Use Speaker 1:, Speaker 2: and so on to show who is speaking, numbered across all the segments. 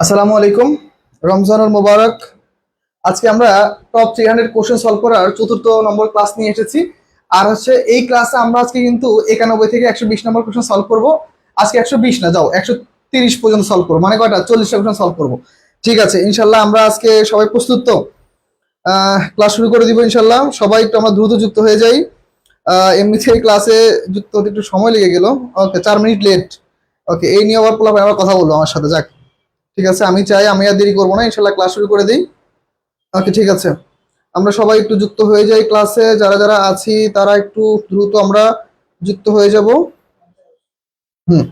Speaker 1: আসসালামু আলাইকুম। রমজানুল মোবারক। আজকে আমরা টপ 300 কোশ্চেন সলভ করার চতুর্থ নম্বর ক্লাস নিয়ে এসেছি। আর হচ্ছে এই ক্লাসে আমরা আজকে কিন্তু 91 থেকে 120 নম্বর কোশ্চেন সলভ করব। আজকে 120 না, যাও 130 পর্যন্ত সলভ করবো, মানে কয়টা 40টা কোশ্চেন সলভ করবো। ঠিক আছে, ইনশাল্লাহ আমরা আজকে সবাই প্রস্তুত তো? ক্লাস শুরু করে দিব ইনশাল্লাহ। সবাই একটু আমরা দ্রুত যুক্ত হয়ে যাই। এমনিতে এই ক্লাসে যুক্ত হতে একটু সময় লেগে গেল। ওকে, 4 মিনিট লেট। ওকে, এই নিয়ে আবার পোলাপান আবার কথা বলবো আমার সাথে। যাক, ঠিক আছে, আমি চাই আমি আর দেরি করবো না, ইনশাল্লাহ ক্লাস শুরু করে দিই। ওকে, ঠিক আছে, আমরা সবাই একটু যুক্ত হয়ে যাই ক্লাসে। যারা যারা আছি তারা একটু দ্রুত আমরা যুক্ত হয়ে যাব। হুম।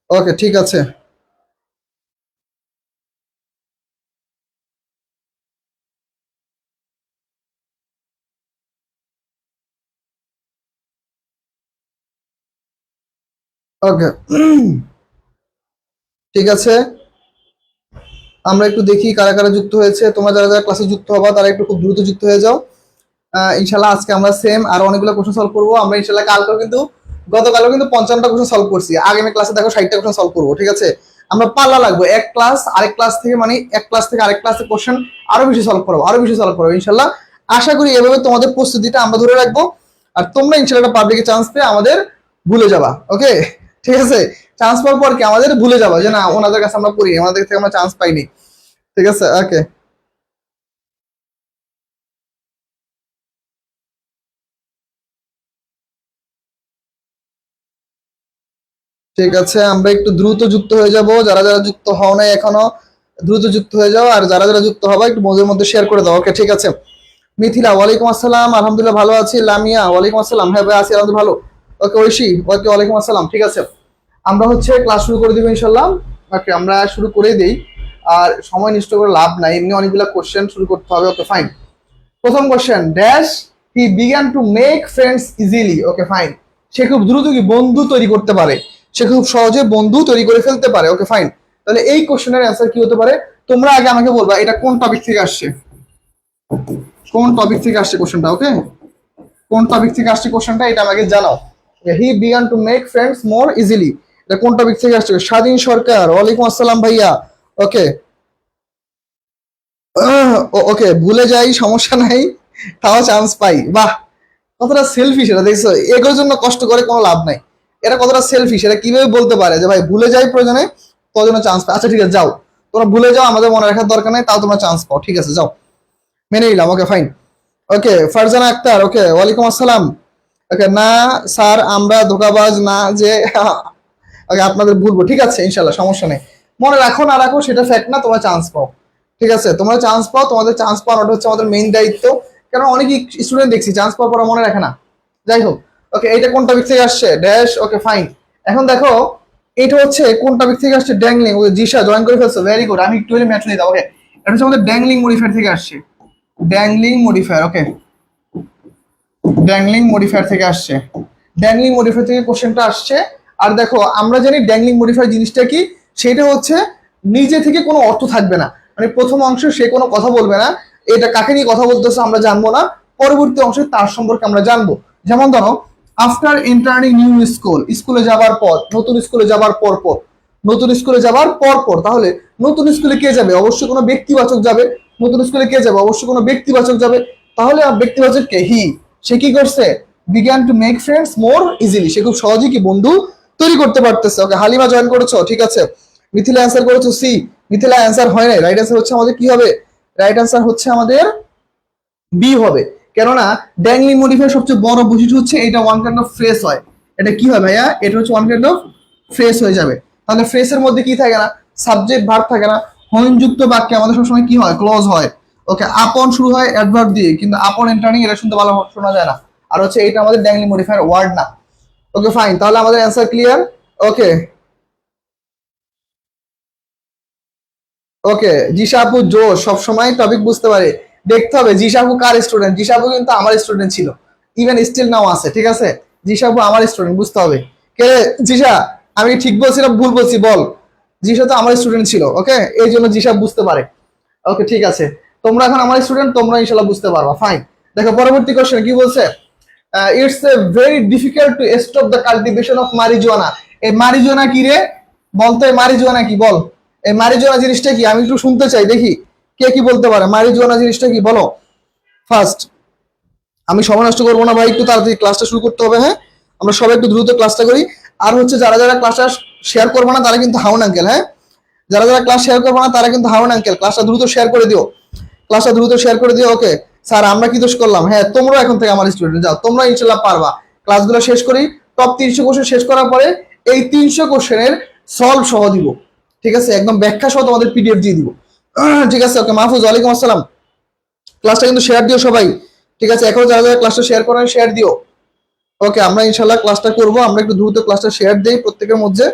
Speaker 1: ওকে, ঠিক আছে। ওকে, ঠিক আছে, আমরা একটু দেখি কারা কারা যুক্ত হয়েছে। তোমরা যারা যারা ক্লাসে যুক্ত হবা তারা একটু খুব দ্রুত যুক্ত হয়ে যাও। ইনশাল্লাহ আজকে আমরা সেম আরো অনেকগুলো কোশ্চেন সলভ করবো। আমরা ইনশাল্লাহ কালকেও কিন্তু, গতকালও কিন্তু 55টা কোশ্চেন সলভ করছি। আগামী ক্লাসে দেখো 60টা কোশ্চেন সলভ করবো। ঠিক আছে, আমরা পাল্লা লাগবো, এক ক্লাস আরেক ক্লাস থেকে, মানে এক ক্লাস থেকে আরেক ক্লাসে কোশ্চেন আরো বেশি সলভ করবো, আরো বেশি সলভ করবো ইনশাল্লাহ। আশা করি এভাবে তোমাদের প্রস্তুতিটা আমরা ধরে রাখবো। আর তোমরা ইনশাল্লাহ পাবলিকে চান্স পেয়ে আমাদের ভুলে যাবা। ওকে, ঠিক আছে, চান্স পাওয়ার পর কি আমাদের ভুলে যাবা যে না, ওনাদের কাছে আমরা পড়ি, আমাদের থেকে আমরা চান্স পাইনি। ঠিক আছে, ওকে, ঠিক আছে, আমরা একটু দ্রুত যুক্ত হয়ে যাব। যারা যারা যুক্ত হও নাই এখনো, দ্রুত যুক্ত হয়ে যাও। আর যারা যারা যুক্ত হবে একটু মধ্যে মধ্যে শেয়ার করে দাও। ওকে, ঠিক আছে। মিথিলা, ওয়ালাইকুম আসসালাম, আলহামদুলিল্লাহ ভালো আছি। লামিয়া, ওয়ালাইকুম আসসালাম, হ্যাঁ ভাই আছি আলহামদুলিল্লাহ ভালো। ওকে, ঐশী, ওকে, ওয়ালাইকুম আসসালাম। ঠিক আছে, আমরা হচ্ছে ক্লাস শুরু করে দিব ইনশাল্লাহ। ওকে, আমরা শুরু করে দেই। আর সময় নষ্ট করে লাভ নাই, এমনি অনেকগুলো কোশ্চেন শুরু করতে হবে। Okay, fine. প্রথম question, dash he began to make friends easily. Okay, fine. সে খুব দ্রুত কি বন্ধু তৈরি করতে পারে, সে খুব সহজে বন্ধু তৈরি করে ফেলতে পারে। ওকে, ফাইন। তাহলে এই কোশ্চেনের অ্যান্সার কি হতে পারে? তোমরা আগে আমাকে বলবা এটা কোন টপিক থেকে আসছে, কোন টপিক থেকে আসছে কোশ্চেনটা। ওকে, কোন টপিক থেকে আসছে কোশ্চেনটা এটা আমাকে জানাও। হি began to make friends more easily, এটা কোন টপিক থেকে আসছে? স্বাধীন সরকার, ওয়ালাইকুম আসসালাম ভাইয়া। ওকে, ওকে, ভুলে যাই, সমস্যা নাই, তাও চান্স পাই। বাহ, কতটা সেলফিশ এটা, দেখছো? এগুলোর জন্য কষ্ট করে কোনো লাভ নাই। এটা কতটা সেলফিশ, এটা কিভাবে বলতে পারে যে ভাই ভুলে যাই প্রয়োজনে, তোর জন্য চান্স পাই। আচ্ছা ঠিক আছে, যাও, তোমরা ভুলে যাও, আমাদের মনে রাখার দরকার নেই, তাও তোমরা চান্স পাও। ঠিক আছে, যাও, মেনে নিলাম। ওকে, ফাইন। ওকে, ফারজানা আক্তার, ওকে, ওয়ালাইকুম আসসালাম। ওকে, না স্যার, আমরা ধোকাবাজ না যে ওকে আপনাদের ভুলবো। ঠিক আছে, ইনশাল্লাহ সমস্যা নেই। মনে রাখো না রাখো সেটা ফ্যাক্ট না, তোমরা চান্স পাও। ঠিক আছে, তোমরা চান্স পাও, তোমাদের চান্স পাওয়াটা হচ্ছে আমাদের মেইন দায়িত্ব। কারণ অনেক স্টুডেন্ট দেখছি চান্স পাওয়ার পর মনে রাখে না। যাই হোক, ওকে, এইটা কোন টপিক থেকে আসছে? ড্যাশ। ওকে, ফাইন। এখন দেখো, এটা হচ্ছে কোন টপিক থেকে আসছে? ড্যাংলিং। ওকে, জিসা জয়েন করে ফেলছো, ভেরি গুড। আমি একটু ম্যাচ নিয়ে দাও। ওকে, এটা হচ্ছে আমাদের ড্যাংলিং মডিফায়ার থেকে আসছে। ড্যাংলিং মডিফায়ার, ওকে, ড্যাংলিং মডিফায়ার থেকে আসছে। ড্যাংলিং মডিফায়ার থেকে কোশ্চেনটা আসছে। আর দেখো, আমরা জানি ড্যাংলিং মডিফায়ার জিনিসটা কি। সেটা হচ্ছে নিজে থেকে কোনো অর্থ থাকবে না, মানে প্রথম অংশে সে কোনো কথা বলবে না, এটা কাকে নিয়ে কথা বলতেছে আমরা জানবো না, পরবর্তী অংশে তার সম্পর্কে আমরা জানবো। যেমন ধরো, আফটার এন্টারিং নিউ স্কুল, স্কুলে যাবার পর, নতুন স্কুলে যাবার পর পর, নতুন স্কুলে যাবার পর পর। তাহলে নতুন স্কুলে কে যাবে? অবশ্যই কোনো ব্যক্তিবাচক যাবে। নতুন স্কুলে কে যাবে? অবশ্যই কোনো ব্যক্তিবাচক যাবে। তাহলে ব্যক্তিবাচক কে? হি। সে কি করছে? Began to make friends more easily, সে খুব সহজেই কি বন্ধু তৈরি করতে পারতেছে। ওকে, হালিমা জয়েন করেছো, ঠিক আছে। মিথিলা অ্যান্সার করেছো সি। মিথিলা অ্যান্সার হয় নাই, রাইট অ্যান্সার হচ্ছে আমাদের কি হবে? রাইট অ্যান্সার হচ্ছে আমাদের বি হবে। কেননা ড্যাংলিং মডিফায়ার সবচেয়ে বড় বৈশিষ্ট্য হচ্ছে এটা ওয়ান কাইন্ড অফ ফ্রেস হয়। এটা কি হয় ভাইয়া? এটা হচ্ছে ওয়ান কাইন্ড অফ ফ্রেস হয়ে যাবে। তাহলে ফ্রেসের মধ্যে কি থাকে না? সাবজেক্ট ভার্ব থাকে না। যুক্ত বাক্যে আমাদের সবসময় কি হয়? ক্লজ হয়। ওকে, আপন শুরু হয় অ্যাডভার্ব দিয়ে, কিন্তু আপন এন্টারিং এটা শুনতে ভালো শোনা যায় না। আর হচ্ছে এটা আমাদের ড্যাংলিং মডিফায়ার ওয়ার্ড না। ওকে, ফাইন, তাহলে আমাদের অ্যান্সার ক্লিয়ার। ওকে, ওকে, জিশা আপু জোশ, সবসময় টপিক বুঝতে পারে। দেখতে হবে জিশা আপু কার স্টুডেন্ট। জিশা আপু কিন্তু আমার স্টুডেন্ট ছিল, ইভেন স্টিল নাও আছে। ঠিক আছে, জিশা আপু আমার স্টুডেন্ট, বুঝতে হবে। কে রে জিশা, আমি ঠিক বলছি না ভুল বলছি বল? জিশা তো আমার স্টুডেন্ট ছিল, ওকে, এই জন্য জিশা বুঝতে পারে। ওকে, ঠিক আছে, তোমরা এখন আমার স্টুডেন্ট, তোমরা ইনশাল্লাহ বুঝতে পারবা। ফাইন। দেখো পরবর্তী কোশ্চেন কি বলছে। It's a very difficult to stop the cultivation of marijuana. এই মারিজুয়ানা কি রে? বলতো, এই মারিজুয়ানা কি বল? এই মারিজুয়ানা জিনিসটা কি আমি একটু শুনতে চাই, দেখি কে কি বলতে পারে। মারিজুয়ানা জিনিসটা কি বলো ফার্স্ট। আমি সময় নষ্ট করবো না ভাই, একটু তাড়াতাড়ি ক্লাসটা শুরু করতে হবে। হ্যাঁ, আমরা সবাই একটু দ্রুত ক্লাসটা করি। আর হচ্ছে যারা যারা ক্লাসটা শেয়ার করবো না তারা কিন্তু হাউন আঙ্কেল। হ্যাঁ, যারা যারা ক্লাস শেয়ার করবো না তারা কিন্তু হাউন আঙ্কেল। ক্লাসটা দ্রুত শেয়ার করে দিও, ক্লাসটা দ্রুত শেয়ার করে দিও। ওকে স্যার আমরা কি দোষ করলাম? হ্যাঁ, তোমরাও এখন থেকে আমার স্টুডেন্ট, যাও তোমরা ইনশাল্লাহ পারবা। ক্লাসগুলো শেষ করি, টপ 300 কোশ্চেন শেষ করার পরে এই 300 কোশ্চেনের সলভ সহ দিব, ঠিক আছে, একদম ব্যাখ্যা সহ তোমাদের পিডিএফ দিয়ে দিব। ঠিক আছে, ওকে মাহফুজ ওয়ালাইকুম আসসালাম। ক্লাসটা কিন্তু শেয়ার দিও সবাই, ঠিক আছে, এখন যারা যারা ক্লাসটা শেয়ার করেন শেয়ার দিও। ওকে আমরা ইনশাল্লাহ ক্লাসটা করব, আমরা একটু দ্রুত ক্লাসটা শেয়ার দেই প্রত্যেকের মধ্যে,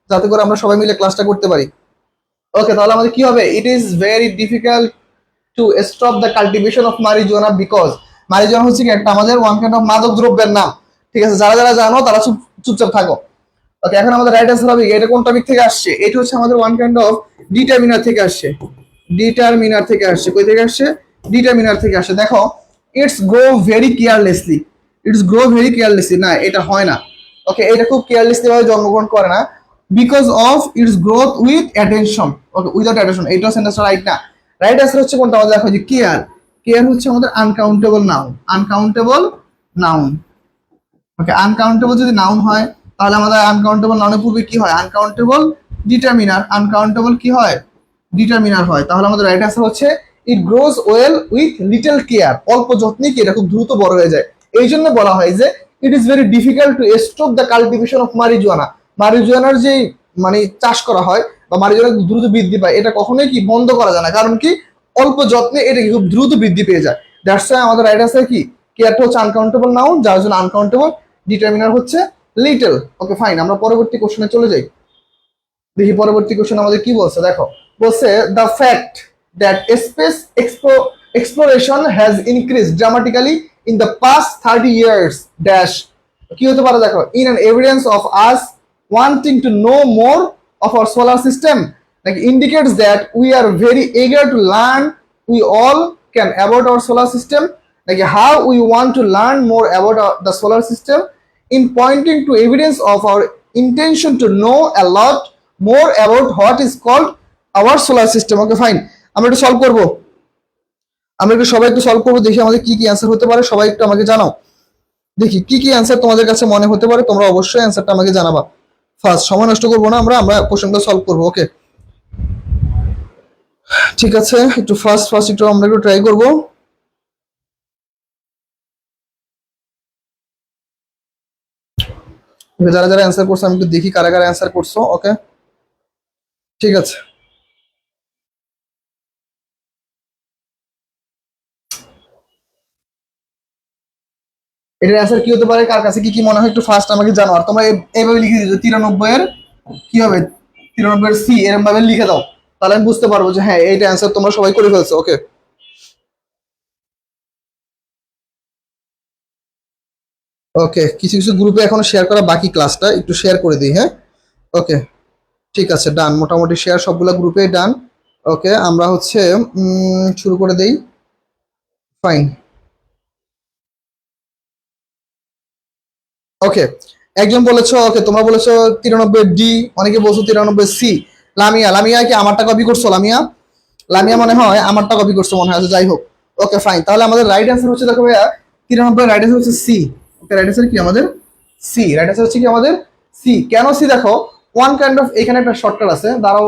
Speaker 1: যাতে করে আমরা সবাই মিলে ক্লাসটা করতে পারি। ওকে তাহলে আমাদের কি হবে, ইট is very difficult to stop the cultivation of marijuana because marijuana হচ্ছে কি একটা আমাদের ওয়ান কাইন্ড অফ মাদক দ্রব্যের নাম, ঠিক আছে, যারা যারা জানো তারা চুপচাপ থাকো। ওকে এখন আমাদের রাইট আনসার হবে, এটা কোন টপিক থেকে আসছে? এটা হচ্ছে আমাদের ওয়ান কাইন্ড অফ ডিটারমিনার থেকে আসছে, ডিটারমিনার থেকে আসছে। কই থেকে আসছে? ডিটারমিনার থেকে আসছে। দেখো it's grow very carelessly, it's grow very carelessly, না এটা হয় না। ওকে এটা খুব কেয়ারলেসলি ভাবে জন্মগ্রহণ করে না, because of its growth with attention. Okay without attention, এইটাও সেন্টেন্সটা রাইট না। রাইট আনসার হচ্ছে কোনটা? আমাদের দেখো যে কেয়ার, কেয়ার হচ্ছে আমাদের আনকাউন্টেবল নাউন, আনকাউন্টেবল নাউন। ওকে আনকাউন্টেবল যদি নাউন হয় তাহলে আমাদের আনকাউন্টেবল নাউনের পূর্বে কি হয়? আনকাউন্টেবল ডিটারমিনার, আনকাউন্টেবল কি হয়? ডিটারমিনার হয়। তাহলে আমাদের রাইট আনসার হচ্ছে it grows well with little care, অল্প যত্নে কি এটা খুব দ্রুত বড় হয়ে যায়। এই জন্য বলা হয় যে it is very difficult to stop the cultivation of marijuana. মারিজুয়ানার যে মানে চাষ করা হয় বা মারিজুয়ানা দ্রুত বৃদ্ধি পায়, এটা কখনোই কি বন্ধ করা যায় না, কারণ কি অল্প যত্নে এটা খুব দ্রুত বৃদ্ধি পেয়ে যায়। দ্যাটস ওয়াই আমাদের রাইট আনসার কি কেয়ারটা হচ্ছে আনকাউন্টেবল নাউন, যার জন্য আনকাউন্টেবল, ডিটারমিনার হচ্ছে লিটল। ওকে ফাইন, আমরা পরবর্তী কোশ্চেনে চলে যাই। দেখি পরবর্তী কোশ্চেন আমাদের কি বলছে। দেখো বলছে the fact that space exploration has increased dramatically in the past 30 years dash কি হতে পারে? দেখো in an evidence of us wanting to know more of our solar system, like indicates that we are very eager to learn we all can about our solar system, like how we want to learn more about the solar system in pointing to evidence of our intention to know a lot more about what is called our solar system. Okay fine, আমরা একটু solve করব, আমরা একটু সবাই একটু solve করবো, দেখি আমাদের কি কি অ্যান্সার হতে পারে। সবাই একটু আমাকে জানাও, দেখি কি কি অ্যান্সার তোমাদের কাছে মনে হতে পারে। তোমরা অবশ্যই অ্যান্সারটা আমাকে জানাবা। ফার্স্ট সময় নষ্ট করবো না, আমরা আমরা কোশ্চেনটা সলভ করবো। ওকে ঠিক আছে, একটু ফার্স্ট একটু আমরা একটু ট্রাই করবো। যারা যারা অ্যান্সার করছো আমি একটু দেখি কারা কারা অ্যান্সার করছো। ওকে ঠিক আছে, এটার অ্যান্সার কি হতে পারে, কার কাছে কি কি মনে হয় একটু ফার্স্ট আমাকে জানো। আর তোমরা এইভাবে লিখে দিও 93 এর কি হবে, 93 এর সি এরকম ভাবে লিখে দাও, তাহলে আমি বুঝতে পারবো যে হ্যাঁ এইটা অ্যান্সার তোমরা সবাই করে ফেলছো। ওকে ওকে কিছু কিছু গ্রুপে এখনো শেয়ার করা বাকি, ক্লাসটা একটু শেয়ার করে দিই। হ্যাঁ ওকে ঠিক আছে, ডান, মোটামুটি শেয়ার সবগুলা গ্রুপে ডান। ওকে আমরা হচ্ছে শুরু করে দেই। ফাইন ওকে একজন বলেছো, ওকে তোমরা বলেছো 93 ডি, অনেকে বলছো 93 সি। লামিয়া, লামিয়া কি আমারটা কপি করছো? লামিয়া, লামিয়া মনে হয় আমারটা কপি করছো মনে হয়। আচ্ছা, যাই হোক ওকে ফাইন, তাহলে আমাদের রাইট অ্যান্সার হচ্ছে দেখো ভাইয়া 93 রাইট অ্যান্সার হচ্ছে সি। ওকে রাইট অ্যান্সার কি আমাদের সি, রাইট অ্যান্সার হচ্ছে কি আমাদের সি। কেন সি? দেখো ওয়ান কাইন্ড অফ, এখানে একটা শর্টকাট আছে, দাঁড়াও।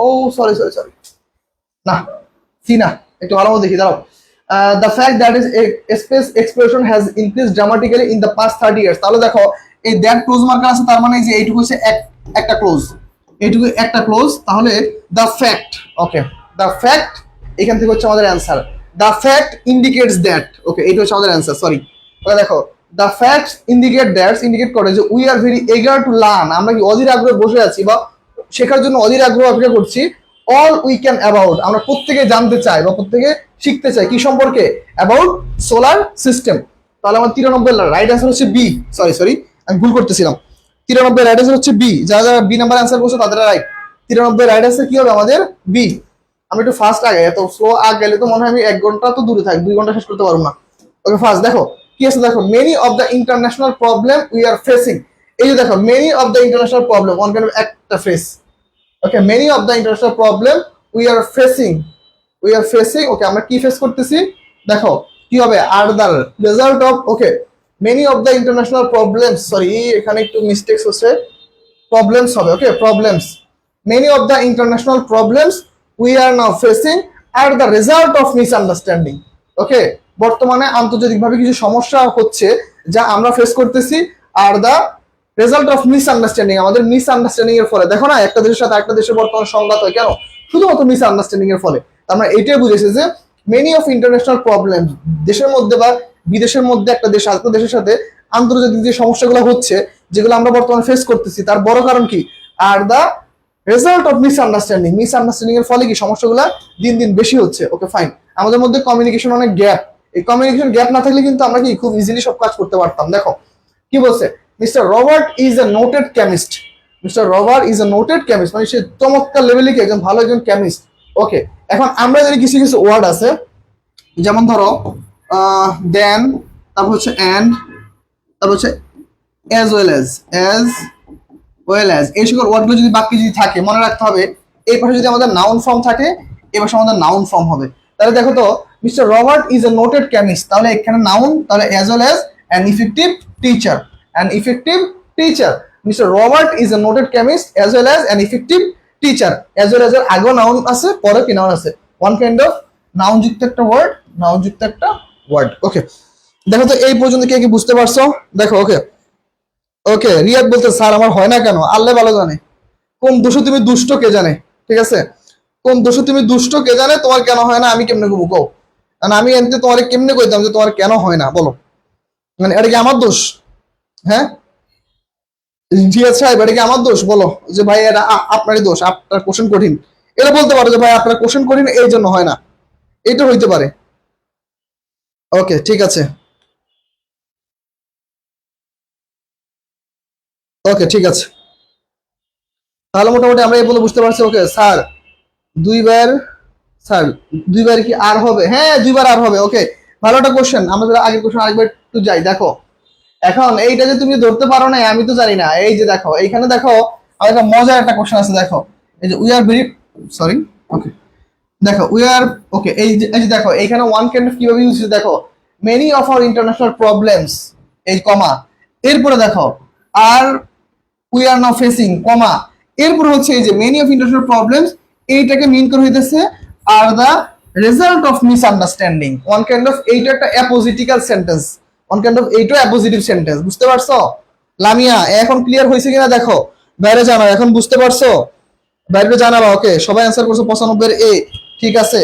Speaker 1: ও সরি সরি সরি, না সি না, একটু ভালো মতো দেখি, দাঁড়াও। The fact that is space exploration has increase dramatically in the past 30 years. তাহলে দেখো এই দ্যাট ক্লোজ মার্কার আছে, তার মানে যে এইটুকু হচ্ছে একটা ক্লোজ, এইটুকু একটা ক্লোজ। তাহলে the fact, okay the fact এখান থেকে হচ্ছে আমাদের answer. The fact indicates that, okay এইটা হচ্ছে আমাদের অ্যান্সার। সরি, তাহলে দেখো the facts indicate that's indicate করে যে we are very eager to learn, আমরা কি অধীর আগ্রহে বসে আছি বা শেখার জন্য অধীর আগ্রহ অপেক্ষা করছি। অল উই ক্যান অ্যাবাউট, আমরা প্রত্যেকে জানতে চাই বা প্রত্যেকে শিখতে চাই কি সম্পর্কে? About solar system. তাহলে আমার 93 রাইট অ্যান্সার হচ্ছে বি। সরি সরি আমি ভুল করতেছিলাম, 93 রাইট অ্যান্সার হচ্ছে বি। যারা যারা বি নাম্বার অ্যান্সার করছো তাদের রাইট। 93 রাইট অ্যান্সার কি হবে আমাদের? বি। আমি একটু ফাস্ট আগে, এত স্লো আগ গেলে তো মনে হয় আমি 1 ঘন্টা তো দূরে থাকি, 2 ঘন্টা শেষ করতে পারবো না। ওকে ফার্স্ট দেখো কি আছে, দেখো many of the international problem we are facing. এই যে দেখো many of the international problem, one kind of একটা face, okay, many of the international problem we are facing okay, আমরা কি ফেস করতেছি দেখো কি হবে, are the result of okay many of the international problems, sorry এখানে একটু mistakes হচ্ছে, প্রবলেমস হবে okay, problems many of the international problems we are now facing R the result of misunderstanding. Okay, বর্তমানে আন্তর্জাতিকভাবে কিছু সমস্যা হচ্ছে যা আমরা ফেস করতেছি, are the result of misunderstanding, আমাদের মিসআন্ডারস্ট্যান্ডিং এর ফলে। দেখো না, একটা দেশের সাথে একটা দেশের বর্তমানে সংঘাত হয় কেন? শুধুমাত্র মিসআন্ডারস্ট্যান্ডিং এর ফলে। আমরা এটাই বুঝেছি যে মেনি অফ ইন্টারন্যাশনাল প্রবলেম, দেশের মধ্যে বা বিদেশের মধ্যে একটা দেশ আরেকটা দেশের সাথে আন্তর্জাতিক যে সমস্যাগুলো হচ্ছে, যেগুলো আমরা বর্তমানে ফেস করতেছি, তার বড় কারণ কি? আর দ্য রেজাল্ট অফ মিসআন্ডারস্ট্যান্ডিং এর ফলে কি সমস্যাগুলো দিন দিন বেশি হচ্ছে। ওকে ফাইন, আমাদের মধ্যে কমিউনিকেশন অনেক গ্যাপ, এই কমিউনিকেশন গ্যাপ না থাকলে কিন্তু আমরা কি খুব ইজিলি সব কাজ করতে পারতাম। দেখো কি বলছে, mister Robert is a noted chemist, mister Robert is a noted chemist, মানে সে চমৎকার লেভেলে কি একজন ভালো একজন কেমিস্ট। ওকে, এখন আমরা জানি কিছু কিছু ওয়ার্ড আছে, যেমন ধরো দেন, তারপর হচ্ছে অ্যান্ড, তারপর হচ্ছে অ্যাজ ওয়েল অ্যাজ এই সকল ওয়ার্ডগুলো যদি বাক্যে যদি থাকে, মনে রাখতে হবে এই পাশে যদি আমাদের নাউন ফর্ম থাকে, এই পাশে আমাদের নাউন ফর্ম হবে। তাহলে দেখো তো, mister Robert is a noted chemist, তাহলে এখানে নাউন, তাহলে as well as an effective teacher, mister Robert is a noted chemist as well as an effective teacher. As well as এর আগেও নাউন আছে, পরে কি নাউন আছে, ওয়ান কাইন্ড অফ নাউন যুক্ত একটা ওয়ার্ড। ওকে, দেখো তো এই পর্যন্ত কে কি বুঝতে পারছো? দেখো ওকে ওকে, রিয়াদ বলতে স্যার আমার হয় না কেন? আল্লাহ ভালো জানে, কোন দোষে তুমি দুষ্ট কে জানে, ঠিক আছে, কোন দোষে তুমি দুষ্ট কে জানে, তোমার কেন হয় না আমি কেমনে কবো কও, কারণ আমি এমনি তোমার কেমনে কইতাম যে তোমার কেন হয় না বলো, মানে এটা কি আমার দোষ? হ্যাঁ রিয়াদ সাহেব, এটা কি আমার দোষ? বলো যে ভাই এটা আপনারই দোষ, আপনার কোশ্চেন কঠিন, এটা বলতে পারো যে ভাই আপনার কোশ্চেন কঠিন এই জন্য হয় না, এটা হইতে পারে। ওকে ঠিক আছে, ওকে ঠিক আছে, তাহলে মোটামুটি আমরা এই বলে বুঝতে পারছি। ওকে স্যার দুইবার, স্যার দুইবার কি আর হবে? হ্যাঁ দুইবার আর হবে। ওকে, ভালো একটা কোশ্চেন, আমাদের আগের কোশ্চেন আরেকবার একটু যাই। দেখো এখন এইটা যে তুমি ধরতে পারো না আমি তো জানি না, এই যে দেখো এইখানে দেখো আমার একটা মজার একটা কোশ্চেন আছে। দেখো এই যে উই আর ভেরি সরি, ওকে দেখো উই আর ওকে, এই যে দেখো এইখানে ওয়ান কাইন্ড অফ কিভাবে ইউজ হচ্ছে, দেখো many of our international problems, এই কমা, এরপরে দেখো আর উই আর নাও ফেসিং কমা, এরপর হচ্ছে এই যে মেনি অফ ইন্টারন্যাশনাল প্রবলেমস, এইটাকে মিন করে হইতেছে are the result of misunderstanding, one kind of এইটা একটা appositical sentence, one kind of এইটা অ্যাপোজিটিভ সেন্টেন্স। বুঝতে পারছো লামিয়া? এখন ক্লিয়ার হয়েছে কিনা দেখো, বাইরে জানাও এখন বুঝতে পারছো, বাইরে জানাবা। ওকে সবাই অ্যান্সার করছো 95 এ, ঠিক আছে,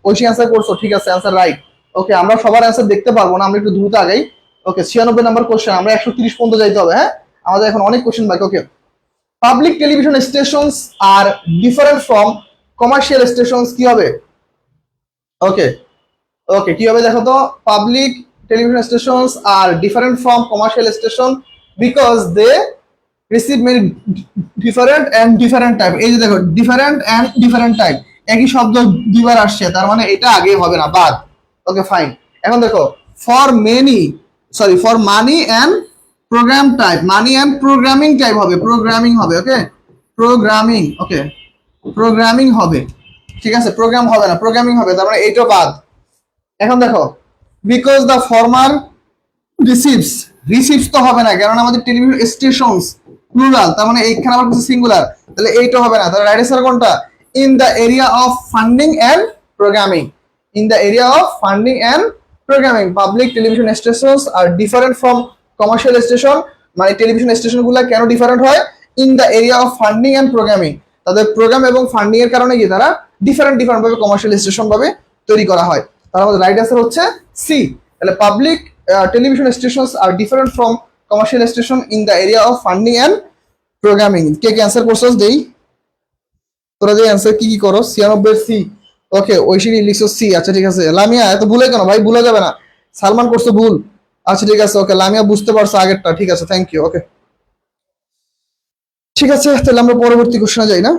Speaker 1: ঐশী অ্যান্সার করছো, ঠিক আছে অ্যান্সার রাইট। ওকে আমরা সবার অ্যান্সার দেখতে পারবো না, আমরা একটু দ্রুত আগাই। ওকে 96 নাম্বার কোশ্চেন, আমরা 130 পর্যন্ত যাইতে হবে। হ্যাঁ আমাদের এখন অনেক কোশ্চেন বাকি। Okay, public television stations are different from commercial stations, কি হবে? ওকে ওকে কি হবে দেখো তো, public television stations are different from commercial station because they receive many different type. এই যে দেখো ডিফারেন্ট টাইপ, একই শব্দ দুইবার আসছে, তার মানে এটা আগে হবে না, বাদ। ওকে ফাইন, এখন দেখো for many sorry for money and program type, money and programming type হবে, প্রোগ্রামিং হবে। ওকে প্রোগ্রামিং, ওকে প্রোগ্রামিং হবে, ঠিক আছে প্রোগ্রাম হবে না, প্রোগ্রামিং হবে, তার মানে এইটা বাদ। এখন দেখো because the former receives, receives তো হবে না কারণ আমাদের টেলিভিশন স্টেশনস প্লুরাল, তার মানে এইখানে আবার কিছু সিঙ্গুলার, তাহলে এইটা হবে না, তাহলে রাইট আনসার কোনটা? In the area of funding and programming, in the area of funding and programming public television stations are different from commercial station, মানে টেলিভিশন স্টেশনগুলো কেন ডিফারেন্ট হয়? In the area of funding and programming, তাদের program এবং funding এর কারণে কি তারা ডিফারেন্ট ভাবে কমার্শিয়াল স্টেশন ভাবে তৈরি করা হয়। তার মধ্যে রাইট আনসার হচ্ছে সি। তাহলে public television stations are different from commercial station in the area of funding and programming. কে কে অ্যান্সার করছস দেই, তোরা যে অ্যান্সার কি কি করো? 96 সি। ওকে ঐশী লিখছো সি, আচ্ছা ঠিক আছে। লামিয়া এত ভুলে কেন ভাই? ভুলে যাবে না, সালমান করছো ভুল, আচ্ছা ঠিক আছে। ওকে লামিয়া বুঝতে পারছো আগেরটা, ঠিক আছে থ্যাংক ইউ। ওকে ঠিক আছে, তাহলে আমরা পরবর্তী কোশ্চেনে যাই না?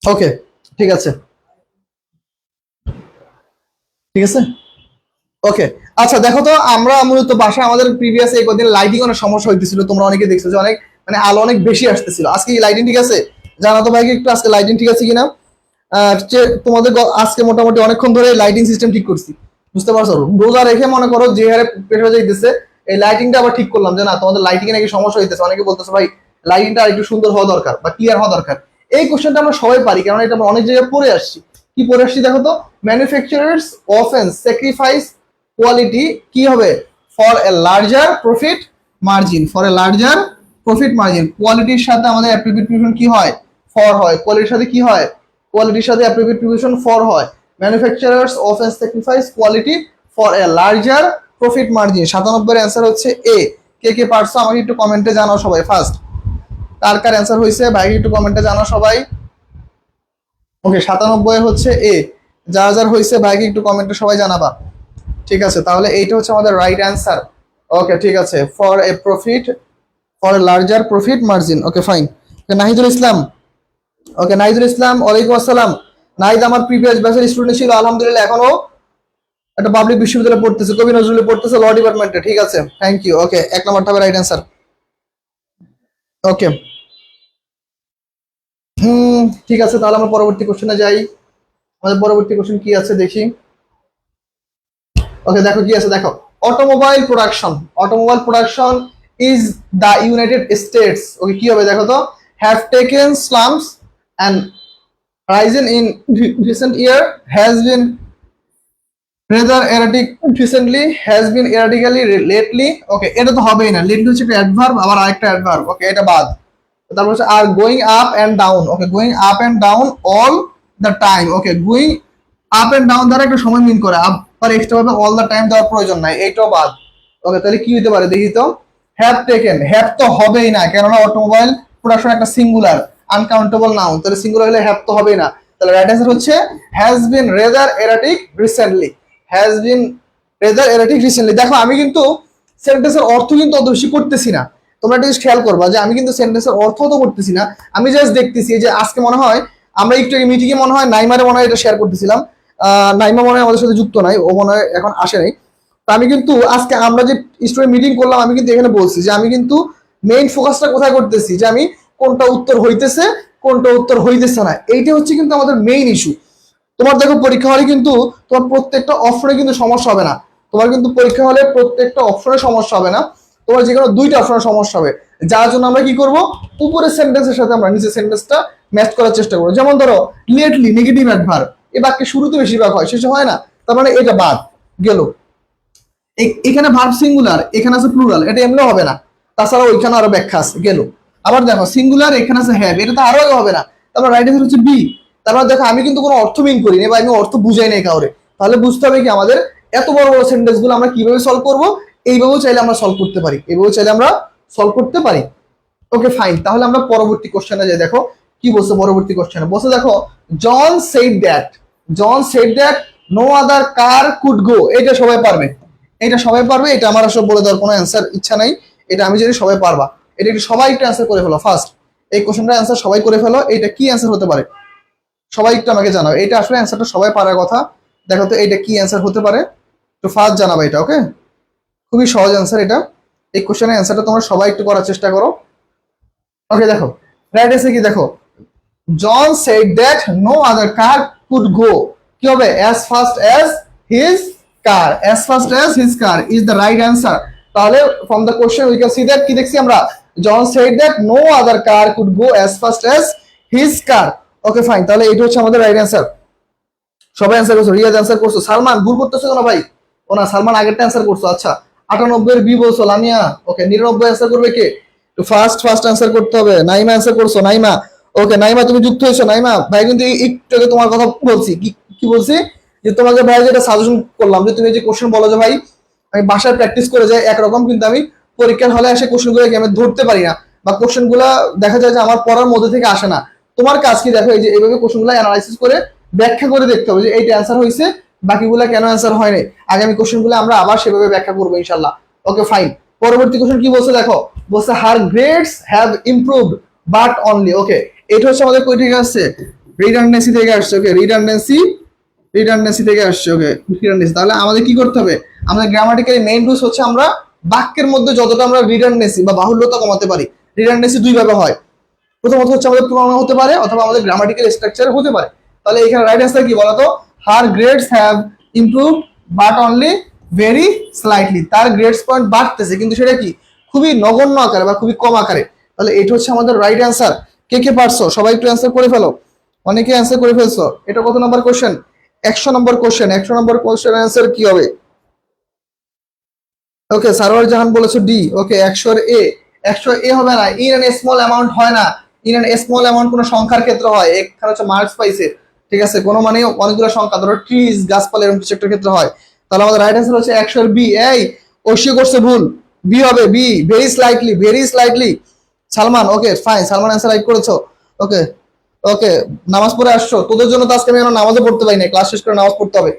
Speaker 1: ওকে ঠিক আছে ঠিক আছে ওকে আচ্ছা দেখো তো, আমরা মূলত বাসায় আমাদের প্রিভিয়াস এই কদিন লাইটিং অনেক সমস্যা হইতেছিল, তোমরা অনেকে দেখছো যে অনেক মানে আলো অনেক বেশি আসতেছিল। আজকে কি লাইটিং ঠিক আছে? জানা তো ভাইকে একটু আজকে লাইটিং ঠিক আছে কিনা। তোমাদের আজকে মোটামুটি অনেকক্ষণ ধরে লাইটিং সিস্টেম ঠিক করছি, বুঝতে পারছো? রোজা রেখে মনে করো যে হারে প্রেশার যাইতেছে, এই লাইটিংটা আবার ঠিক করলাম যে না তোমাদের লাইটিং এ নাকি সমস্যা হইতেছে। অনেকে বলতেছে ভাই লাইটিংটা একটু সুন্দর হওয়া দরকার বা ক্লিয়ার হওয়া দরকার। এই কোশ্চেনটা আমরা সবাই পারি, কারণ এটা আমরা অনেক জায়গায় পড়ে আসছি। কি পড়ে আসছি দেখো তো, ম্যানুফ্যাকচারার্স অফেন স্যাক্রিফাইস কোয়ালিটি কি হবে, for a larger profit margin. For a larger profit margin, কোয়ালিটির সাথে আমাদের অ্যাপ্রিভিয়েশন কি হয়, ফর হয়। কোয়ালিটির সাথে কি হয়, কোয়ালিটির সাথে অ্যাপ্রিভিয়েশন ফর হয়। Manufacturers often sacrifice quality for a larger profit margin. 97 এর অ্যান্সার হচ্ছে এ। কে কে পারছো আমাকে একটু কমেন্টে জানাও সবাই ফার্স্ট, কার কার অ্যান্সার হয়েছে ভাই একটু কমেন্টে জানাও সবাই। ওকে 97 হচ্ছে এ। যার যার হয়েছে ভাইকে একটু কমেন্টে সবাই জানাবা। ঠিক আছে, তাহলে এইটা হচ্ছে আমাদের রাইট অ্যান্সার। ওকে ঠিক আছে, for a profit, for a larger profit margin. Okay fine. Nahidul Islam, okay Nahidul Islam ওয়ালাইকুম আসসালাম। নাহিদ আমার প্রিভিয়াস ব্যাচের স্টুডেন্ট ছিল, আলহামদুলিল্লাহ এখনো একটা পাবলিক বিশ্ববিদ্যালয়ে পড়তেছে, কবি নজরুলে পড়তেছে, ল ডিপার্টমেন্টে। ঠিক আছে, থ্যাংক ইউ। ওকে 1 নম্বরটা হবে রাইট অ্যান্সার। ওকে ঠিক আছে, তাহলে আমরা পরবর্তী কোশ্চেনে যাই। আমাদের পরবর্তী কোশ্চেন কি আছে দেখি। ওকে দেখো কি আছে, দেখো automobile production, automobile production is the United States. Okay কি হবে দেখো তো, have taken slumps and risen in recent year, has been rather erratic recently, has been erratically lately। Okay এটা তো হবেই না, lately হচ্ছে একটা অ্যাডভার্ব, আবার আরেকটা অ্যাডভার্ব। ওকে এটা বাদ। তারপর হচ্ছে are going up and down. Okay going up and down all the time. Okay going up and down দ্বারা একটা সময় মিন করে, আবার এক্সট্রা ভাবে অল দ্য টাইম দেওয়ার প্রয়োজন নাই, এইটাও বাদ। ওকে তাহলে কি হতে পারে দেখি তো, হ্যাভ টেকেন, হ্যাভ তো হবেই না, কেননা অটোমোবাইল প্রোডাকশন একটা সিঙ্গুলার আনকাউন্টেবল নাউন, তাহলে সিঙ্গুলার হলে হ্যাভ তো হবেই না। তাহলে রাইট অ্যান্সার হচ্ছে has been rather erratic recently, has been rather erratic recently. দেখো আমি কিন্তু সেন্টেন্সের অর্থ কিন্তু অত বেশি করতেছি না, তোমরা একটা জিনিস খেয়াল করবা যে আমি কিন্তু সেন্টেন্সের অর্থ তো করতেছি না, আমি জাস্ট দেখতেছি যে আজকে মনে হয় আমরা একটু মিটিং এ মনে হয় নাইমারে মনে হয় এটা শেয়ার করতেছিলাম। নাইমা মনে হয় আমাদের সাথে যুক্ত নাই, ও মনে হয় এখন আসে নাই। তো আমি কিন্তু আজকে আমরা যে স্টুডেন্ট মিটিং করলাম, আমি কিন্তু এখানে বলছি যে আমি কিন্তু মেইন ফোকাসটা কোথায় করতেছি, যে আমি কোনটা উত্তর হইতেছে কোনটা উত্তর হইতেছে না, এইটা হচ্ছে কিন্তু আমাদের মেইন ইস্যু। তোমার দেখো পরীক্ষা হলে কিন্তু তোমার প্রত্যেকটা অপশনে কিন্তু সমস্যা হবে না, তোমার কিন্তু পরীক্ষা হলে প্রত্যেকটা অপশনে সমস্যা হবে না, তোমার যে কোনো দুইটা অপশনে সমস্যা হবে। যার জন্য আমরা কি করব, উপরের সেন্টেন্সের সাথে আমরা নিচের সেন্টেন্সটা ম্যাচ করার চেষ্টা করবো। যেমন ধরো লেটলি নেগেটিভ অ্যাডভার্ব, এই বাক্যের শুরুতে বেশিরভাগ হয়, শেষে হয় না, তার মানে এটা বাদ গেল। এখানে ভার্ব সিঙ্গুলার, এখানে আছে প্লুরাল, এটা এমনিও হবে না, তাছাড়া ওইখানে আরো ব্যাখ্যা আছে গেল। আবার দেখো সিঙ্গুলার, এখানে আছে হ্যাভ, এটা তো আরো হবে না, তারপর রাইট অ্যান্সার হচ্ছে বি। তারপর দেখো আমি কিন্তু কোনো অর্থ মিন করিনি বা আমি অর্থ বুঝাই নাই কাউরে, তাহলে বুঝতে হবে কি আমাদের এত বড় বড় সেন্টেন্স গুলো আমরা কিভাবে সলভ করব, এইভাবেও চাইলে আমরা সলভ করতে পারি, এইভাবেও চাইলে আমরা সলভ করতে পারি। ওকে ফাইন, তাহলে আমরা পরবর্তী কোশ্চেনে যাই। দেখো কি বলছে পরবর্তী কোশ্চেনে, বলছে দেখো John said that, John said that no other car could go. এটা সবাই পারবে, এটা সবাই পারবে, এটা আমার আসলে বলে দেওয়ার কোনো অ্যান্সার ইচ্ছা নাই, এটা আমি জানি সবাই পারবা। এটা একটু সবাই একটু অ্যান্সার করে ফেলো ফার্স্ট, এই কোশ্চেনটার অ্যান্সার সবাই করে ফেলো। এটা কি অ্যান্সার হতে পারে সবাই একটু আমাকে জানাও, এটা আসলে অ্যান্সারটা সবাই পারার কথা। দেখো তো এইটা কি অ্যান্সার হতে পারে, তো ফার্স্ট জানাবো এটা। ওকে খুবই সহজ অ্যান্সার এটা, এই কোশ্চেনের অ্যান্সারটা তোমরা সবাই একটু করার চেষ্টা করো। ওকে দেখো রাইট আছে কি, দেখো John said that no other car could go, কি হবে as fast as his car, as fast as his car is the right answer. তাহলে from the question we can see that, কি দেখছি আমরা, John said that no other car could go as fast as his car. Okay fine, তাহলে এটা হচ্ছে আমাদের right answer. সবাই answer করছো, রিয়াজ অ্যান্সার করছো, সালমান ভুল করতেছো কেন ভাই, ও না সালমান আগেরটা অ্যান্সার করছো। আচ্ছা 98 এর বি বলছো লামিয়া। ওকে 99 অ্যান্সার করবে কে, তো ফার্স্ট অ্যান্সার করতে হবে। নাইমা অ্যান্সার করছো, নাইমা। ওকে নাইমা তুমি যুক্ত হয়েছো। নাইমা ভাই কিন্তু একটু আগে তোমার কথা বলছি, কি বলছি, যে তোমাকে ভাই যেটা সাজেশন করলাম যে তুমি যে কোশ্চেন বলো যে ভাই আমি বাসায় প্র্যাকটিস করে যাই একরকম, কিন্তু আমি পরীক্ষার হলে এসে কোশ্চেন গুলো আমি ধরতে পারি না, বা কোশ্চেন গুলা দেখা যায় যে আমার পড়ার মধ্যে থেকে আসে না। তোমার কাজ কি দেখো, এই যে এইভাবে কোশ্চেন গুলো অ্যানালাইসিস করে ব্যাখ্যা করে দেখতে হবে যে এইটা অ্যান্সার হয়েছে, বাকিগুলা কেন অ্যান্সার হয়নি। আগামী কোশ্চেন গুলো আমরা আবার সেভাবে ব্যাখ্যা করবো ইনশাল্লাহ। ওকে ফাইন, পরবর্তী কোশ্চেন কি বলছে দেখো, বলছে her grades have improved but only. Okay এটা হচ্ছে আমাদের কই থেকে আসছে, রিডান্ডেন্সি থেকে আসছে। ওকে রিডান্ডেন্সি থেকে আসছে। ওকে রিডান্ডেন্সি, তাহলে আমাদের কি করতে হবে, আমাদের গ্রামাটিক্যালি মেইন রুলস হচ্ছে আমরা বাক্যের মধ্যে যতটা আমরা রিডান্ডেন্সি বা বাহুল্যতা কমাতে পারি, রিডান্ডেন্সি দুই ভাবে হয়, প্রথমত হচ্ছে আমাদের প্রোনাউন হতে পারে অথবা আমাদের গ্রামাটিক্যাল স্ট্রাকচার হতে পারে। তাহলে এখানে রাইট অ্যান্সার কি বলতো, her grades have improved but only very slightly, তার গ্রেডস পয়েন্ট বাড়তেছে কিন্তু সেটা কি খুবই নগণ্য আকারে বা খুবই কম আকারে। তাহলে এটা হচ্ছে আমাদের রাইট অ্যান্সার। কে কে পারছো সবাই একটু অ্যান্সার করে ফেলো, অনেকে অ্যান্সার করে ফেলছো। এটা কত নম্বর কোশ্চেন? 100 নম্বর কোশ্চেন। 100 নম্বর কোশ্চেন অ্যান্সার কি হবে? ওকে, সারোয়ার জাহান বলেছো ডি। ওকে, 100 এ, 100 এ হবে না, ইন এন স্মল অ্যামাউন্ট হয় না। ইন এন স্মল অ্যামাউন্ট কোনো সংখ্যার ক্ষেত্রে হয়, এখানে হচ্ছে মার্কস পাইছে, ঠিক আছে, কোনো মানে অনেকগুলো সংখ্যা, ধরো ট্রিজ গাছপালা এরকম কিছু একটা ক্ষেত্রে হয়। তাহলে আমাদের রাইট অ্যান্সার হচ্ছে 100 বি। এই ঐশী করছে ভুল, বি হবে, B, very slightly, very slightly. Salman, okay fine, Salman answer right করেছো। ওকে ওকে, নামাজ পড়ে আসছো, তোদের জন্য তো আজকে আমি নামাজও পড়তে পারি না, ক্লাস শেষ করে নামাজ পড়তে হবে।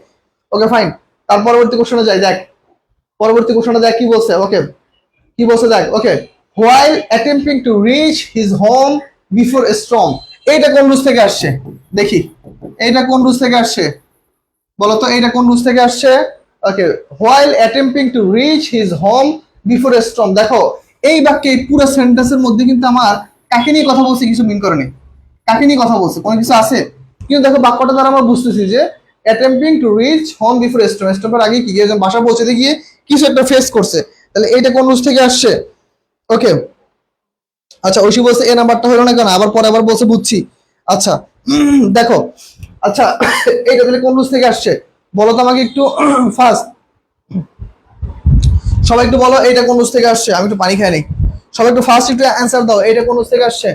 Speaker 1: ওকে ফাইন, তার পরবর্তী কোশ্চেনে যাই, দেখ পরবর্তী কোশ্চেনটা দেখ কি বলছে। ওকে, কি বলছে দেখ। Okay, while attempting to reach his home before a storm, এইটা কোন রুজ থেকে আসছে দেখি, এইটা কোন রুজ থেকে আসছে বলতো, এইটা কোন রুজ থেকে আসছে? Okay, while attempting to reach his home before a storm, দেখো এই বাক্যে এই পুরো সেন্টেন্সের মধ্যে কিন্তু আমার কাকে নিয়ে কথা বলছে কিছু মিন করেনি, কাকে নিয়ে কথা বলছে কোনো কিছু আছে, কিন্তু দেখো বাক্যটা দ্বারা আমরা বুঝতেছি যে attempting to reach home before storm, স্টর্মের আগে কি একজন বাসা পৌঁছাতে গিয়ে কিছু একটা ফেস করছে। তাহলে এইটা কোন রুজ থেকে আসছে? ওকে, আচ্ছা ঐশী বলছে এ নাম্বারটা হলো না কেন, আবার পরে আবার বলছে বুঝছি। আচ্ছা দেখো, আচ্ছা এইটা তাহলে কোন রুজ থেকে আসছে বলো তো আমাকে একটু ফার্স্ট, সবাই একটু বলো এইটা কোন রুজ থেকে আসছে, আমি একটু পানি খাই নেই, সবাই একটু ফার্স্ট একটু অ্যান্সার দাও, এইটা কোন রুজ থেকে আসছে?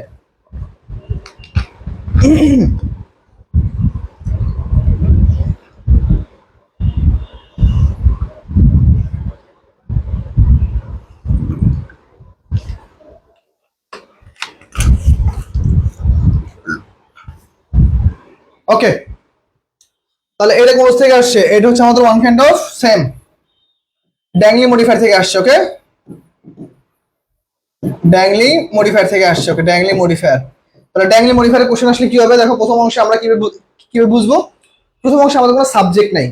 Speaker 1: ওকে, তাহলে এটা কোন থেকে আসছে? এটা হচ্ছে আমাদের one kind of same dangly modifier থেকে আসছে। ওকে, ড্যাংলি মডিফায়ার থেকে আসছে। Okay, dangly modifier. তাহলে ড্যাংলি মডিফায়ারের কোশ্চেন আসলে কি হবে দেখো, প্রথম অংশে আমরা কিভাবে বুঝবো, প্রথম অংশে আমাদের কোনো সাবজেক্ট নাই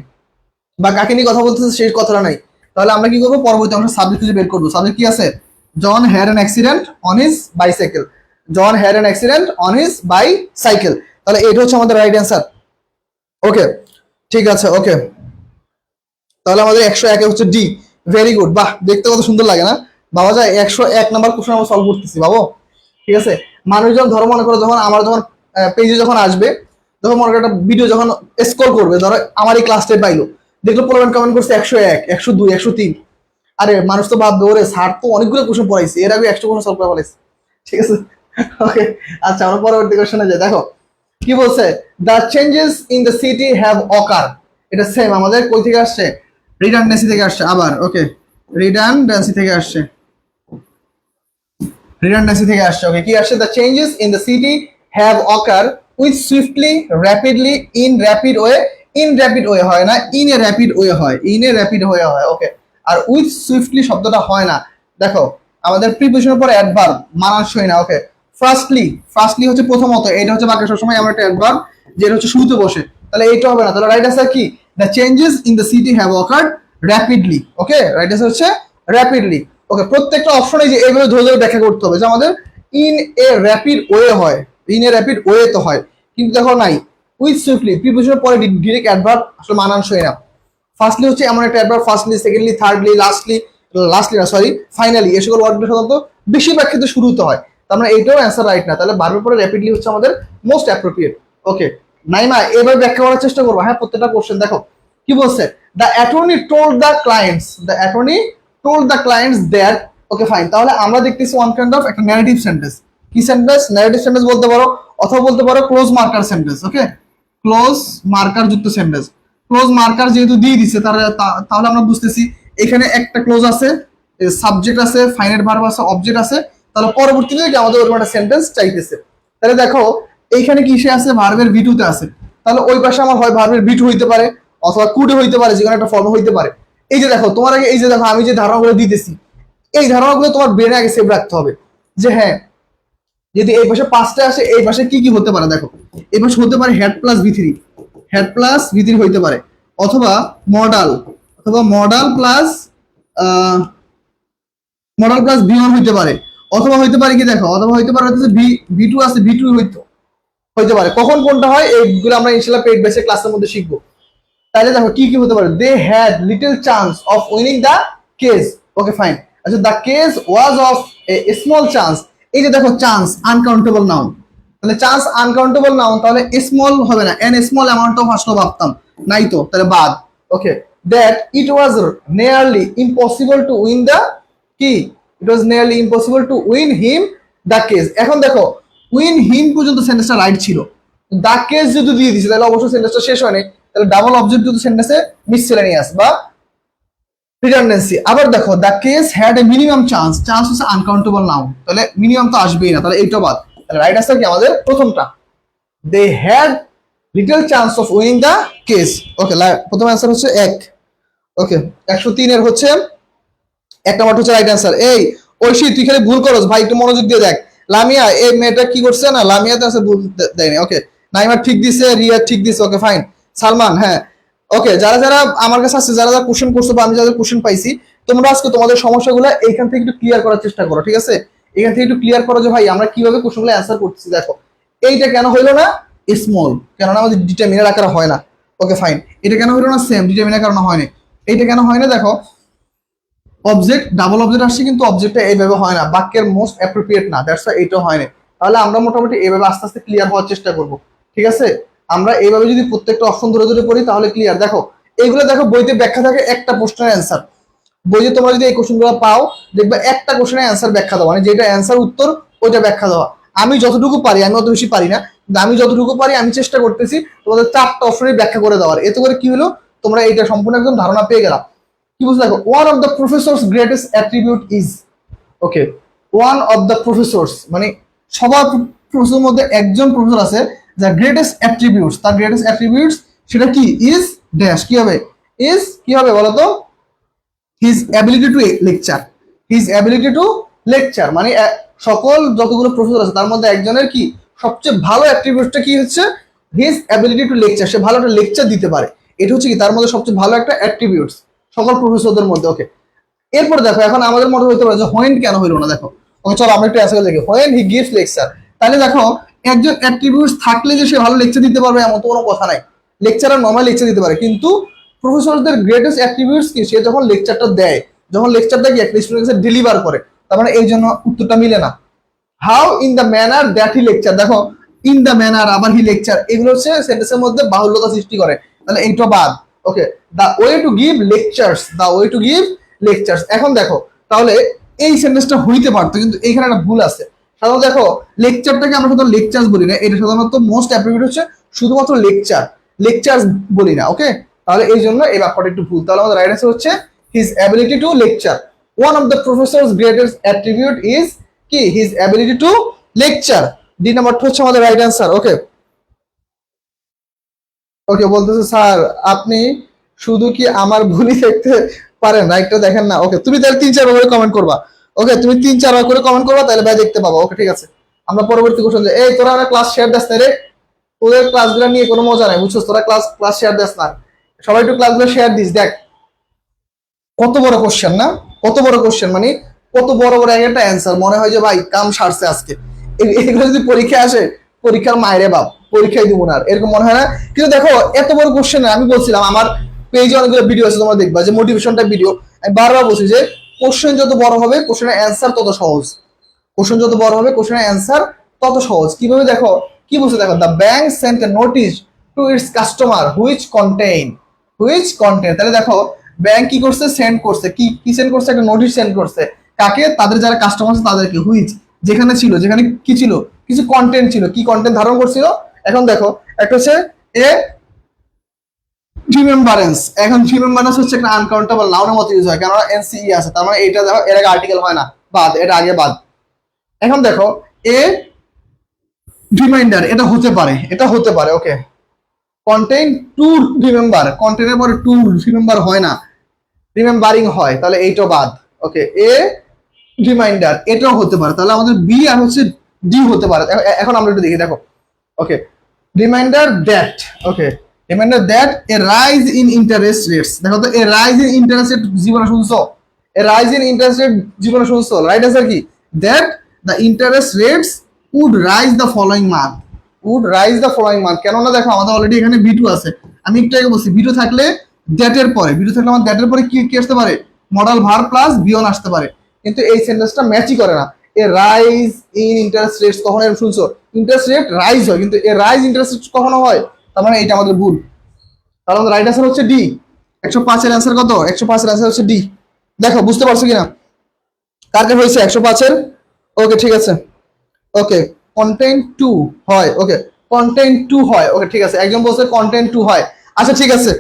Speaker 1: বা কাকে নিয়ে কথা বলতেছে সেই কথাটা নাই, তাহলে আমরা কি করবো পরবর্তী অংশে সাবজেক্ট খুঁজে বের করবো। সাবজেক্ট কি আছে? John had an accident on his bicycle, John had an accident on his bicycle, তাহলে এটা হচ্ছে আমাদের রাইট অ্যান্সার। ওকে, ঠিক আছে। ওকে, তাহলে আমাদের 101 হচ্ছে ডি। ভেরি গুড, বাহ দেখতে কত সুন্দর লাগে না বাবা, যায় 101 নাম্বার কোশ্চেন আমরা সলভ করতেছি বাবু, ঠিক আছে। মানুষজন ধরো মনে করো যখন আমার যখন পেজে যখন আসবে, যখন মনে করো একটা ভিডিও যখন স্ক্রল করবে, ধরো আমার এই ক্লাসটা পাইলো, দেখলো পোলার কমেন্ট করছে 101, 102, 103, আরে মানুষ তো ভাববে ওরে স্যার তো অনেকগুলো কোশ্চেন পড়াইছে, এর আগে 100 কোশ্চেন সলভ করে ফেলাইছে, ঠিক আছে। ওকে, আচ্ছা আমরা পরবর্তী কোশ্চেনে যাই। দেখো কি বলছে, the changes in the city have occur, এটা সেম আমাদের কই থেকে আসছে? রিডান্ডেন্সি থেকে আসছে আবার। ওকে, রিডান্ডেন্সি থেকে আসছে, রিডান্ডেন্সি থেকে আসছে। ওকে, কি আসছে? The changes in the city have ochre with swiftly rapidly in rapid way, in rapid way হয় না, ইন এ র্যাপিড ওয়ে হয়, ইন এ র্যাপিড ওয়ে হয়। ওকে, আর উইথ সুইফটলি শব্দটা হয় না, দেখো আমাদের প্রিপোজিশনের পরে অ্যাডভার্ব মানানসই না। ওকে, ফার্স্টলি, ফার্স্টলি হচ্ছে প্রথমত, এটা হচ্ছে বাক্যে সবসময় আমরা একটা অ্যাডভার্ব যেটা হচ্ছে শুরুতে বসে, তাহলে এইটা হবে না। তাহলে রাইট আনসার কি? The changes in the city have occurred rapidly. Okay, right answer হচ্ছে র্যাপিডলি। ওকে, প্রত্যেকটা অপশনে যে এইভাবে ধরে ধরে ব্যাখ্যা করতে হবে যে আমাদের ইন এ র্যাপিড ওয়ে হয়, ইন এ র্যাপিড ওয়ে তো হয়, কিন্তু দেখো নাই উইথ সুইফটলি প্রিপোজিশনের পরে ডিরেক্ট অ্যাডভার্ব আসলে মানানসই না। ফার্স্টলি হচ্ছে এমন একটা adverb, firstly, secondly, thirdly, lastly, lastly না সরি ফাইনালি, এই সকল ওয়ার্ডগুলো সাধারণত বেশিরভাগ ক্ষেত্রে শুরুতে হয়, তার মানে এইটাও অ্যান্সার রাইট না। তাহলে ভার্বের পরে র্যাপিডলি হচ্ছে আমাদের মোস্ট অ্যাপ্রোপ্রিয়েট। ওকে, নাইমা এবার ব্যাখ্যা করার চেষ্টা করবো। হ্যাঁ, প্রত্যেকটা কোশ্চেন দেখো কি বলছে, the attorney told the clients, the attorney told the clients that. Okay fine, তাহলে আমরা দেখতেছি ওয়ান কাইন্ড অফ একটা ন্যারেটিভ সেন্টেন্স। কি সেন্টেন্স? ন্যারেটিভ সেন্টেন্স বলতে পারো, অথবা বলতে পারো ক্লোজ মার্কার সেন্টেন্স। ওকে, ক্লোজ মার্কার যুক্ত সেন্টেন্স। ক্লোজ মার্কার যেহেতু দিয়ে দিছে তাহলে আমরা বুঝতেছি এখানে একটা ক্লোজ আছে, সাবজেক্ট আছে, ফাইনাইট ভার্ব আছে, অবজেক্ট আছে, তাহলে পরবর্তীতে আমাদের ওরকম একটা সেন্টেন্স চাইতেছে। তাহলে দেখো এইখানে কিসে আছে? ভার্বের ভিটুতে আছে, তাহলে ওই পাশে আমার হয় ভার্বের ভিটু হইতে পারে অথবা কুডে হইতে পারে, যে কোনো একটা ফর্মে হইতে পারে। এই যে দেখো তোমার আগে, এই যে দেখো আমি যে ধারণাগুলো দিতেছি, এই ধারণাগুলো তোমার ব্রেনে আগে সেভ রাখতে হবে যে হ্যাঁ, যদি এই পাশে পাঁচটা আসে এই পাশে কি কি হতে পারে। দেখো এই পাশে হতে পারে হেড প্লাস ভি3, হেড প্লাস ভি3 হইতে পারে, অথবা মডাল, অথবা মডাল প্লাস ভি1 হইতে পারে, অথবা হইতে পারে কি দেখো, অথবা হইতে পারে হচ্ছে ভি টু আছে, ভি টু হইতে পারে। কখন কোনটা হয় এইগুলো আমরা ইনশাআল্লাহ পেইড বেসে ক্লাসের মধ্যে শিখবো। তাহলে দেখো কি কি হতে পারে, they had little chance of winning the case. Okay fine. আচ্ছা, the case was of a small chance. এই যে দেখো চান্স আনকাউন্টেবল নাউন, তাহলে চান্স আনকাউন্টেবল নাউন, তাহলে স্মল হবে না, এন স্মল অ্যামাউন্ট অফ আসলো ভাবতাম, নাই তো, তাহলে বাদ। Okay, that it was nearly impossible to win the কি, it was nearly impossible to win him the case. এখন দেখো উইন হিম পর্যন্ত সেন্টেন্সটা রাইট ছিল, দা কেস যদি দিয়ে দিছে তাহলে অবশ্যই সেন্টেন্সটা শেষ হয়নি, তাহলে ডাবল অবজেক্ট যদি সেন্টেন্সে মিসসেলেনিয়াস বা রিডান্ডেন্সি। আবার দেখো the case had a minimum chance, chance হচ্ছে আনকাউন্টেবল নাউন, তাহলে মিনিমাম তো আসবেই না, তাহলে এইটা বাদ। তাহলে রাইট আনসার কি আমাদের প্রথমটা, they had little chance of winning the case. Okay, প্রথম অ্যান্সার হচ্ছে 1। ওকে, 103 এর হচ্ছে 1 নাম্বার হচ্ছে রাইট অ্যান্সার। এই ঐশী তুই খালি ভুল করস ভাই, একটু মনোযোগ দিয়ে দেখ। লামিয়া, এই মেয়েটা কি করছে না, লামিয়া তো আছে ভুল দেয়নি। ওকে, নাইমা ঠিক দিছে, রিয়া ঠিক দিছে। ওকে ফাইন। সালমান, হ্যাঁ। ওকে, যারা যারা আমার কাছে আসছে, যারা যারা কোশ্চেন করছো বা আমি যাদের কোশ্চেন পাইছি, তোমরা আজকে তোমাদের সমস্যাগুলো এইখান থেকে একটু ক্লিয়ার করার চেষ্টা করো, ঠিক আছে? এখান থেকে একটু ক্লিয়ার করো যে ভাই আমরা কিভাবে কোশ্চেনগুলো অ্যান্সার করতেছি। দেখো এইটা কেন হইলো না স্মল, কেননা আমাদের ডিটারমিনার আকারে হয় না। ওকে ফাইন। এটা কেন হইলো না সেম, ডিটারমিনার কারণে হয় না। এইটা কেন হয় না, দেখো অবজেক্ট ডাবল অবজেক্ট আসছে কিন্তু অবজেক্টটা এইভাবে হয় না, বাক্যের মোস্ট অ্যাপ্রোপ্রিয়েট না, দ্যাটস ওয়াই এইটা হয় না। তাহলে আমরা মোটামুটি এইভাবে আস্তে আস্তে ক্লিয়ার হওয়ার চেষ্টা করব, ঠিক আছে? আমরা এইভাবে যদি প্রত্যেকটা অপশন ধরে ধরে পড়ি তাহলে ক্লিয়ার। দেখো এইগুলো দেখো বইতে ব্যাখ্যা থাকে একটা প্রশ্নের অ্যান্সার, বইতে তোমরা যদি এই কোশ্চেনগুলো পাও দেখবে একটা কোশ্চেনের অ্যান্সার ব্যাখ্যা দেওয়া, মানে যেটা অ্যান্সার উত্তর ওইটা ব্যাখ্যা দেওয়া। আমি যতটুকু পারি, আমি অত বেশি পারি না, কিন্তু আমি যতটুকু পারি আমি চেষ্টা করতেছি তোমাদের 4টা অপশনের ব্যাখ্যা করে দেওয়ার। এতে করে কি হলো, তোমরা এইটা সম্পূর্ণ একদম ধারণা পেয়ে গেলা। কি বুঝতে দেখো, one of the professor's greatest attribute is. Okay, one of the professors মানে সবার প্রফেসরের মধ্যে একজন প্রফেসর আছে যার গ্রেটেস্ট অ্যাট্রিবিউটস, তার গ্রেটেস্ট অ্যাট্রিবিউটস সেটা কি, ইজ ড্যাশ, কি হবে, ইজ কি হবে বলো তো, his ability to lecture. His ability to lecture মানে সকল যতগুলো প্রফেসর আছে তার মধ্যে একজনের কি সবচেয়ে ভালো অ্যাট্রিবিউটটা কি হচ্ছে, হিজ অ্যাবিলিটি টু লেকচার, সে ভালো একটা লেকচার দিতে পারে। এটা হচ্ছে কি তার মধ্যে সবচেয়ে ভালো একটা অ্যাট্রিবিউটস সকল প্রফেসরদের মধ্যে। ওকে, এরপর দেখো এখন আমাদের মনে হতে পারে যে হোয়েন কেন হইলো না। দেখো ওকে, চলো আমরা একটু অ্যান্সার দেখি। হোয়েন হি গিভস লেকচার, তাহলে দেখো একজন অ্যাট্রিবিউটস থাকলে যে সে ভালো লেকচার দিতে পারবে এমন তো কোনো কথা নাই। লেকচারার নর্মাল লেকচার দিতে পারে, কিন্তু প্রফেসরদের গ্রেটেস্ট অ্যাট্রিবিউটস কি, সে যখন লেকচারটা দেয়, যখন লেকচারটা কি একটা স্টুডেন্টকে ডেলিভার করে, তার মানে এই জন্য উত্তরটা মিলে না। How in the manner that he lecture, দেখো ইন দ্য ম্যানার আবার হি লেকচার, এগুলো হচ্ছে সেন্টেন্সের মধ্যে বাহুল্যতা সৃষ্টি করে, তাহলে এইটা বাদ। Okay, the way to give lectures, the way to give lectures. এখন দেখো তাহলে এই সেন্টেন্সটা হইতে পারতো, কিন্তু এখানে একটা ভুল আছে। সাধারণত দেখো লেকচারটাকে আমরা সাধারণত লেকচার্স বলি না, এটা সাধারণত মোস্ট অ্যাপ্রোপ্রিয়েট হচ্ছে শুধুমাত্র লেকচার, লেকচার্স বলি না। ওকে, তাহলে এই জন্য এই বাক্যটা একটু ভুল। তাহলে আমাদের রাইট আনসার হচ্ছে his ability to lecture. One of the professor's greatest attribute is কি, his ability to lecture. D নাম্বারটা হচ্ছে আমাদের রাইট আনসার। ওকে, ওকে বলতেছে স্যার আপনি শুধু কি আমার ভুলই দেখতে পারেন, রাইটটা দেখেন না। ওকে, তুমি তাহলে 3-4 করে কমেন্ট করবা। ওকে, তুমি 3-4 করে কমেন্ট করবা, তাহলে ভাই দেখতে পাবো। ওকে ঠিক আছে, আমরা পরবর্তী কোশ্চেন যাই। এই তোরা আমরা ক্লাস শেয়ার দিস না রে, তোদের ক্লাসগুলো নিয়ে কোনো মজা নাই, বুঝছস? তোরা ক্লাস ক্লাস শেয়ার দিস না, সবাই একটু ক্লাসগুলো শেয়ার দিস। দেখ কত বড় কোশ্চেন না, কত বড় কোশ্চেন, মানে কত বড় বড় একটা অ্যান্সার, মনে হয় যে ভাই কাম সারছে আজকে। এগুলো যদি পরীক্ষা আসে, পরীক্ষার মায়েরে বাপ, পরীক্ষায় দিব না, এরকম মনে হয় না? কিন্তু দেখো এত বড় কোশ্চেন, আমি বলছিলাম আমার পেজে অনেকগুলো ভিডিও আছে, তোমরা দেখবা যে মোটিভেশনটা ভিডিও, আমি বারবার বলছি যে কোশ্চেন যত বড় হবে কোশ্চেনের অ্যান্সার তত সহজ, কোশ্চেন যত বড় হবে কোশ্চেনের অ্যান্সার তত সহজ। কিভাবে দেখো, কি বলছে দেখো, the bank sent a notice to its customer which contain, তাহলে দেখো ব্যাংক কি করছে, সেন্ড করছে, কি কি সেন্ড করছে, একটা নোটিশ সেন্ড করছে কাকে, তাদের যারা কাস্টমার আছে তাদেরকে। হুইচ যেখানে ছিল, যেখানে কি ছিল, কিছু কন্টেন্ট ছিল, কি কন্টেন্ট ধারণ করছিল। এখন দেখো একটা হচ্ছে এ রিমেম্বারেন্স, এখন রিমেম্বারেন্স হচ্ছে একটা আনকাউন্টেবল নাউনের মতো ইউজ হয়, কেননা এনসিই আছে, তার মানে এটা দেখো এর আগে আর্টিকেল হয় না, বাদ, এটা আগে বাদ। এখন দেখো এ রিমাইন্ডার, এটা হতে পারে, এটা হতে পারে। ওকে, কন্টেইন টু রিমেম্বার, কন্টেইনের পরে টু রিমেম্বার হয় না, রিমেম্বারিং হয়, তাহলে এইটা বাদ। ওকে, এ রিমাইন্ডার এটাও হতে পারে, তাহলে আমাদের বি আর হচ্ছে ডি হতে পারে। এখন আমরা একটু দেখি, দেখো okay, reminder that, okay reminder that a rise in interest rates, দেখো তো a rise in interest rate জীবনে শুনছো, a rise in interest rate জীবনে শুনছো, রাইট আনসার কি, that the interest rates would rise the following month, would rise the following month. কেননা দেখো আমাদের অলরেডি এখানে ভি2 আছে, আমি একটু আগে বলছি ভি2 থাকলে দ্যাটের পরে, ভি2 থাকলে আমার দ্যাটের পরে কি আসতে পারে, মডাল ভার্ব প্লাস বিয়ন আসতে পারে, কিন্তু এই সেন্টেন্সটা ম্যাচই করে না। এ রাইজ ইন ইন্টারেস্ট রেটস, কখন এরকম শুনছো, ইন্টারেস্ট রেট রাইজ হয় কিন্তু এ রাইজ ইন্টারেস্ট রেট কখনো হয়, তার মানে এটা আমাদের ভুল। তাহলে আমাদের রাইট আনসার হচ্ছে ডি। 105 এর অ্যান্সার কত, 105 এর অ্যান্সার হচ্ছে ডি। দেখো বুঝতে পারছো কিনা, কার কার হয়েছে 105 এর? ওকে ঠিক আছে, ওকে কন্টেন্ট 2 হয়, ওকে কন্টেন্ট 2 হয়, ওকে ঠিক আছে, একজন বলছে কন্টেন্ট 2 হয়। আচ্ছা ঠিক আছে,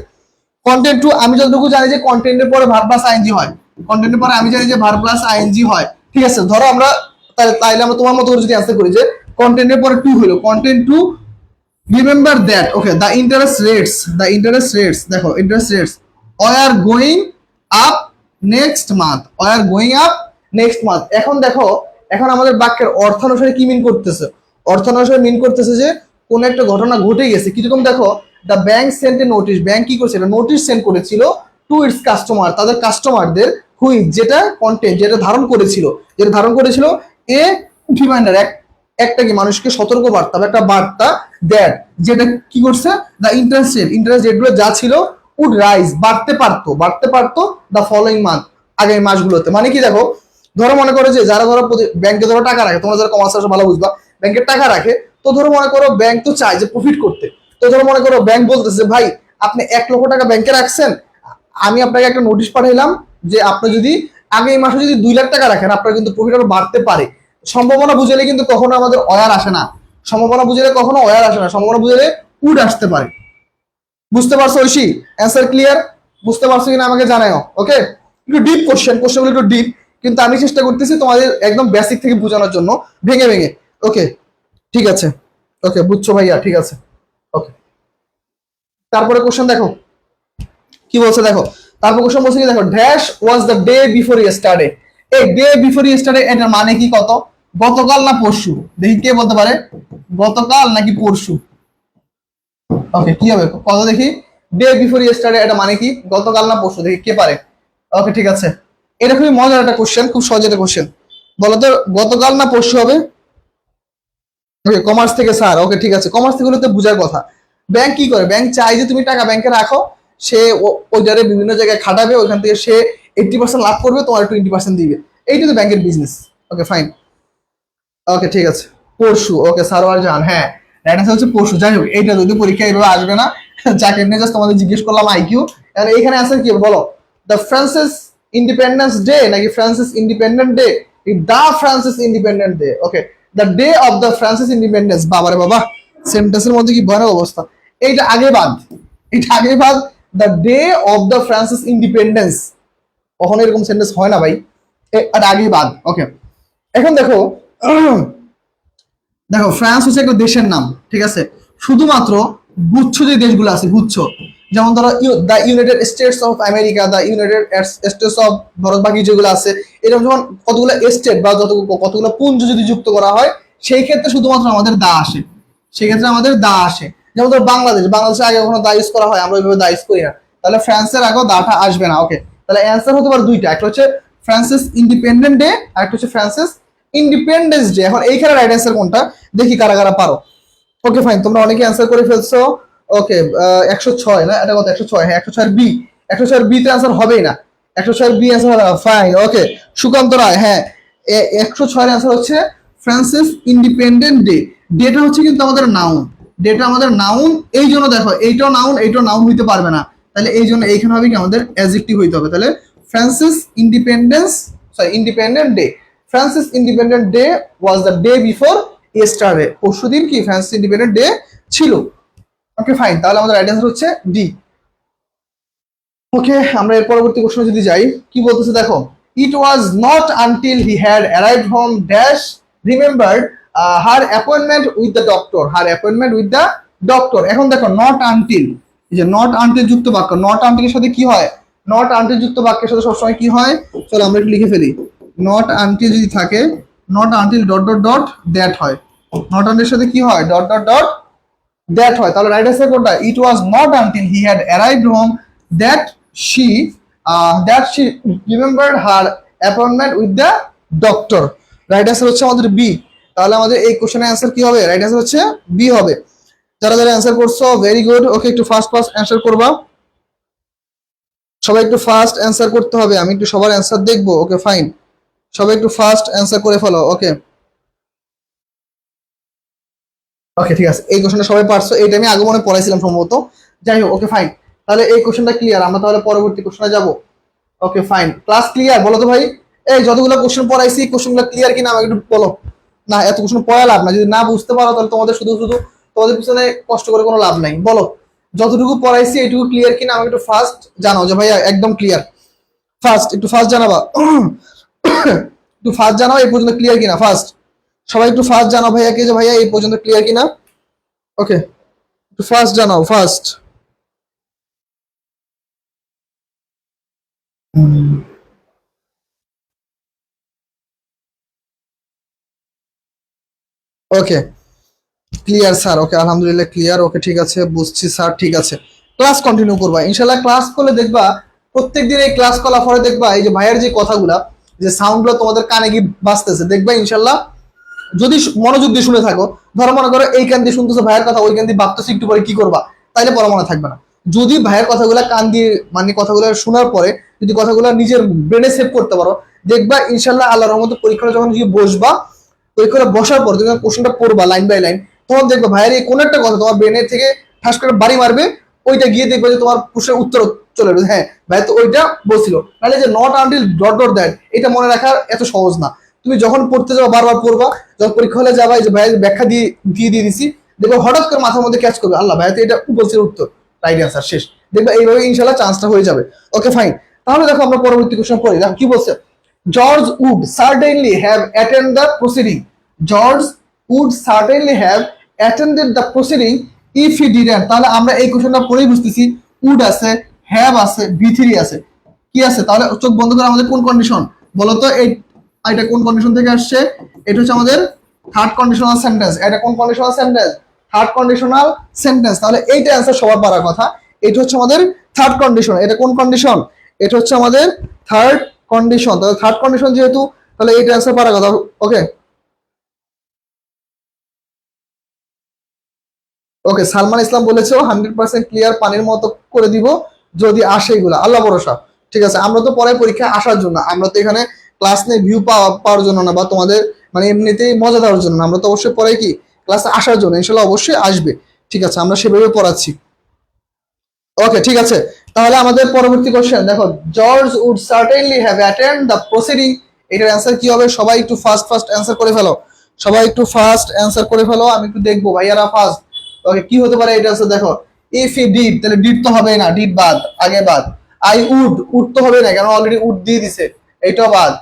Speaker 1: কন্টেন্ট 2 আমি যতটুকু জানি যে কন্টেন্টের পরে ভার্ব প্লাস আইএনজি হয়, কন্টেন্টের পরে আমি জানি যে ভার্ব প্লাস আইএনজি হয়, ঠিক আছে। ধরো আমরা তাইলে আমরা তোমার মতো করে যদি অ্যান্সার করি যে কন্টেন্টের পরে 2 হলো, content 2 remember that, okay, the interest rates, দেখো interest rates are going up next month, are going up next month। এখন দেখো, এখন আমাদের বাক্যের অর্থানুসারে কি মিন করতেছে, অর্থানুসারে মিন করতেছে যে কোন একটা ঘটনা ঘটে গেছে, কিরকম দেখো, the bank sent a notice, bank কি করেছিল, নোটিশ সেন্ড করেছিল টু ইটস কাস্টমার, তাদের কাস্টমারদের, হুইচ যেটা কন্টেন্ট, যেটা ধারণ করেছিল, এ রিমাইন্ডার, একটা কি মানুষকে সতর্ক বার্তা বা একটা বার্তা, দ্যাট যেটা কি করছে, দ্য ইন্টারেস্ট রেট গুলো যা ছিল উড রাইজ বাড়তে পারতো দ্য ফলোইং মান্থ, আগামী মাসগুলোতে। মানে কি দেখো, ধরো মনে করো যে যারা ধরো ব্যাংকে ধরো টাকা রাখে, তোমরা যারা কমার্স আসো ভালো বুঝবা, ব্যাংকের টাকা রাখে, তো ধরো মনে করো ব্যাংক তো চায় যে প্রফিট করতে, তো ধরো মনে করো ব্যাংক বলতেছে ভাই আপনি 1 লক্ষ টাকা ব্যাংকে রাখছেন, আমি আপনাকে একটা নোটিশ পাঠাইলাম যে আপনি যদি আগামী মাসে যদি 2 লাখ টাকা রাখেন আপনার কিন্তু প্রফিট আরো বাড়তে পারে। সম্ভাবনা বুঝলে কিন্তু কখনো আমাদের অয়ার আসে না, সম্ভাবনা বুঝলে কখনো অয়ার আসে না, সম্ভাবনা বুঝলে উড আসতে পারে। বুঝতে পারছো ঐশী? Answer clear? বুঝতে পারছো কিনা আমাকে জানাও। ওকে, একটু ডিপ কোশ্চেনগুলো একটু ডিপ, কিন্তু আমি চেষ্টা করতেছি তোমাদের একদম বেসিক থেকে বোঝানোর জন্য, ভেঙে ভেঙে। ওকে ঠিক আছে, ওকে বুঝছো ভাইয়া, ঠিক আছে। ওকে, তারপরে কোশ্চেন দেখো কি বলছে, দেখো তারপর কোশ্চেন বলছে কি, দেখো dash was the day before yesterday, এই ডে বিফোর ইয়েস্টারডে এটার মানে কি, কত, গতকাল না পরশু, দেখি কে বলতে পারে, গতকাল নাকি পরশু। ওকে কি হবে কত, দেখি ডে বিফোর ইয়েস্টারডে এটা মানে কি, গতকাল না পরশু, দেখি কে পারে। ওকে ঠিক আছে, এটা খুবই মজার একটা কোশ্চেন, খুব সহজ একটা কোশ্চেন, বলো তো গতকাল না পরশু হবে। ওকে কমার্স থেকে স্যার, ওকে ঠিক আছে, কমার্স থেকে হলে তো বুঝার কথা। ব্যাংক কি করে, ব্যাংক চাই যে তুমি টাকা ব্যাংকে রাখো, সে ওইটারে বিভিন্ন জায়গায় খাটাবে, ওইখান থেকে সে 80% লাভ করবে, তোমার 20% দিবে, এইটা তো ব্যাংকের বিজনেস। ওকে ফাইন, ওকে ঠিক আছে পরশু, ওকে সারোয়ার জান, হ্যাঁ রাইট আনসার হচ্ছে পরশু। যাই হোক এইটা যদি পরীক্ষা এইভাবে আসবে না, যাকে এমনি জাস্ট তোমাদের জিজ্ঞেস করলাম আইকিউ, এখানে আনসার কি হবে বলো, দ্য ফ্রান্সিস ইন্ডিপেন্ডেন্স ডে নাকি Francis independent day, the Francis independent day, okay the day of the Francis independence, বাবারে বাবা সেন্টেন্সের মধ্যে কি ভয়ানক অবস্থা, এইটা আগে বাদ, the day of the Francis independence, কখনো এরকম সেন্টেন্স হয় না ভাই, এটা আগে বাদ। ওকে এখন দেখো, দেখো ফ্রান্স হচ্ছে একটা দেশের নাম, ঠিক আছে, শুধুমাত্র গুচ্ছ যে দেশগুলো আছে, গুচ্ছ, যেমন ধরো the United states of America, the United states of, ধরো বাকি যেগুলো আছে, এরকম যখন কতগুলো স্টেট বা কতগুলো পুঞ্জ যদি যুক্ত করা হয়, সেই ক্ষেত্রে শুধুমাত্র আমাদের দা আসে, সেক্ষেত্রে আমাদের দা আসে। যেমন ধরো বাংলাদেশের আগে কখনো দা ইউজ করা হয়, আমরা ওইভাবে দা ইউজ করি না, তাহলে ফ্রান্সের আগেও দাটা আসবে না। ওকে তাহলে অ্যান্সার হতে পারে দুইটা, একটা হচ্ছে ফ্রান্সিস ইন্ডিপেন্ডেন্ট ডে আর একটা হচ্ছে ফ্রান্সিস ইন্ডিপেন্ডেন্স ডে। এখন এইখানে রাইট অ্যান্সার কোনটা, দেখি কারা কারা পারো। ওকে ফাইন, তোমরা অনেকে অ্যান্সার করে ফেলছো। ওকে 106 না, এটা কত, 106, হ্যাঁ 106 বি, 106 বি তে অ্যান্সার হবেই না, 106 বি অ্যান্সার হবে না। ফাইন, ওকে সুকান্ত রায়, হ্যাঁ 106 এর অ্যান্সার হচ্ছে ফ্রান্সিস ইন্ডিপেন্ডেন্ট ডে। ডেটা হচ্ছে কিন্তু আমাদের নাউন, ডেটা আমাদের নাউন, এই জন্য দেখো এইটাও নাউন হইতে পারবে না, তাহলে এই জন্য এইখানে হবে কি আমাদের অ্যাডজেক্টিভ হইতে হবে। তাহলে Francis independent day, Francis independent day was the day before yesterday, পরশুদিন কি ফ্রান্সিস ইন্ডিপেন্ডেন্ট ডে ছিল। ওকে ফাইন, তাহলে আমাদের রাইট অ্যান্সার হচ্ছে ডি। ওকে আমরা এর পরবর্তী কোশ্চেনে যদি যাই, কি বলতেছে দেখো, it was not until he had arrived home dash remembered her appointment with the doctor, এখন দেখো নট আনটিল, এই যে নট আনটিল যুক্ত বাক্য, নট আনটিলের সাথে কি হয়, নট আনটিল যুক্ত বাক্যের সাথে সবসময় কি হয়, চলো আমরা একটু লিখে ফেলি, নট আনটিল যদি থাকে, not until dot dot dot that হয়, নট আনটিলের সাথে কি হয়, ডট ডট ডট দ্যাট হয়। তাহলে রাইট অ্যান্সার কোনটা, it was not until he had arrived home that she remembered her appointment with the doctor. Right answer হচ্ছে আমাদের B. তাহলে আমাদের এই কোশ্চেনের অ্যান্সার কি হবে? রাইট অ্যান্সার হচ্ছে বি হবে। যারা যারা অ্যান্সার করছো ভেরি গুড। ওকে, একটু ফাস্ট ফাস্ট অ্যান্সার করবা, সবাই একটু ফাস্ট অ্যান্সার করতে হবে, আমি একটু সবার অ্যান্সার দেখবো। ওকে ফাইন, সবাই একটু ফাস্ট অ্যান্সার করে ফেলো। ওকে ওকে ঠিক আছে, এই কোশ্চেনটা সবাই পারছো, এইটা আমি আগে মনে পড়াইছিলাম সম্ভবত। যাই হোক, ওকে ফাইন, তাহলে এই কোশ্চেনটা ক্লিয়ার। আমরা তাহলে পরবর্তী কোশ্চেনে যাব। ওকে ফাইন, ক্লাস ক্লিয়ার বলো তো ভাই। এই যতগুলো কোশ্চেন পড়াইছি কোশ্চেনগুলো ক্লিয়ার কিনা আমাকে একটু বলো। না, এত কোশ্চেন পড়া লাভ না, যদি না বুঝতে পারো তাহলে তোমাদের শুধু শুধু তোমাদের পিছনে কষ্ট করে কোনো লাভ নাই। বলো যতটুকু পড়াইছি এইটুকু ক্লিয়ার কিনা আমাকে একটু ফার্স্ট জানাও যে ভাইয়া একদম ক্লিয়ার। ফার্স্ট একটু ফার্স্ট জানাবা। একটু ফার্স্ট জানাও এই পর্যন্ত ক্লিয়ার কিনা ফার্স্ট। সবাই একটু ফার্স্ট জানাও ভাইয়াকে যে ভাইয়া এই পর্যন্ত ক্লিয়ার কিনা। ওকে, একটু ফার্স্ট জানাও first. Okay clear sir. Okay আলহামদুলিল্লাহ ক্লিয়ার। ওকে ঠিক আছে, বুঝছি স্যার, ঠিক আছে। ক্লাস কন্টিনিউ করবা ইনশাল্লাহ। ক্লাস করলে দেখবা প্রত্যেকদিন এই ক্লাস করার পরে দেখবা এই যে ভাইয়ের যে কথাগুলা, যে সাউন্ডগুলো তোমাদের কানে গিয়ে বাজতেছে, দেখবা ইনশাল্লাহ যদি মনোযোগ দিয়ে শুনে থাকো। ধরো মনে করো এই কান দিয়ে শুনতেছো ভাইয়ের কথা, ওই কান দিয়ে ভাবতেছো একটু পরে কি করবা, তাইলে পড়া মনে থাকবে না। যদি ভাইয়ের কথাগুলা কান দিয়ে মানে কথাগুলো শোনার পরে যদি কথাগুলো নিজের ব্রেনে সেভ করতে পারো, দেখবা ইনশাল্লাহ আল্লাহর রহমতে পরীক্ষাটা যখন গিয়ে বসবা, পরীক্ষাটা বসার পর যখন কোশ্চেনটা পড়বা লাইন বাই লাইন, তখন দেখবা ভাইয়ের এই কোন একটা কথা তোমার ব্রেনের থেকে ঠাস করে বাড়ি মারবে। ওইটা গিয়ে দেখবে যে তোমার প্রশ্নের উত্তর চলে আসবে, হ্যাঁ ভাই তো ওইটা বলছিল। নাহলে যে not until dot dot that, এটা মনে রাখা এত সহজ না। তুমি যখন পড়তে যাবো বারবার পড়বা, যখন পরীক্ষা হলে যাবা এই যে ভাইয়ের ব্যাখ্যা দিয়ে দিয়ে দিয়ে দিছি, দেখবো হঠাৎ করে মাথার মধ্যে ক্যাচ করবে, আল্লাহ ভাই তো এটা বলছে উত্তর, রাইট অ্যান্সার শেষ। দেখবা এইভাবে ইনশাল্লাহ চান্সটা হয়ে যাবে। ওকে ফাইন, তাহলে দেখো আমরা পরবর্তী কোশ্চেন পড়ি। দেখো কি বলছে, George would certainly have attend the proceeding. George would certainly have attended the proceeding if he didn't. তাহলে আমরা এই কোশ্চেনটা পড়েই বুঝতেছি উড আছে, হ্যাভ আছে, বি থ্রি আছে, কি আছে। তাহলে চোখ বন্ধ করে আমাদের কোন কন্ডিশন বলো তো, এই এটা কোন কন্ডিশন থেকে আসছে? এটা হচ্ছে আমাদের থার্ড কন্ডিশনাল সেন্টেন্স। এটা কোন conditional sentence? Third conditional sentence. তাহলে এইটা অ্যান্সার সবার পারার কথা। এটা হচ্ছে আমাদের থার্ড কন্ডিশন। এটা কোন কন্ডিশন? এটা হচ্ছে আমাদের থার্ড কন্ডিশন। তাহলে থার্ড কন্ডিশন যেহেতু, তাহলে এইটা অ্যান্সার পারার কথা। ওকে ওকে, সালমান ইসলাম বলেছে 100% ক্লিয়ার, পানির মতো করে দিব যদি আসে এগুলা, আল্লাহ ভরসা। ঠিক আছে, আমরা তো পরে পরীক্ষা আসার জন্য, আমরা তো এখানে ক্লাস নিয়ে ভিউ পাওয়ার জন্য না, বা তোমাদের মানে এমনিতেই মজা দেওয়ার জন্য। আমরা তো অবশ্যই পরে কি ক্লাসে আসার জন্য, ইনশাল্লাহ অবশ্যই আসবে। ঠিক আছে, আমরা সেভাবে পড়াচ্ছি। ওকে ঠিক আছে, তাহলে আমাদের পরবর্তী কোশ্চেন দেখো, George would certainly have attend the proceeding. এটার অ্যান্সার কি হবে? সবাই একটু ফাস্ট ফাস্ট অ্যান্সার করে ফেলো, সবাই একটু ফাস্ট অ্যান্সার করে ফেলো, আমি একটু দেখবো ভাইয়ারা ফাস্ট। ওকে কি হতে পারে এটা? আছে দেখো, ইফ ই ডিড, তাহলে ডিড তো হবে না, ডিড বাদ, আগে বাদ। আই উড, উড তো হবে না, কারণ অলরেডি উড দিয়ে দিছে, এইটাও বাদ।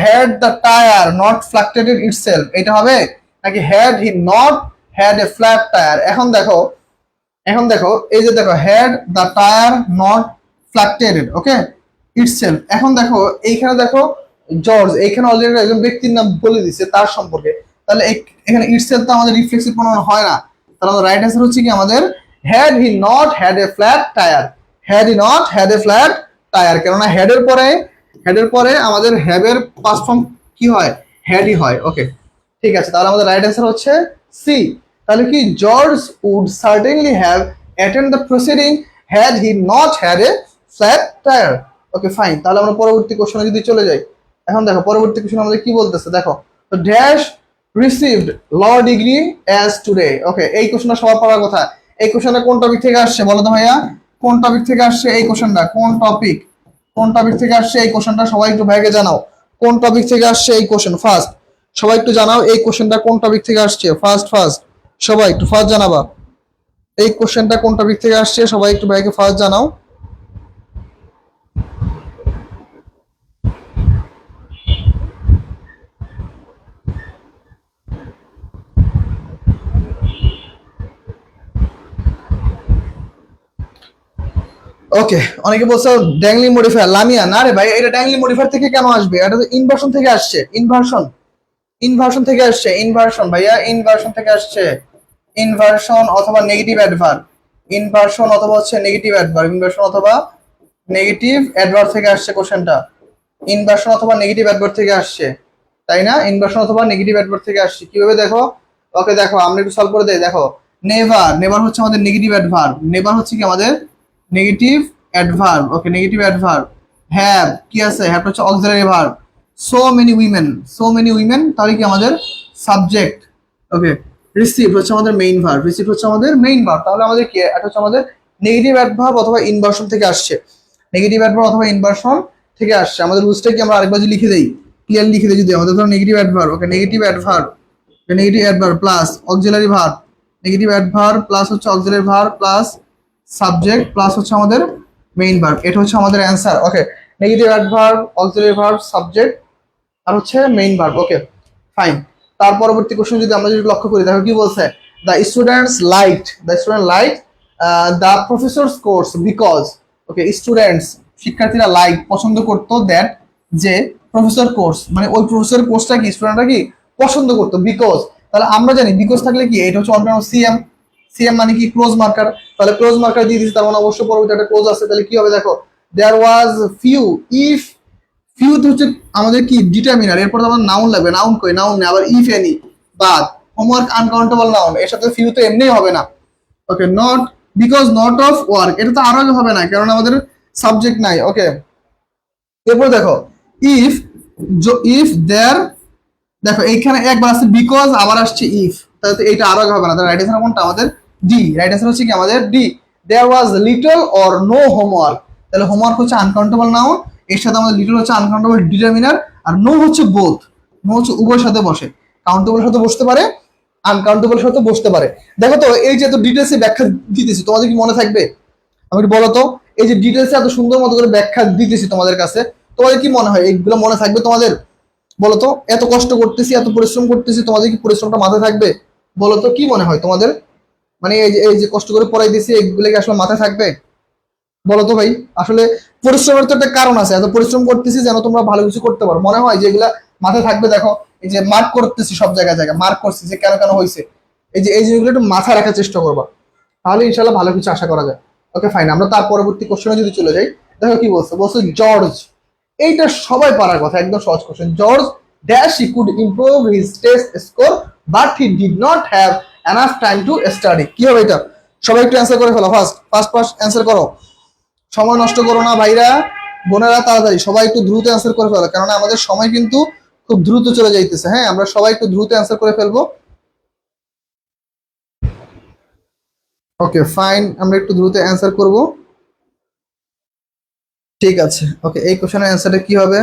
Speaker 1: Had the tyre not ফ্লাকচুয়েটেড itself, এটা হবে নাকি had he not had a flat tyre? এখন দেখো এই যে দেখো, had the tyre not ফ্লাকচুয়েটেড, okay itself. এখন দেখো এইখানে দেখো জর্জ, এইখানে অলরেডি একজন ব্যক্তির নাম বলে দিছে তার সম্পর্কে, তাহলে এখানে ইটসেলফ তো আমাদের রিফ্লেক্সিভ প্রোনাউন হয় না। তাহলে আমাদের রাইট অ্যান্সার হচ্ছে কি আমাদের had he not had a flat tyre. Had he not had a flat tyre, কেননা হেডের পরে আমাদের হ্যাভের পাস্ট ফর্ম কি হয়? হ্যাডই হয়। ওকে ঠিক আছে, তাহলে আমাদের রাইট অ্যান্সার হচ্ছে সি। তাহলে কি George would certainly have attend the proceeding had he not had a flat tyre. Okay fine, তাহলে আমরা পরবর্তী কোশ্চেনে যদি চলে যাই। এখন দেখো পরবর্তী কোশ্চেন আমাদের কি বলতেছে, দেখো dash received law degree as today. Okay এই কোশ্চেনটা সবার পড়ার কথা। এই কোশ্চেনটা কোন টপিক থেকে আসছে বলো তো ভাইয়া? কোন টপিক থেকে আসছে এই কোশ্চেনটা? কোন টপিক থেকে আসছে এই কোশ্চেনটা? সবাই একটু ভাইকে জানাও কোন টপিক থেকে আসছে এই কোশ্চেন। ফার্স্ট সবাই একটু জানাও এই কোশ্চেনটা কোন টপিক থেকে আসছে। ফার্স্ট ফার্স্ট সবাই একটু ফার্স্ট জানাবা এই কোশ্চেনটা কোন টপিক থেকে আসছে। সবাই একটু ভাইকে ফার্স্ট জানাও। ওকে, অনেকে বলছে ড্যাংলি মডিফায়ার লামিয়া, না রে ভাই এটা ড্যাংলি মডিফায়ার থেকে কেন আসবে? এটা তো ইনভার্সন থেকে আসছে, ইনভার্সন থেকে আসছে, ইনভার্সন ভাইয়া, ইনভার্সন থেকে আসছে। ইনভার্সন অথবা নেগেটিভ অ্যাডভার্ব, ইনভার্সন অথবা হচ্ছে নেগেটিভ অ্যাডভার্ব, ইনভার্সন অথবা নেগেটিভ অ্যাডভার্ব থেকে আসছে কোশ্চেনটা। ইনভার্সন অথবা নেগেটিভ অ্যাডভার্ব থেকে আসছে। তাই না? ইনভার্সন অথবা নেগেটিভ অ্যাডভার্ব থেকে আসছে। কিভাবে দেখো? ওকে দেখো আমরা একটু সলভ করে দেই। দেখো নেভার, নেভার হচ্ছে আমাদের নেগেটিভ অ্যাডভার্ব। নেভার হচ্ছে কি আমাদের negative adverb. Okay negative adverb. Have কি আছে? হ্যাভ হচ্ছে auxiliary verb. So many women, so many women তাহলে কি আমাদের সাবজেক্ট। ওকে রিসিভ হচ্ছে আমাদের মেইন ভার্ব, রিসিভ হচ্ছে আমাদের মেইন ভার্ব। তাহলে আমাদের কি এটা হচ্ছে আমাদের নেগেটিভ অ্যাডভার্ব অথবা ইনভার্সন থেকে আসছে। নেগেটিভ অ্যাডভার্ব অথবা ইনভার্সন থেকে আসছে। আমাদের রুলসটা কি আমরা আরেকবার যদি লিখে দেই, ক্লিয়ার লিখে দেই যদি আমাদের ধরো negative adverb. Okay negative adverb, negative adverb plus auxiliary verb, negative adverb plus হচ্ছে auxiliary verb plus subject plus হচ্ছে আমাদের মেইন ভার্ব। এটা হচ্ছে আমাদের answer. Okay negative adverb, auxiliary verb, subject আর হচ্ছে মেইন ভার্ব। Okay fine. তার পরবর্তী কোশ্চেন যদি আমরা যদি লক্ষ্য করি, দেখো কি বলছে, the students liked, the student like the professors course because. Okay students শিক্ষার্থীরা লাইক পছন্দ করতো দ্যাট যে প্রফেসর কোর্স, মানে ওই প্রফেসর কোর্সটা কি স্টুডেন্টরা কি পছন্দ করতো বিকজ। তাহলে আমরা জানি বিকজ থাকলে কি এটা হচ্ছে অন্য সিএম, সিএম মানে কি ক্লোজ মার্কার। তাহলে ক্লোজ মার্কার দিয়ে দিচ্ছি, তার মানে অবশ্যই পরবর্তী একটা ক্লোজ আছে। তাহলে কি হবে দেখো, দেয়ার ওয়াজ ফিউ, ইফ ফিউ হচ্ছে আমাদের কি ডিটারমিনার, এরপর আমাদের নাউন লাগবে, নাউন কই নাউন নেই, আবার ইফ এনি বাদ, হোমওয়ার্ক আনকাউন্টেবল নাউন, এর সাথে ফিউ তো এমনিই হবে না। Okay not, because not of work এটা তো আরো হবে না কারণ আমাদের সাবজেক্ট নাই। ওকে এরপর দেখো ইফ, ইফ দেয়ার, দেখো এইখানে একবার আসছে বিকজ আবার আসছে ইফ, তাহলে তো এইটা আরো হবে না। তাহলে রাইট অ্যান্সার কোনটা আমাদের ডি, রাইট অ্যান্সার হচ্ছে কি আমাদের D. There was little or no homework, তাহলে হোমওয়ার্ক হচ্ছে আনকাউন্টেবল নাউন, এর সাথে আমাদের লিটল হচ্ছে আনকাউন্টেবল ডিটারমিনার, আর নো হচ্ছে বোথ, নো হচ্ছে উভয়ের সাথে বসে, কাউন্টেবল সাথে বসতে পারে আনকাউন্টেবল সাথে বসতে পারে। দেখো তো এই যে এত ডিটেলসে ব্যাখ্যা দিতেছি তোমাদের কি মনে থাকবে? আমি বলো তো এই যে ডিটেলসে এত সুন্দর মতো করে ব্যাখ্যা দিতেছি তোমাদের কাছে, তোমাদের কি মনে হয় এইগুলো মনে থাকবে তোমাদের? বলো তো এত কষ্ট করতেছি এত পরিশ্রম করতেছি, তোমাদের কি পরিশ্রমটা মাথায় থাকবে? বলো তো কি মনে হয় তোমাদের? মানে এই যে কষ্ট করে পড়াই দিছি এগুলো কি আসলে মাথায় থাকবে? বলো তো ভাই। আসলে পরিশ্রমের তো একটা কারণ আছে, এত পরিশ্রম করতেছি যেন তোমরা ভালো কিছু করতে পারো, মনে হয় যে এগুলা মাথায় থাকবে? দেখো এই যে মার্ক করতেছি সব জায়গায় জায়গায় মার্ক করছি যে কেন কেন হয়েছে, এই জিনিসগুলো একটু মাথায় রাখার চেষ্টা করবা, তাহলে ইনশাল্লাহ ভালো কিছু আশা করা যায়। ওকে ফাইন, আমরা তার পরবর্তী কোশ্চেনে যদি চলে যাই, দেখো কি বলছে, বলছে জর্জ, এইটা সবাই পারার কথা, একদম সহজ question. George dash he could improve his test score but he did not have enough time to study. কি হবে এটা? সবাই একটু অ্যান্সার করে ফেলো, ফার্স্ট ফার্স্ট ফার্স্ট অ্যান্সার করো, সময় নষ্ট করো না ভাইরা বোনেরা, তাড়াতাড়ি সবাই একটু দ্রুত অ্যান্সার করে ফেলো, কারণ আমাদের সময় কিন্তু খুব দ্রুত চলে যাইতেছে। হ্যাঁ আমরা সবাই একটু দ্রুত অ্যান্সার করে ফেলবো। ওকে ফাইন, আমরা একটু দ্রুত অ্যান্সার করব। ঠিক আছে ওকে, এই কোশ্চেনের অ্যান্সারটা কি হবে?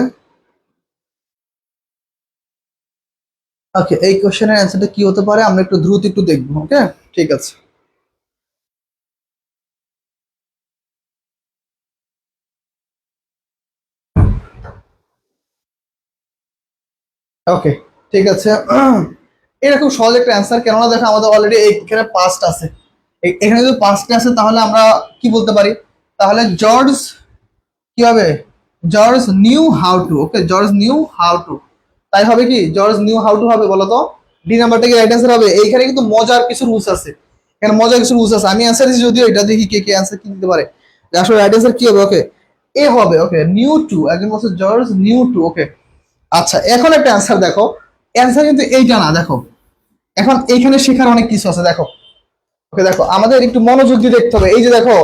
Speaker 1: ওকে এই কোশ্চেনের অ্যান্সারটা কি হতে পারে আমরা একটু দ্রুত একটু দেখবো। ওকে ঠিক আছে। ওকে ঠিক আছে, এরকম সহজ একটা অ্যান্সার, কেননা দেখো আমাদের অলরেডি এখানে পাস্ট আছে, এখানে যদি পাস্ট আছে তাহলে আমরা কি বলতে পারি, তাহলে জর্জ কি হবে, George knew how two. Okay George knew how two, তাই হবে কি জর্জ নিউ হাউ টু হবে? বলো তো ডি নাম্বারটা কি রাইট অ্যান্সার হবে? এইখানে কিন্তু মজার কিছু রুলস আছে, এখানে মজার কিছু রুলস আছে, আমি অ্যান্সার দিচ্ছি যদিও, এটা দেখি কে কে অ্যান্সার কি দিতে পারে। আসলে রাইট অ্যান্সার কি হবে? ওকে এ হবে। ওকে নিউ টু, একজন বলছে জর্জ নিউ টু। ওকে আচ্ছা এখন একটা অ্যান্সার দেখো, অ্যান্সার কিন্তু এইটা না, দেখো এখন এইখানে শেখার অনেক কিছু আছে। দেখো ওকে দেখো আমাদের একটু মনোযোগ দিয়ে দেখতে হবে। এই যে দেখো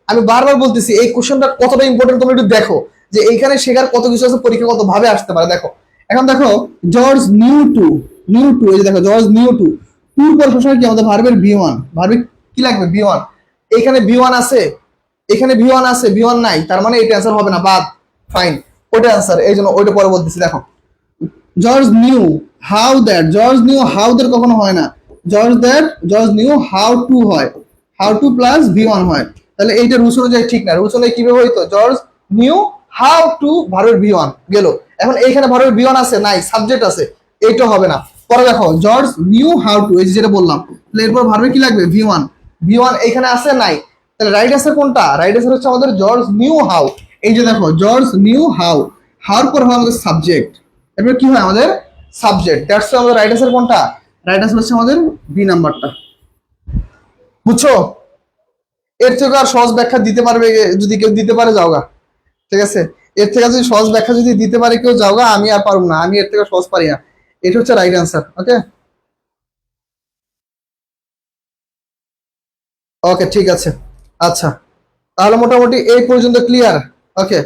Speaker 1: আমি বারবার বলতেছি এই কোশ্চেনটা কতটা ইম্পর্টেন্ট, তোমরা একটু দেখো যে এইখানে শেখার কত কিছু আছে, পরীক্ষা কত ভাবে আসতে পারে। দেখো এখন দেখো George new to, new to, এই যে দেখো জর্জ নিউ টু, টুর পর সবসময় কি আমাদের ভার্বের ভি ওয়ান, ভার্বে কি লাগবে ভি ওয়ান, এইখানে ভি ওয়ান আছে, এখানে ভি ওয়ান আছে, ভি ওয়ান নাই, তার মানে এটা অ্যান্সার হবে না, বাদ। ফাইন ওইটা অ্যান্সার, এই জন্য ওইটা পরে বলতেছি। দেখো George knew how that, George knew how that কখনো হয় না, George that, George knew how to হয়, how to plus V one হয়, তাহলে এইটা রুলস অনুযায়ী ঠিক না। রুলস অনুযায়ী কিভাবে হইতো, জর্জ নিউ হাউ টু ভার্বের ভি ওয়ান গেল, এখন এইখানে ভার্বের ভি ওয়ান আছে নাই, সাবজেক্ট আছে, এইটা হবে না। পরে দেখো জর্জ নিউ হাউ টু, এই যেটা বললাম, তাহলে এরপর ভার্বে কি লাগবে ভি ওয়ান, ভি ওয়ান এইখানে আছে নাই, তাহলে রাইট অ্যান্সার কোনটা? রাইট অ্যান্সার হচ্ছে আমাদের জর্জ নিউ হাউ। এই যে দেখো জর্জ নিউ হাউ, হাউর পর হয় আমাদের সাবজেক্ট, এরপর কি হয় আমাদের সাবজেক্ট, দ্যাটস আমাদের রাইট অ্যান্সার কোনটা? রাইট অ্যান্সার হচ্ছে আমাদের বি নাম্বারটা। বুঝছো? এর থেকে আর সহজ ব্যাখ্যা দিতে পারবে যদি কেউ দিতে পারে যাওগা, ঠিক আছে? এর থেকে যদি সহজ ব্যাখ্যা যদি দিতে পারে কেউ যাওগা, আমি আর পারবো না, আমি এর থেকে সহজ পারি না। এটা হচ্ছে রাইট অ্যান্সার। ওকে ওকে ঠিক আছে। আচ্ছা, তাহলে মোটামুটি এই পর্যন্ত ক্লিয়ার। ওকে,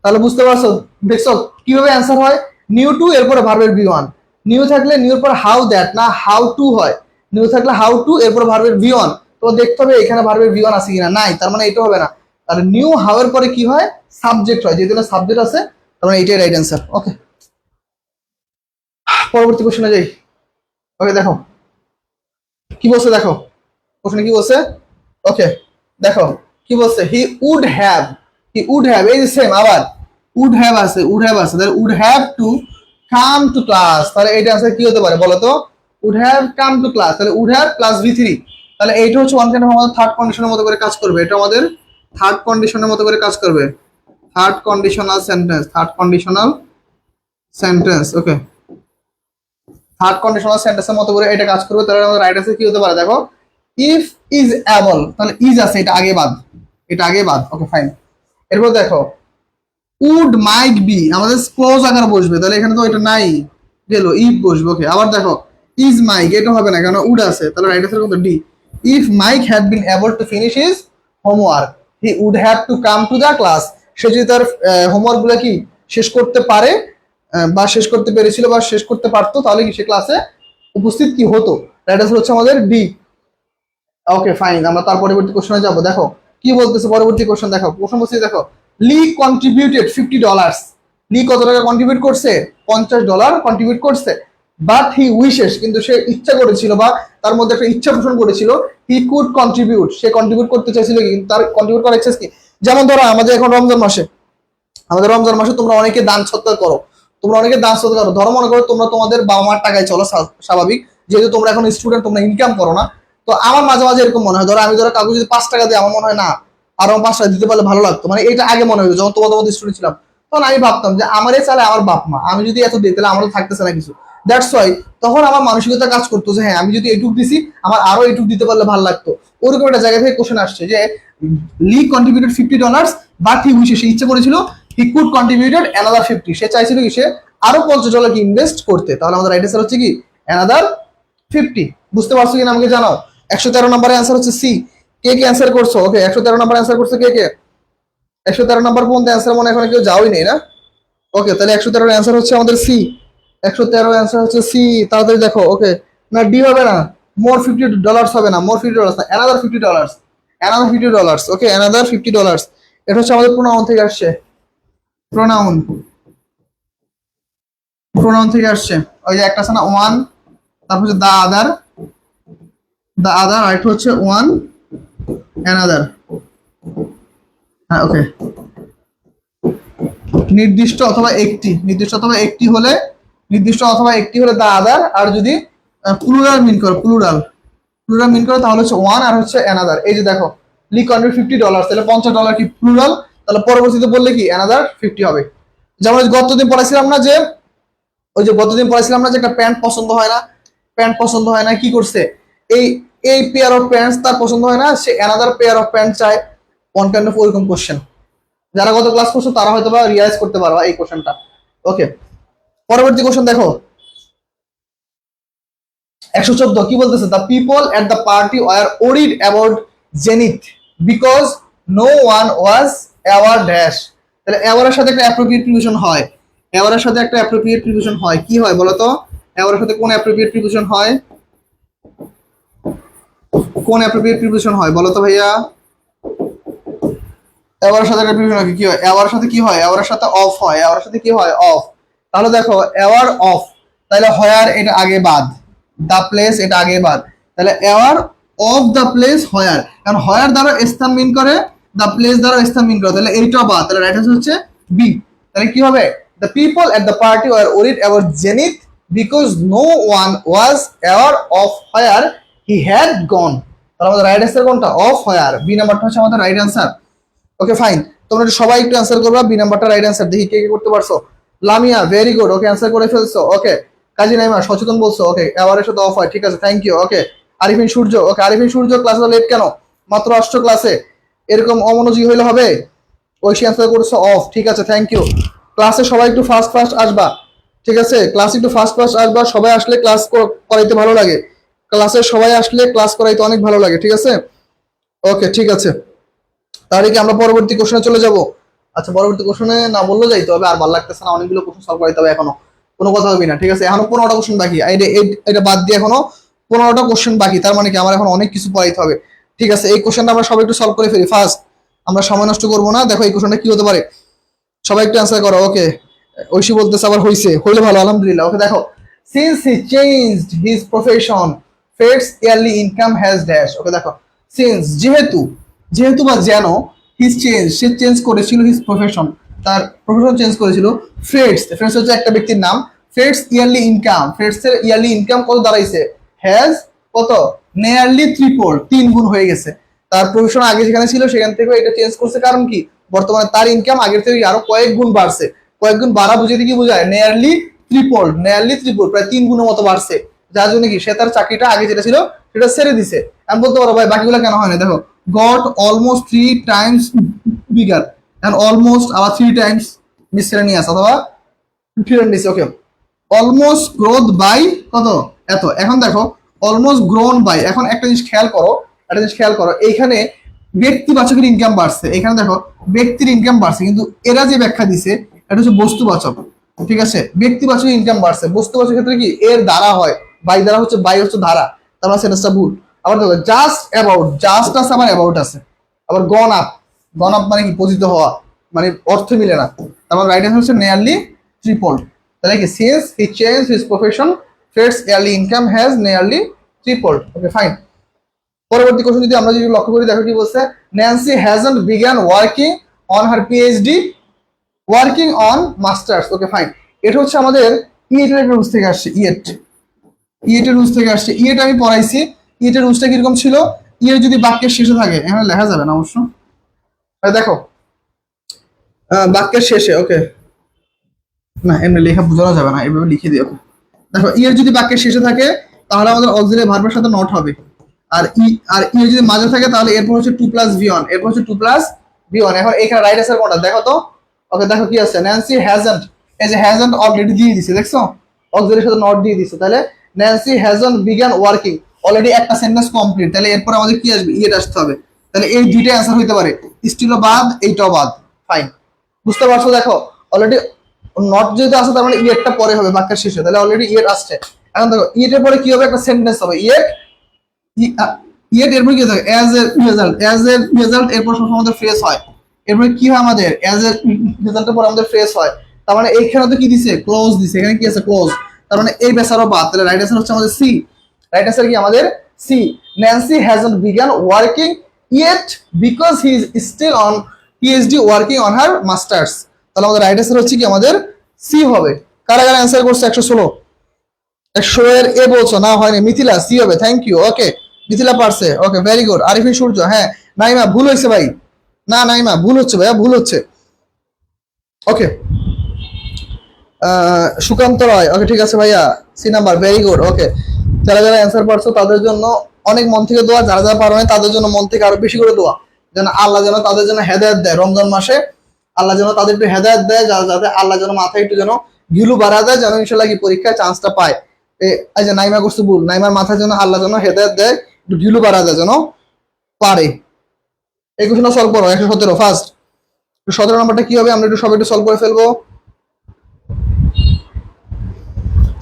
Speaker 1: তাহলে বুঝতে পারছো দেখছো কিভাবে অ্যান্সার হয়। নিউ টু এরপরে ভার্বের বি ওয়ান, নিউ থাকলে নিউর পর হাউ দ্যাট না হাউ টু হয়, নিউ থাকলে হাউ টু এরপর ভার্বের বি ওয়ান। তো দেখতে হবে এখানে ভার্বের বি ওয়ান আছে কিনা, নাই, তার মানে এটা হবে না। তাহলে নিউ হাউ এর পরে কি হয়, সাবজেক্ট হয়, যেহেতু সাবজেক্ট আছে তার মানে এটাই রাইট অ্যান্সার। ওকে, পরবর্তী কোশ্চেনে যাই। ওকে দেখো কি বলছে, দেখো কোশ্চেনে কি বলছে। ওকে দেখো কি বলছে, হি উড হ্যাভ, এই যে সেম আবার উড হ্যাভ আছে, উড হ্যাভ আছে, তাহলে would have to come to class, তাহলে এটা আছে কি হতে পারে বলো তো, would have come to class, তাহলে would have plus V three, তাহলে এইটা হচ্ছে ওয়ান কাইন্ড অফ আমাদের থার্ড কন্ডিশনের মতো করে কাজ করবে, এটা আমাদের থার্ড কন্ডিশনের মতো করে কাজ করবে, third conditional sentence, third conditional sentence. Okay, third conditional সেন্টেন্সের মতো করে এটা কাজ করবে, তাহলে আমাদের রাইট আছে কি হতে পারে দেখো, ইফ ইজ অ্যাবল, তাহলে ইজ আছে, এটা আগে বাদ, এটা আগে বাদ। ওকে ফাইন, এরপর দেখো উড মাইট বি, আমাদের ক্লোজ আকার বসবে, তাহলে এখানে তো এটা নাই, গেল ইফ বসবে। ওকে, আবার দেখো ইজ মাইক, এটা হবে না কারণ উড আছে, তাহলে রাইট আনসার কত D. If Mike had been able to finish his homework he would have to come to the class, সে যদি তার হোমওয়ার্ক গুলো কি শেষ করতে পারে বা শেষ করতে পেরেছিল বা শেষ করতে পারতো, তাহলে কি সে ক্লাসে উপস্থিত কি হতো, রাইট আনসার হচ্ছে আমাদের ডি। ওকে ফাইন, আমরা তার পরবর্তী কোশ্চেনে যাবো। দেখো কি বলতেছে পরবর্তী কোশ্চেন, দেখো প্রশ্ন বলছি, দেখো লি কন্ট্রিবিউটেড $50, লি কত টাকা কন্ট্রিবিউট করছে, $50 কন্ট্রিবিউট করছে, বাট হি উইশেস, কিন্তু সে ইচ্ছা করেছিল বা তার মধ্যে একটা ইচ্ছা পোষণ করেছিল, he could contribute, say contribute করতে চাইছিল কিন্তু তার কন্ট্রিবিউট করার ইচ্ছা কি, যেমন ধরো আমাদের এখন রমজান মাসে, আমাদের রমজান মাসে তোমরা অনেকে দান সৎকার করো, তোমরা অনেকে দান সৎকার করো, ধরো মনে করো তোমরা তোমাদের বাবা মার টাকায় চলো, স্বাভাবিক, যেহেতু তোমরা এখন স্টুডেন্ট, তোমরা ইনকাম করো না। তো আমার মাঝে মাঝে এরকম মনে হয়, ধরো আমি ধরো কাউকে যদি $5 দিই, আমার মনে হয় না আরো $5 দিতে পারলে ভালো লাগতো, মানে এটা আগে মনে হতো যখন তোমাদের মধ্যে স্টুডেন্ট ছিলাম, তখন আমি ভাবতাম যে আমারই চালে আমার বাপ মা, আমি যদি এত দিই তাহলে আমারও থাকতেছে না কিছু, দ্যাটস ওয়াই তখন আমার মানসিকতা কাজ করতো যে হ্যাঁ আমি যদি এইটুক দিছি আমার আরো এইটুক দিতে পারলে ভালো লাগতো। ওরকম একটা জায়গা থেকে কোশ্চেন আসছে যে লি কন্ট্রিবিউটেড $50, বাট হি উইশে, সে ইচ্ছে করেছিল, হি কুড কন্ট্রিবিউটেড অ্যানাদার 50, সে চাইছিল কি সে আরো $50 কি ইনভেস্ট করতে, তাহলে আমাদের রাইট আনসার হচ্ছে কি অ্যানাদার 50। বুঝতে পারছো কিনা আমাকে জানাও। 113 নম্বরের অ্যান্সার হচ্ছে সি। কে কে অ্যান্সার করছো? ওকে 113 নম্বর অ্যান্সার করছে কে কে? 113 নম্বর পর্যন্ত অ্যান্সার মনে এখন কেউ যাওই নেই না। ওকে তাহলে 113 অ্যান্সার হচ্ছে আমাদের সি। 113 অ্যান্সার হচ্ছে সি। তাড়াতাড়ি দেখো। ওকে না ডি হবে না, মোর $50 হবে না, মোর $50 না, অ্যানাদার $50, অ্যানাদার $50। ওকে অ্যানাদার $50, এটা হচ্ছে আমাদের প্রোনাউন থেকে আসছে, প্রোনাউন, প্রোনাউন থেকে আসছে। ওই যে একটা আছে না ওয়ান, তারপর হচ্ছে দা আদার, দা আদার, আর একটা হচ্ছে ওয়ান অ্যানাদার। হ্যাঁ ওকে, নির্দিষ্ট অথবা একটি, নির্দিষ্ট অথবা একটি হলে, নির্দিষ্ট অথবা একটি হলে দা আদার, আর যদি প্লুরাল মিন করে, প্লুরাল, প্লুরাল মিন করে তাহলে হচ্ছে ওয়ান আর হচ্ছে অ্যানাদার। এই যে দেখো লি কন্ট্রিবিউট $50, তাহলে $50 কি প্লুরাল, তাহলে পরবর্তীতে বললে কি অ্যানাদার 50 হবে। যেমন গতদিন পড়াইছিলাম না যে, ওই যে গতদিন পড়াইছিলাম না যে একটা প্যান্ট পছন্দ হয় না, প্যান্ট পছন্দ হয় না, কি করছে, এই এই পেয়ার অফ প্যান্টস তার পছন্দ হয় না, সে অ্যানাদার পেয়ার অফ প্যান্ট চায়, ওয়ান কাইন্ড অফ ওরকম কোশ্চেন। যারা গত ক্লাস করছো তারা হয়তো বা রিয়ালাইজ করতে পারবা এই কোশ্চেনটা। ওকে পরবর্তী কোশ্চেন দেখো 114 কি বলতেছে, the people at the party were worried about Zenith because no one was aware dash, তাহলে অ্যাওয়ারের সাথে একটা অ্যাপ্রোপ্রিয়েট প্রিপোজিশন হয়, অ্যাওয়ারের সাথে একটা অ্যাপ্রোপ্রিয়েট প্রিপোজিশন হয়, কি হয় বলো তো, অ্যাওয়ারের সাথে কোন অ্যাপ্রোপ্রিয়েট প্রিপোজিশন হয়, কোন অ্যাপ্রোপ্রিয়েট প্রিপোজিশন হয় বলো তো ভাইয়া। অ্যাওয়ারের সাথে একটা প্রিপোজিশন হয়, কি হয় অ্যাওয়ারের সাথে, কি হয় অ্যাওয়ারের সাথে অফ হয়, অ্যাওয়ারের সাথে কি হয় অফ। তাহলে দেখো অ্যাওয়ার অফ, তাহলে হয়ার এটা আগে বাদ, দ্য প্লেস এটা আগে বাদ, তাহলে অ্যাওয়ার অফ দ্য প্লেস হয়ার, কারণ হয়ার দ্বারা স্থান মিন করে, দ্য প্লেস দ্বারা স্থান মিন করে, তাহলে এইটা বাদ, তাহলে রাইট আনসার হচ্ছে বি। তাহলে কি হবে, the people at the party were worried about Zenith because no one was aware of where he had gone, তাহলে আমাদের রাইট আনসার কোনটা অফ হয়ার, বি নাম্বারটা হচ্ছে আমাদের রাইট আনসার। ওকে ফাইন, তোমরা সবাই একটু অ্যান্সার করবা, বি নাম্বারটা রাইট অ্যান্সার, দেখি কে কে করতে পারছো। Lamia very good, okay answer করে ফেলছো। ওকে কাজী নাইমা সচেতন বলছো, ওকে অ্যাওয়ারের সাথে অফ হয়, ঠিক আছে থ্যাংক ইউ। ওকে আরিফিন সূর্য, ওকে আরিফিন সূর্য ক্লাসে লেট কেন, মাত্র আসছো ক্লাসে, এরকম অমনোযোগী হইলে হবে, ঐশী অ্যান্সার করছো অফ, ঠিক আছে থ্যাংক ইউ। ক্লাসে সবাই একটু ফার্স্ট ফার্স্ট আসবা, ঠিক আছে, ক্লাস একটু ফার্স্ট ফার্স্ট আসবা, সবাই আসলে ক্লাস করাইতে ভালো লাগে, ক্লাসে সবাই আসলে ক্লাস করাইতে অনেক ভালো লাগে, ঠিক আছে? ওকে ঠিক আছে, তাহলে কি আমরা পরবর্তী কোশ্চেনে চলে যাব? আচ্ছা পরবর্তী কোশ্চেনে না বললে যাই, তবে আর ভালো লাগতেছে না, অনেকগুলো কোশ্চেন সলভ করাইতে হবে এখনো, কোনো কথা হবে না, ঠিক আছে? এখনো 15টা কোশ্চেন বাকি, এটা বাদ দিয়ে এখনো 15টা কোশ্চেন বাকি, তার মানে কি আমার এখন অনেক কিছু পড়াইতে হবে, ঠিক আছে? এই কোশ্চেনটা আমরা সবাই একটু সলভ করে ফেলি ফার্স্ট, আমরা সময় নষ্ট করবো না। দেখো এই কোশ্চেনটা কি হতে পারে, সবাই একটু অ্যান্সার করো। ওকে, ঐশী বলতেছে আবার হইছে, হইলে ভালো, আলহামদুলিল্লাহ। ওকে দেখো, since he changed his profession ফেটস yearly income has dash. Okay দেখো, সিন্স যেহেতু, যেহেতু বা যেন, হিজ চেঞ্জ সে চেঞ্জ করেছিল, হিজ প্রফেশন তার প্রফেশন চেঞ্জ করেছিল, ফেটস ফেটস হচ্ছে একটা ব্যক্তির নাম, ফেটস ইয়ারলি ইনকাম, ফেটস এর ইয়ারলি ইনকাম কত দাঁড়াইছে, হ্যাজ কত, নিয়ারলি ট্রিপল, 3 গুণ হয়ে গেছে। তার প্রফেশন আগে যেখানে ছিল সেখান থেকে এটা চেঞ্জ করছে, কারণ কি বর্তমানে তার ইনকাম আগের থেকে আরো কয়েক গুণ বাড়ছে। কয়েক গুণ বাড়া বুঝাইতে কি বোঝায়, নিয়ারলি ট্রিপল, নিয়ারলি ট্রিপল, প্রায় 3 গুণের মতো বাড়ছে। যার জন্য কি সে তার চাকরিটা আগে যেটা ছিল সেটা ছেড়ে দিছে। আমি বলতে পারো ভাই বাকিগুলো কেন হয় না, দেখো, got almost 3 times bigger, and almost আবার 3 টাইমস মিসসেলেনিয়াস অথবা ফিরেন্ডিস। ওকে, অলমোস্ট গ্রোথ বাই কত, এত। এখন দেখো অলমোস্ট গ্রোন বাই, এখন একটা জিনিস খেয়াল করো, একটা জিনিস খেয়াল করো, এইখানে ব্যক্তিবাচকের ইনকাম বাড়ছে, এখানে দেখো ব্যক্তির ইনকাম বাড়ছে, কিন্তু এরা যে ব্যাখ্যা দিছে এটা হচ্ছে বস্তুবাচক, ঠিক আছে? ব্যক্তিবাচক ইনকাম বাড়ছে, বস্তুবাচক ক্ষেত্রে কি এর দ্বারা হয়, বাই দ্বারা হচ্ছে, বাই হচ্ছে ধারা, তার মানে সেটা ভুল। আবার দেখো জাস্ট অ্যাবাউট, জাস্ট আছে আবার অ্যাবাউট আছে, আবার গন আপ, গন আপ মানে কি পতিত হওয়া, মানে অর্থ মিলে না, তার মানে রাইট অ্যান্সার হচ্ছে নিয়ারলি ট্রিপল। তাহলে কি since he change his profession ফেটস yearly income has nearly triple. Okay fine, পরবর্তী কোশ্চেন যদি আমরা যদি লক্ষ্য করি, দেখো কি বলছে, Nancy hasn't begun working on her PhD working on masters. Okay fine, এটা হচ্ছে আমাদের ইয়েটের রুলস থেকে আসছে, ইয়েটের রুলস থেকে আসছে। ইয়েট আমি পড়াইছি, ইয়েটের রুলসটা কিরকম ছিল, ইয়ের যদি বাক্যের শেষে থাকে, এখানে লেখা যাবে না অবশ্য, দেখো বাক্যের শেষে, ওকে না এমনি লেখা বোঝানো যাবে না, এভাবে লিখে দিও। দেখো ইয়ের যদি বাক্যের শেষে থাকে তাহলে আমাদের অক্সিলারি ভার্বের সাথে নট হবে, আর ই যদি মাঝে থাকে তাহলে এরপর হচ্ছে 2+V1, এরপর হচ্ছে 2+V1। এখন এখানে রাইট অ্যান্সার কোনটা দেখো তো। ওকে দেখো কি আছে, ন্যান্সি হ্যাজন্ট, এই যে হ্যাজন্ট অলরেডি দিয়ে দিছে, দেখছো অক্সিলারির সাথে নট দিয়ে দিছে, তাহলে Nancy hasn't begun working, already একটা সেন্টেন্স কমপ্লিট, তাহলে এরপর আমাদের কি আসবে, ইয়েট আসতে হবে, তাহলে এই দুইটা অ্যান্সার হইতে পারে, স্টিলও বাদ, এইটাও বাদ। ফাইন, বুঝতে পারছো? দেখো অলরেডি নট যেহেতু আছে তার মানে ইয়েটটা পরে হবে বাক্যের শেষে, তাহলে অলরেডি ইয়েট আসছে। এখন দেখো ইয়েটের পরে কি হবে, একটা সেন্টেন্স হবে, ইয়েট, ইয়েট এরপর কি থাকে, as a result, as a result এরপর সবসময় আমাদের ফ্রেজ হয়, এরপরে কি হয় আমাদের, অ্যাজ এ রেজাল্টের পর আমাদের ফ্রেজ হয়, তার মানে এইখানে তো কি দিছে, ক্লোজ দিছে, এখানে কি আছে, ক্লোজ, তার মানে এই বেসারও বাদ, তাহলে রাইট অ্যান্সার হচ্ছে আমাদের সি। রাইট অ্যান্সার কি আমাদের C, Nancy hasn't begun working yet because he is still on PhD working on her masters, তাহলে আমাদের রাইট অ্যান্সার হচ্ছে কি আমাদের সি হবে। কারা কারা অ্যান্সার করছে 116, 100 এর এ বলছো না, হয়নি, মিথিলা সি হবে, থ্যাংক ইউ। ওকে মিথিলা পারছে, ওকে ভেরি গুড। আরিফিন সূর্য, হ্যাঁ নাইমা ভুল হয়েছে ভাই, না নাইমা ভুল হচ্ছে ভাইয়া, ভুল হচ্ছে। ওকে সুকান্ত রয়, ওকে ঠিক আছে ভাইয়া, সি নাম্বার, ভেরি গুড। ওকে যারা যারা অ্যান্সার পারছো তাদের জন্য অনেক মন থেকে দোয়া, যারা যারা পারো না তাদের জন্য মন থেকে আরো বেশি করে দোয়া, যেন আল্লাহ যেন তাদের জন্য হেদায়েত দেয়, রমজান মাসে আল্লাহ যেন তাদের একটু হেদায়েত দেয়, যাতে আল্লাহ যেন মাথায় একটু যেন গিলু বাড়া দেয়, যেন ইনশাল্লাহ কি পরীক্ষায় চান্সটা পায়। এই যে নাইমা করছে ভুল, নাইমার মাথায় যেন আল্লাহ যেন হেদায়েত দেয়, একটু গিলু বাড়া দেয় যেন পারে। এই কোশ্চেনটা সলভ করো, 117 ফার্স্ট। 17 নম্বরটা কি হবে আমরা একটু সবাই একটু সলভ করে ফেলবো।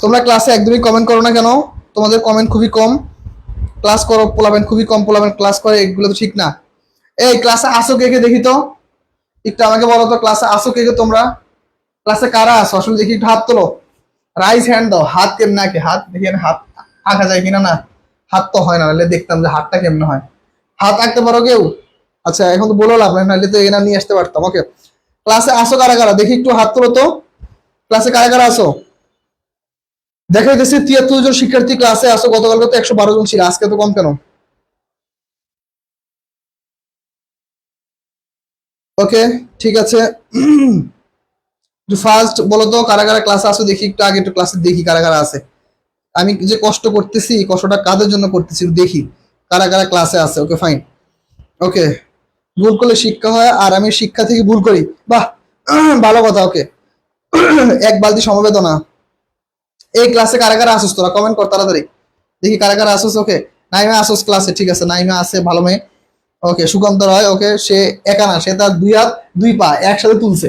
Speaker 1: তোমরা ক্লাসে একদমই কমেন্ট করো না কেন, তোমাদের কমেন্ট খুবই কম, ক্লাস করো পোলাবেন খুবই কম, পোলাবেন ক্লাস করে, এগুলো তো ঠিক না। এই ক্লাসে আসো কে কে দেখি তো, একটু আমাকে বলো তো ক্লাসে আসো কে কে তোমরা, ক্লাসে কারা আসো আসলে দেখি, একটু হাত তোলো, রাইজ হ্যান্ড দাও। হাত কেমনে আঁকে, হাত দেখি হাত আঁকা যায় কিনা, না হাত তো হয় না, নাহলে দেখতাম যে হাতটা কেমনে হয়। হাত আঁকতে পারো কেউ? আচ্ছা এখন তো বলো লাভ নাই, নাহলে তো এনা নিয়ে আসতে পারতাম। ওকে ক্লাসে আসো কারা কারা দেখি, একটু হাত তোলো তো, ক্লাসে কারা কারা আসো। দেখা যাচ্ছে 73 জন শিক্ষার্থী ক্লাসে আসো, গতকালকে তো 112 জন ছিল, আজকে তো কম কেন? ওকে ঠিক আছে, ফার্স্ট বলো তো কারা কারা ক্লাসে আসো দেখি, একটু আগে একটু ক্লাসে দেখি কারা কারা আছে। আমি যে কষ্ট করতেছি, কষ্টটা কাদের জন্য করতেছি দেখি কারা কারা ক্লাসে আছে। ওকে ফাইন, ওকে ভুল করলে শিক্ষা হয়, আর আমি শিক্ষা থেকে ভুল করি, বাহ ভালো কথা। ওকে এক বালতি সমবেদনা, এই ক্লাসে কারা কারা আসোস তোরা কমেন্ট কর তাড়াতাড়ি, দেখি কারা কারা আসোস। ওকে, নাইমা আসোস ক্লাসে, ঠিক আছে, নাইমা আছে, ভালো মেয়ে। ওকে, সুকান্ত রয়, ওকে, সে একা না, সে তার 2 হাত 2 পা একসাথে তুলছে,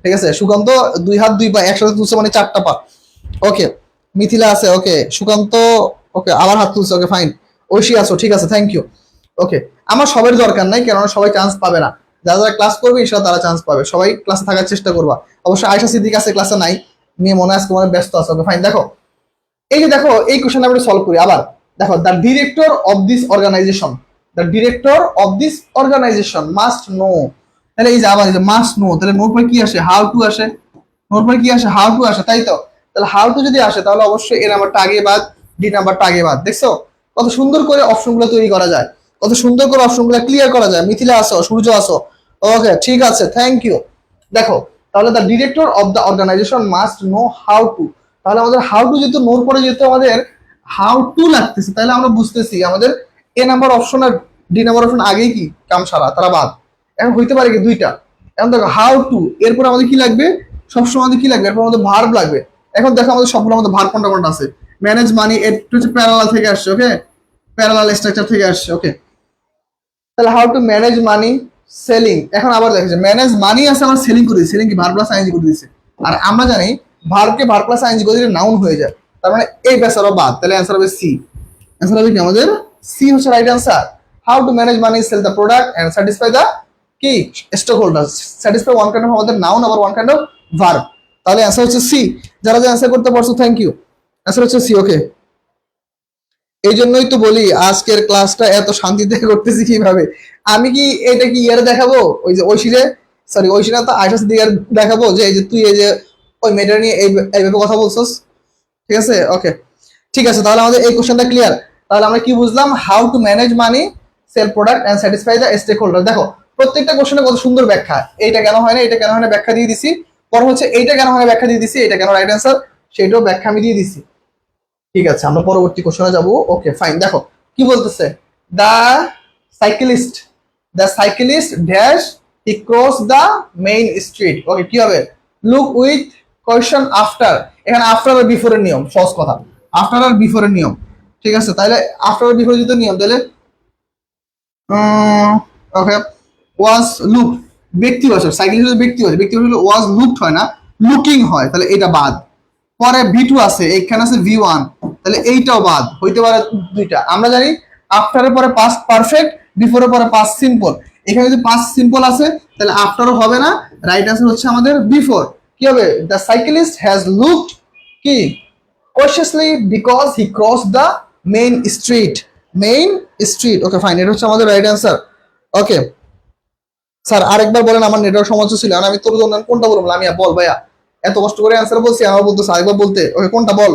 Speaker 1: ঠিক আছে, সুকান্ত 2 হাত 2 পা একসাথে তুলছে মানে 4টা পা। ওকে, মিথিলা আছে, ওকে, সুকান্ত, ওকে, আবার হাত তুলছে, ওকে ফাইন। ঐশী আছো, ঠিক আছে, থ্যাংক ইউ। ওকে, আমার সবার দরকার নাই, কেননা সবাই চান্স পাবে না, যারা যারা ক্লাস করবে ইনশাআল্লাহ তারা চান্স পাবে, সবাই ক্লাসে থাকার চেষ্টা করবা। অবশ্য আয়শা সিদ্দিক আছে ক্লাসে নাই, মেয়ে মনে আজকে মনে ব্যস্ত আছে। ওকে ফাইন, দেখো এই যে দেখো এই কোশ্চেন আমরা সলভ করি আবার। দেখো, the director of this organisation, the director of this organisation must know, তাহলে এই যে আবার এই যে মাস্ট নো, তাহলে নোট পরে কি আসে, হাউ টু আসে, নোট পরে কি আসে, হাউ টু আসে, তাই তো। তাহলে হাউ টু যদি আসে তাহলে অবশ্যই এ নাম্বারটা আগে বাদ, ডি নাম্বারটা আগে বাদ। দেখছো কত সুন্দর করে অপশনগুলো তৈরি করা যায়, কত সুন্দর করে অপশনগুলো ক্লিয়ার করা যায়। মিথিলা আসো, সূর্য আসো, ওকে ঠিক আছে, থ্যাংক ইউ। দেখো তাহলে the director of the organisation must know how to, তাহলে আমাদের হাউ টু যেহেতু নোট পরে যেহেতু আমাদের হাউ টু লাগতেছে, তাহলে আমরা বুঝতেছি আমাদের এ নাম্বার অপশন আর ডি নাম্বার অপশন আগেই কি কাম সারা, তারা বাদ। এখন হইতে পারে কি দুইটা। এখন দেখো হাউ টু এরপর আমাদের কি লাগবে, সবসময় আমাদের কি লাগবে, এরপর আমাদের ভার্ব লাগবে। এখন দেখো আমাদের সবগুলো আমাদের ভার্ব কোনটা কোনটা আছে। ম্যানেজ মানি, এটা হচ্ছে প্যারালাল থেকে আসছে, ওকে, প্যারালাল স্ট্রাকচার থেকে আসছে। ওকে, তাহলে how to manage money, selling. এখন আবার দেখো যে ম্যানেজ মানি আছে, আমার সেলিং করে দিয়েছে, সেলিং কি ভার্ব প্লাস আইএনজি করে দিয়েছে, আর আমরা জানি ভার্বকে ভার্ব প্লাস আইএনজি করে দিলে নাউন হয়ে যায়, তার মানে এই বেসারও বাদ, তাহলে অ্যান্সার হবে সি। অ্যান্সার হবে কি আমাদের সি হচ্ছে right answer. How to manage money, sell the product and satisfy the কি stock holders, satisfy one kind of আমাদের নাউন, আবার ওয়ান কাইন্ড অফ ভার্ব, তাহলে অ্যান্সার হচ্ছে সি। যারা যারা অ্যান্সার করতে পারছো থ্যাংক ইউ, অ্যান্সার হচ্ছে সি। ওকে, এই জন্যই তো বলি আজকের ক্লাসটা এত শান্তিতে করতেছি কিভাবে। আমি কি এটা কি ইয়ার দেখাবো, ওই যে ঐশীরে, সরি ঐশীরা তো আয়সা সিদ্দিকার দেখাবো যে এই যে তুই এই যে ওই মেয়েটা নিয়ে এইভাবে কথা বলছস, ঠিক আছে। ওকে ঠিক আছে, তাহলে আমাদের এই কোশ্চেনটা ক্লিয়ার। তাহলে আমরা কি বুঝলাম, how to manage money, sell product and satisfy the stakeholder. দেখো প্রত্যেকটা কোশ্চেনে কত সুন্দর ব্যাখ্যা, এইটা কেন হয় না, এটা কেন হয় না ব্যাখ্যা দিয়ে দিছি, পর হচ্ছে এইটা কেন হয় না ব্যাখ্যা দিয়ে দিছি, এটা কেন রাইট অ্যান্সার সেটাও ব্যাখ্যা আমি দিয়ে দিছি। ঠিক আছে, আমরা পরবর্তী কোশ্চেনে যাব। ওকে ফাইন, দেখো কি বলতেছে, the cyclist, the cyclist dash he cross the main street. Okay কি হবে, লুক উইথ কোয়েশ্চন আফটার, এখানে আফটার আর বিফোরের নিয়ম, সহজ কথা, আফটার আর বিফোরের নিয়ম, ঠিক আছে। তাহলে আফটার আর বিফোর যদি নিয়ম, তাহলে ওকে ওয়াজ লুক, ব্যক্তিবাচক, সাইকেলিস্ট ব্যক্তিবাচক, ব্যক্তিবাচক হলে ওয়াজ লুকড হয় না, লুকিং হয়, তাহলে এটা বাদ। পরে ভি2 আছে, এখানে আছে ভি1, তাহলে এইটাও বাদ, হইতে পারে দুইটা। আমরা জানি আফটারের পরে পাস্ট পারফেক্ট, বিফোরের পরে পাস্ট সিম্পল, এখানে যদি পাস্ট সিম্পল আছে তাহলে আফটারও হবে না, রাইট অ্যান্সার হচ্ছে আমাদের বিফোর। কি হবে, দ্য সাইকেলিস্ট হ্যাজ লুকড কি cautiously because he crossed the main street, main street. Okay fine, এটা হচ্ছে আমাদের রাইট অ্যান্সার। ওকে স্যার আরেকবার বলেন, আমার নেটওয়ার্ক সমস্যা ছিল, আর আমি তোর জন্য কোনটা বললাম, আমি বল ভাইয়া, এত কষ্ট করে অ্যান্সার বলছি, আমার বলতেছে আরেকবার বলতে। ওকে কোনটা বল,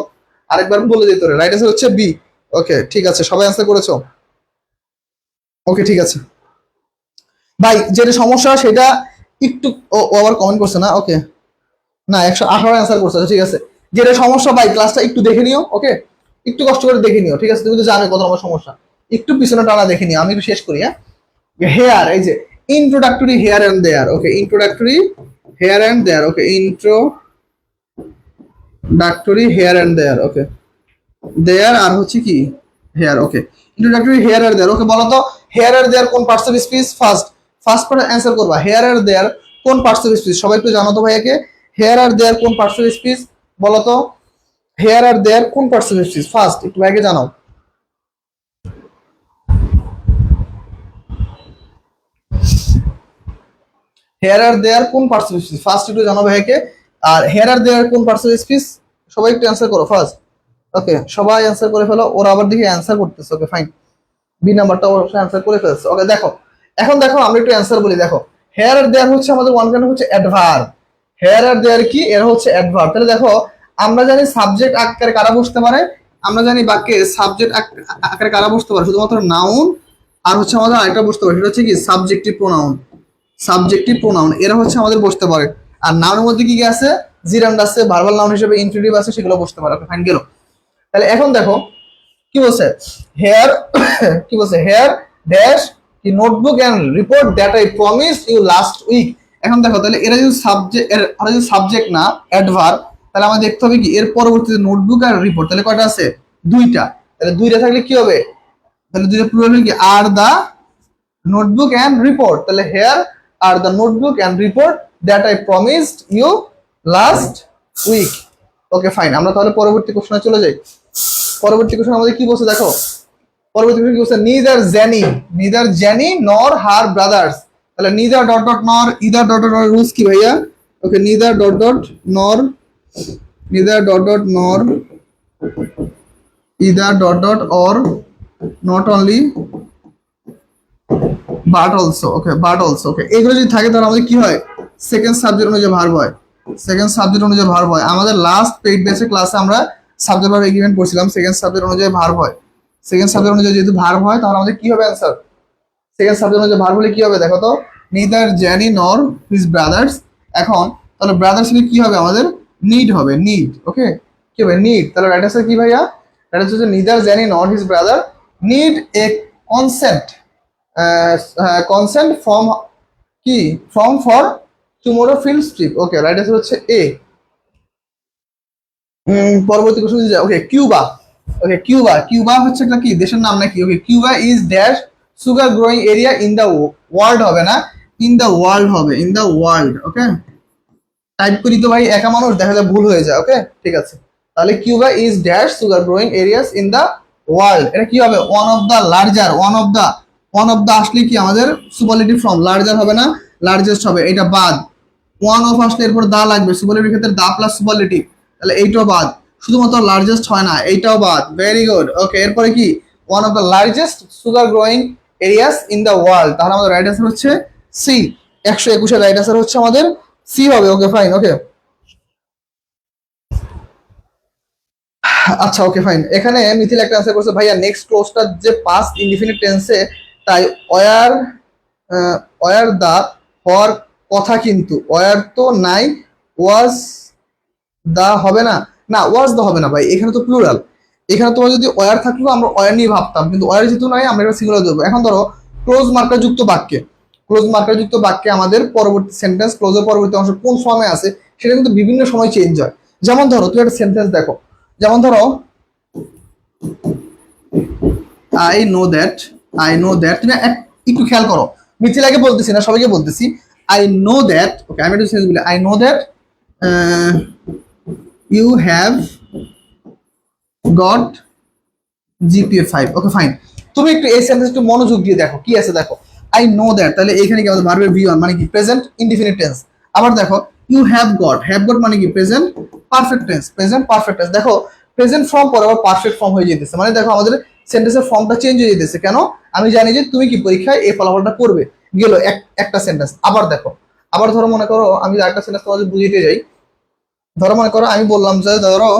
Speaker 1: আরেকবার বলে দিই তোরে, রাইট অ্যান্সার হচ্ছে বি। ওকে ঠিক আছে, সবাই অ্যান্সার করেছো, ওকে ঠিক আছে ভাই। যেটা সমস্যা সেটা একটু, ও আবার কমেন্ট করছে না, ওকে না 118 অ্যান্সার করছে, ঠিক আছে। যেটা সমস্যা ভাই ক্লাসটা একটু দেখে নিও, ওকে একটু কষ্ট করে দেখে নিও, ঠিক আছে, তুমি তো জানো কত আমার সমস্যা, একটু পিছনে টানা দেখে নিও, আমি একটু শেষ করি। হ্যাঁ, হেয়ার, এই যে introductory here and there, okay, introductory here and there, okay, introductory here and there, okay, there আর হচ্ছে কি here, okay, introductory here and there, okay, বলো তো here and there কোন parts of speech, first part answer করবা, here and there কোন parts of speech, সবাই একটু জানো তো ভাইয়াকে, here and there কোন পার্টস অফ স্পিচ, বলো তো here and there কোন পার্টস অফ স্পিচ, ফার্স্ট একটু ভাইয়াকে জানাও। হেয়ার আর দেয়ার কোন পার্টস অফ স্পিচ, ফার্স্ট একটু জানাবো ভাইকে। আর হেয়ার আর দেয়ার কোন পার্টস অফ স্পিচ, সবাই একটু অ্যান্সার করো ফার্স্ট। ওকে সবাই অ্যান্সার করে ফেলো, ওরা আবার দিকে অ্যান্সার করতেছে। ওকে ফাইন, বি নাম্বারটা ওর অ্যান্সার করে ফেলছে। ওকে দেখো এখন দেখো আমরা একটু অ্যান্সার বলি। দেখো হেয়ার আর দেয়ার হচ্ছে আমাদের ওয়ান কাইন্ড হচ্ছে অ্যাডভার্ব, হেয়ার আর দেয়ার কি, এরা হচ্ছে অ্যাডভার্ব। তাহলে দেখো আমরা জানি সাবজেক্ট আকারে কারা বসতে পারে, আমরা জানি বাক্যে সাবজেক্ট আকারে কারা বসতে পারে, শুধুমাত্র নাউন আর হচ্ছে আমাদের আরেকটা বসতে পারে, সেটা হচ্ছে কি সাবজেক্টিভ প্রোনাউন, সাবজেক্টিভ প্রোনাউন এরা হচ্ছে আমাদের বসতে পারে। আর নাউনের মধ্যে কি কি আছে, জিরান্ড আছে, ভার্বাল নাউন হিসেবে ইনফিনিটিভ আছে, সেগুলো বসতে পারে। ওকে ফাইন গেল। তাহলে এখন দেখো কি বলছে, হেয়ার কি বলছে, হেয়ার ড্যাশ কি notebook and report that I promise you last week. এখন দেখো তাহলে এরা যদি সাবজেক্ট, এরা যদি সাবজেক্ট না অ্যাডভার্ব, তাহলে আমাদের দেখতে হবে কি এর পরবর্তীতে নোটবুক আর রিপোর্ট, তাহলে কয়টা আছে? দুইটা। তাহলে দুইটা থাকলে কি হবে? তাহলে দুইটা প্লুরাল হলো কি are the notebook and report. তাহলে here are the notebook and report that I promised you last week. Okay fine, আমরা তাহলে পরবর্তী কোশ্চেনে চলে যাই। পরবর্তী কোশ্চেন আমাদের কি বলছে দেখো, পরবর্তী কোশ্চেন কি বলছে, neither Jenny nor her brothers. তাহলে neither dot dot nor either dot dot rules কি ভাইয়া? Okay, neither dot dot nor either dot dot or not only but also. Okay, but also. Okay, এগুলো যদি থাকে তাহলে আমাদের কি হয়? সেকেন্ড সাবজেক্ট অনুযায়ী ভার্ব হয়। সেকেন্ড সাবজেক্ট অনুযায়ী ভার্ব হয়। আমাদের লাস্ট পেইড ব্যাচের ক্লাসে আমরা সাবজেক্ট ভার্ব এগ্রিমেন্ট করছিলাম, সেকেন্ড সাবজেক্ট অনুযায়ী ভার্ব হয়। সেকেন্ড সাবজেক্ট অনুযায়ী যেহেতু ভার্ব হয় তাহলে আমাদের কি হবে অ্যান্সার? সেকেন্ড সাবজেক্ট অনুযায়ী ভার্ব হলে কি হবে দেখো তো, neither Jenny nor his brothers. এখন তাহলে ব্রাদার্স হলে কি হবে আমাদের? নিড হবে, নিড। ওকে, কি হবে? নিড। তাহলে রাইট আনসার কি ভাইয়া? রাইট আনসার হচ্ছে neither Jenny nor his brother need a consent from কি from for tomorrow field trip. Okay, right answer হচ্ছে এ। পরবর্তী কোশ্চেন যায়। ওকে, কিউবা। ওকে, কিউবা হচ্ছে একটা কি দেশের নাম নাকি? Okay, Cuba is dash sugar growing area in the world হবে না, ইন দ্য ওয়ার্ল্ড হবে, in the world. Okay, type করি তো ভাই একা মানুষ, দেখা যায় ভুল হয়ে যায়। ওকে, ঠিক আছে। তাহলে Cuba is dash sugar growing areas in the world, এটা কি হবে? One of the larger. One of the আসলে কি আমাদের সুপারলেটিভ ফর্ম, লার্জার হবে না, লার্জেস্ট হবে, এটা বাদ। ওয়ান অফ আসলে এরপর দা লাগবে, সুপারলেটিভ ক্ষেত্রে দা প্লাস সুপারলেটিভ, তাহলে এইটাও বাদ। শুধুমাত্র লার্জেস্ট হয় না, এইটাও বাদ। Very good. ওকে, এরপরে কি one of the largest sugar growing areas in the world, তাহলে আমাদের রাইট আনসার হচ্ছে সি। 121 রাইট আনসার হচ্ছে আমাদের সি হবে। Okay fine. ওকে, আচ্ছা ওকে ফাইন। এখানে মিথিল একটা আনসার করছে ভাইয়া নেক্সট ক্লোজটা যে পাস্ট ইনডিফিনিট টেন্সে, তাই ওয়ার ওয়ার দা হওয়ার কথা, কিন্তু ওয়ার তো নাই, ওয়াজ দা হবে না, না ওয়াজ দা হবে না ভাই, এখানে তো প্লুরাল। এখানে তোমার যদি ওয়ার থাকলেও আমরা ওয়ার নিয়ে ভাবতাম, কিন্তু ওয়ার যেহেতু নাই আমরা এটা সিঙ্গুলার দেবো। এখন ধরো ক্লোজ মার্কার যুক্ত বাক্যে, আমাদের পরবর্তী সেন্টেন্স ক্লোজের পরবর্তী অংশ কোন ফর্মে আছে সেটা কিন্তু বিভিন্ন সময় চেঞ্জ হয়। যেমন ধরো তুমি একটা সেন্টেন্স দেখো, যেমন ধরো আই নো দ্যাট, তুমি একটু খেয়াল করো, মিথিলাকে বলতেছি না সবাইকে বলতেছি। আই নো দ্যাট, ওকে আমি একটু সেন্স বলি, I know that you have got GPA 5। Okay fine, তুমি একটু এই সেন্টেন্স একটু মনোযোগ দিয়ে দেখো কি আছে। দেখো আই নো দ্যাট, তাহলে এখানে কি আমাদের ভার্বের ভি1 মানে কি প্রেজেন্ট ইনডিফিনিট টেন্স। আবার দেখো ইউ হ্যাভ গট মানে কি প্রেজেন্ট পারফেক্ট টেন্স, দেখো প্রেজেন্ট ফর্ম পরে আবার পারফেক্ট ফর্ম হয়ে যেতেছে, মানে দেখো আমাদের সেন্টেন্সের ফর্মটা চেঞ্জ হয়ে যেতেছে। কেন? আমি জানি যে তুমি কি পরীক্ষায় এই ফলাফলটা করবে। গেল একটা সেন্টেন্স। আবার দেখো, আবার ধরো মনে করো আমি একটা সেন্টেন্স তোমাদের বুঝিয়ে যাই। ধরো মনে করো আমি বললাম যে ধরো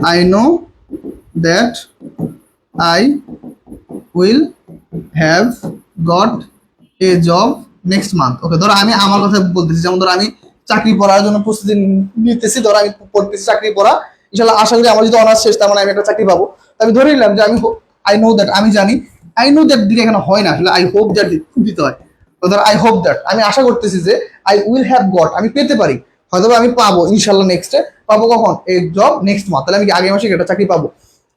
Speaker 1: I know that I will have got a job next month. Okay, ধরো আমি আমার কথা বলতেছি, যেমন ধরো আমি চাকরি পড়ার জন্য প্রস্তুতি নিতেছি, ধরো আমি পড়তেছি চাকরি পড়া, ইনশাল্লাহ আশা করি আমার যদি অনার্স শেষ তার মানে আমি একটা চাকরি পাবো। আমি ধরে নিলাম যে আমি আই নো দ্যাট, আমি জানি। আই নো দ্যাট দিলে এখানে হয় না, আসলে আই হোপ দ্যাট দিতে হয়। তো ধরো আই হোপ দ্যাট, আমি আশা করতেছি যে আই উইল হ্যাভ গট, আমি পেতে পারি, হয়তো আমি পাবো ইনশাল্লাহ নেক্সটে পাবো। কখন? এই জব নেক্সট মান্থ, তাহলে আমি কি আগে মাসে একটা চাকরি পাবো।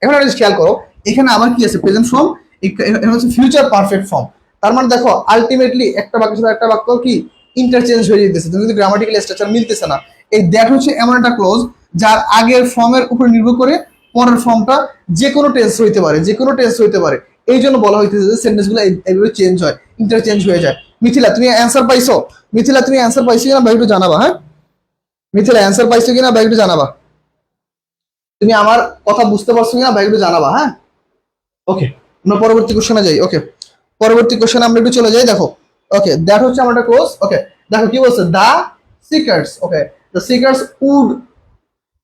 Speaker 1: এখন একটা খেয়াল করো, এখানে আবার কি আছে প্রেজেন্ট ফর্ম, এখানে হচ্ছে ফিউচার পারফেক্ট ফর্ম। তার মানে দেখো আলটিমেটলি একটা বাক্যের সাথে একটা বাক্য কি ইন্টারচেঞ্জ হয়ে যেতেছে, তুমি কিন্তু গ্রামাটিক্যাল স্ট্রাকচার মিলতেছে না। এই দ্যাট হচ্ছে এমন একটা ক্লোজ যার আগের ফর্মের উপর নির্ভর করে পরের ফর্মটা যে কোনো টেন্স হইতে পারে। এই জন্য বলা হইতেছে যে সেন্টেন্সগুলো এইভাবে চেঞ্জ হয়, ইন্টারচেঞ্জ হয়ে যায়। মিথিলা তুমি অ্যান্সার পাইছো? কিনা ভাই একটু জানাবা। হ্যাঁ মিথিলা অ্যান্সার পাইছো কিনা ভাই একটু জানাবা। তুমি আমার কথা বুঝতে পারছো কিনা ভাই একটু জানাবা। হ্যাঁ ওকে, আমরা পরবর্তী কোশ্চেনে যাই। ওকে, পরবর্তী কোশ্চেনে আমরা একটু চলে যাই। দেখো ওকে, দ্যাট হচ্ছে আমার একটা ক্লোজ। ওকে, দেখো কি বলছে, the seekers. Okay, the seekers would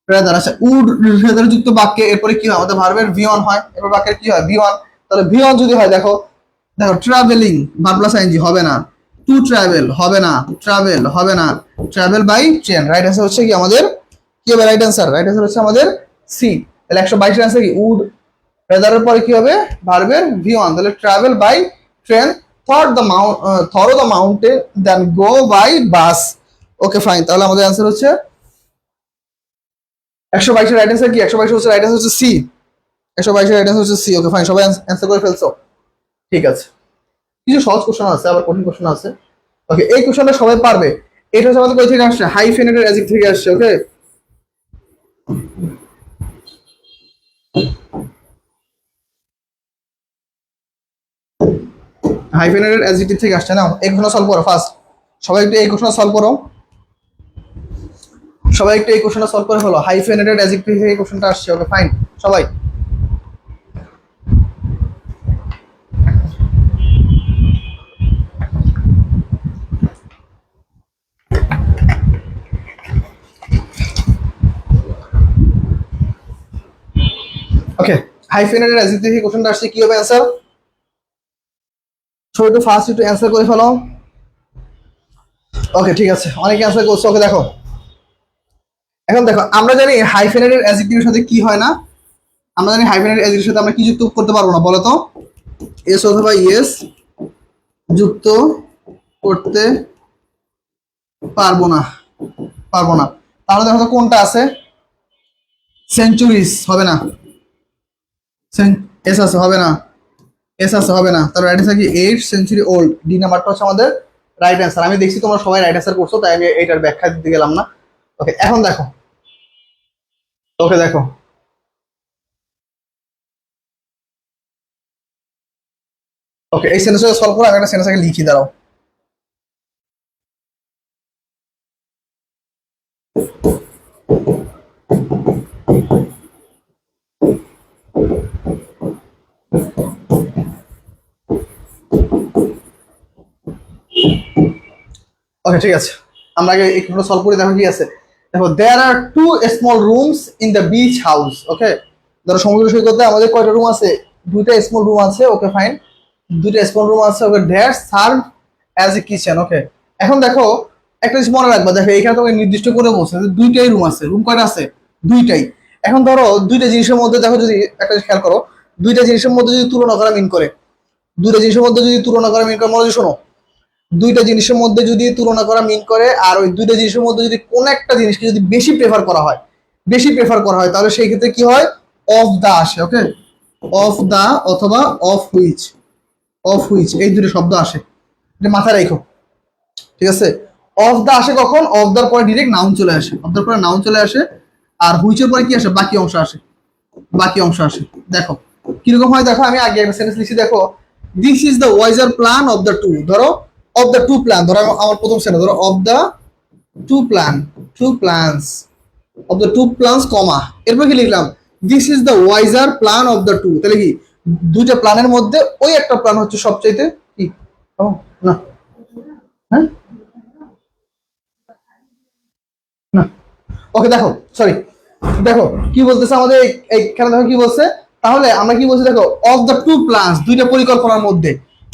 Speaker 1: rather. আচ্ছা, উড রেদার যুক্ত বাক্যে এরপরে কি হয় আমাদের ভার্বের ভি1 হয়, এরপর বাক্যের কি হয় ভি1। তাহলে ভি1 যদি হয় দেখো ট্রাভেলিং ভার্ব প্লাস আইএনজি হবে না, টু ট্রাভেল হবে না, travel by train. Right answer হচ্ছে কি আমাদের কি হবে? রাইট অ্যান্সার হচ্ছে আমাদের সি। তাহলে 122 এর অ্যান্সার কি উড রেদারের পরে কি হবে ভার্বের ভি1, তাহলে travel by train, through the mountain then go by bus. Okay fine, তাহলে আমাদের অ্যান্সার হচ্ছে 122 এর রাইট অ্যান্সার কি? 122 হচ্ছে রাইট অ্যান্সার হচ্ছে সি। 122 এর রাইট অ্যান্সার হচ্ছে সি। ওকে ফাইন, সবাই অ্যান্সার করে ফেলছো? ঠিক আছে, কিছু সহজ কোশ্চেন আছে, আবার কঠিন কোশ্চেন আছে। ওকে, এই কোশ্চেনটা সবাই পারবে। এটা হচ্ছে আমাদের কই থেকে আসছে? হাইফেনেটেড অ্যাডজেক্টিভ থেকে আসছে। ওকে, হাইফেনেটেড অ্যাডজেক্টিভ থেকে আসছে। না, এই কোশ্চেনটা সলভ করো ফার্স্ট। সবাই একটু এই কোশ্চেনটা সলভ করো। সবাই একটু এই কোশ্চেনটা সলভ করে ফেলো। হাইফেনেটেড অ্যাডজেক্টিভ থেকে এই কোশ্চেনটা আসছে। ওকে ফাইন, সবাই। ওকে, হাইফেনেটেড অ্যাডজেক্টিভ থেকে কোশ্চেনটা আসছে, কি হবে অ্যান্সার? সবাই একটু ফার্স্ট একটু অ্যান্সার করে ফেলো। ওকে ঠিক আছে, অনেকে অ্যান্সার করছো। ওকে দেখো, এখন দেখো, আমরা জানি হাইফেনেটেড অ্যাডজেক্টিভের সাথে কি হয় না? আমরা জানি হাইফেনেটেড অ্যাডজেক্টিভের সাথে আমরা কি যুক্ত করতে পারবো না, বলো তো? এস অথবা ইএস যুক্ত করতে পারবো না, পারবো না। তাহলে দেখো তো কোনটা আছে? সেঞ্চুরিজ হবে না, এস আছে হবে না, এস আছে হবে না। তার রাইট অ্যান্সার কি? 8 সেঞ্চুরি ওল্ড। ডি নাম্বারটা হচ্ছে আমাদের রাইট অ্যান্সার। আমি দেখছি তোমরা সবাই রাইট অ্যান্সার করছো, তাই আমি এইটার ব্যাখ্যা দিতে গেলাম না। ওকে, এখন দেখো। ওকে দেখো, ওকে এই সেন্টেন্সটা সলভ করে আমি একটা সেন্টেন্স আগে লিখি, দাঁড়াও। ওকে ঠিক আছে, আমরা আগে একটু সলভ করে দেখো কি আছে। দেখো, there are 2 small rooms in the beach house. Okay, ধরো সমুদ্র সৈকতে আমাদের কয়টা রুম আছে? 2টা স্মল রুম আছে। ওকে ফাইন, 2টা স্মল রুম আছে। ওকে, দেয়ার সার্ভ অ্যাজ এ কিচেন। ওকে, এখন দেখো একটা জিনিস মনে রাখবা। দেখো এখানে তোমাকে নির্দিষ্ট করে বলছে যে 2টাই রুম আছে। রুম কয়টা আছে? 2টাই। এখন ধরো 2টা জিনিসের মধ্যে দেখো, যদি একটা জিনিস খেয়াল করো, 2টা জিনিসের মধ্যে যদি তুলনা করা মিন করে, 2টা জিনিসের মধ্যে যদি তুলনা করা মিন করে, মনে শোনো, 2টা জিনিসের মধ্যে যদি তুলনা করা মিন করে, আর ওই 2টা জিনিসের মধ্যে যদি কোন একটা জিনিসকে যদি বেশি প্রেফার করা হয়, বেশি প্রেফার করা হয়, তাহলে সেই ক্ষেত্রে কি হয়? অফ দা আসে। ওকে, অফ দা অথবা অফ হুইচ, অফ হুইচ এই দুটো শব্দ আসে, এটা মাথায় রাখো। ঠিক আছে, অফ দা আসে কখন? অফ দার পরে ডিরেক্ট নাউন চলে আসে, অফ দার পরে নাউন চলে আসে। আর হুইচের পরে কি আসে? বাকি অংশ আসে, বাকি অংশ আসে। দেখো কিরকম হয়, দেখো আমি আগে একটা সেন্টেন্স লিখছি। দেখো, this is the wiser plan of the two. ধরো অফ দ্য টু প্ল্যান, ধরো আমার প্রথম সেন্টেন্স, ধরো of the two plan, two plans, of the two plans comma, এরপর কি লিখলাম? This is the wiser plan of the two. তাহলে কি, দুইটা প্ল্যানের মধ্যে ওই একটা প্ল্যান হচ্ছে সবচাইতে কি? ও না, হ্যাঁ না। ওকে দেখো, সরি, দেখো কি বলতেছে আমাদের এইখানে, দেখো কি বলছে। তাহলে আমরা কি বলছি? দেখো, অফ দ্য টু প্ল্যানস, দুইটা পরিকল্পনার মধ্যে,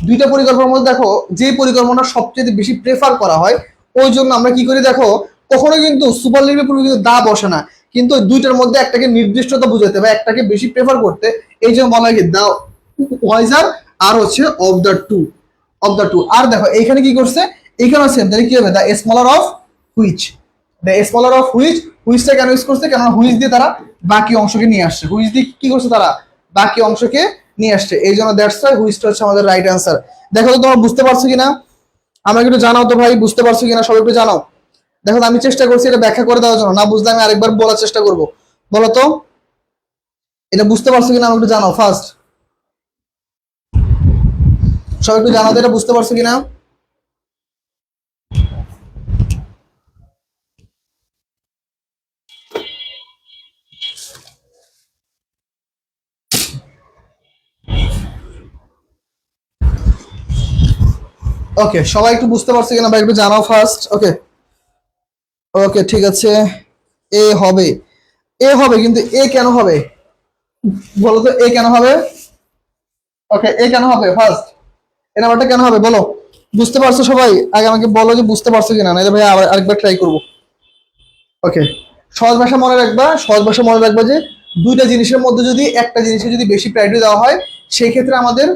Speaker 1: দুইটা পরিকল্পনার মধ্যে দেখো যে পরিকল্পনা সবচেয়ে বেশি প্রেফার করা হয়, ওই জন্য আমরা কি করি? দেখো, কখনো কিন্তু সুপারলেটিভের পূর্বে কিন্তু দা বসে না, কিন্তু দুইটার মধ্যে একটাকে নির্দিষ্টতা বুঝাতে বা একটাকে বেশি প্রেফার করতে, এই জন্য বলা হয় কি? দা ওয়াইজার, আর হচ্ছে of the two, of the two. আর দেখো এইখানে কি করছে? এইখানে সেম, তাহলে কি হবে? The smaller of which, the smaller of which. হুইচটা কেন ইউজ করছে? কেননা হুইচ দিয়ে তারা বাকি অংশকে নিয়ে আসছে। হুইচ দিয়ে কি করছে? তারা বাকি অংশকে নিয়ে আসছে। এই জন্য দ্যাটস ওয়াই হুইচটা হচ্ছে আমাদের রাইট অ্যান্সার। দেখো তো তোমরা বুঝতে পারছো কিনা? আমাকে একটু জানাও তো ভাই, বুঝতে পারছো কিনা? সবাই একটু জানাও। দেখো আমি চেষ্টা করছি এটা ব্যাখ্যা করে দেওয়ার জন্য, না বুঝলে আমি আরেকবার বলার চেষ্টা করব। বলো তো এটা বুঝতে পারছো কিনা? আমাকে একটু জানাও ফার্স্ট। সবাই একটু জানাও তো এটা বুঝতে পারছো কিনা। ওকে, সবাই একটু বুঝতে পারছো কিনা ভাই, একটু জানাও ফার্স্ট। ওকে, ওকে ঠিক আছে। এ হবে, এ হবে, কিন্তু এ কেন হবে? বলো তো এ কেন হবে? ওকে, এ কেন হবে ফার্স্ট? এই নাম্বারটা কেন হবে বলো? বুঝতে পারছো সবাই? আগে আমাকে বলো যে বুঝতে পারছো কিনা, নাহলে ভাই আবার আরেকবার ট্রাই করবো। ওকে, সহজ ভাষা মনে রাখবা, সহজ ভাষা মনে রাখবা যে দুইটা জিনিসের মধ্যে যদি একটা জিনিসে যদি বেশি প্রায়োরিটি দেওয়া হয়, সেই ক্ষেত্রে আমাদের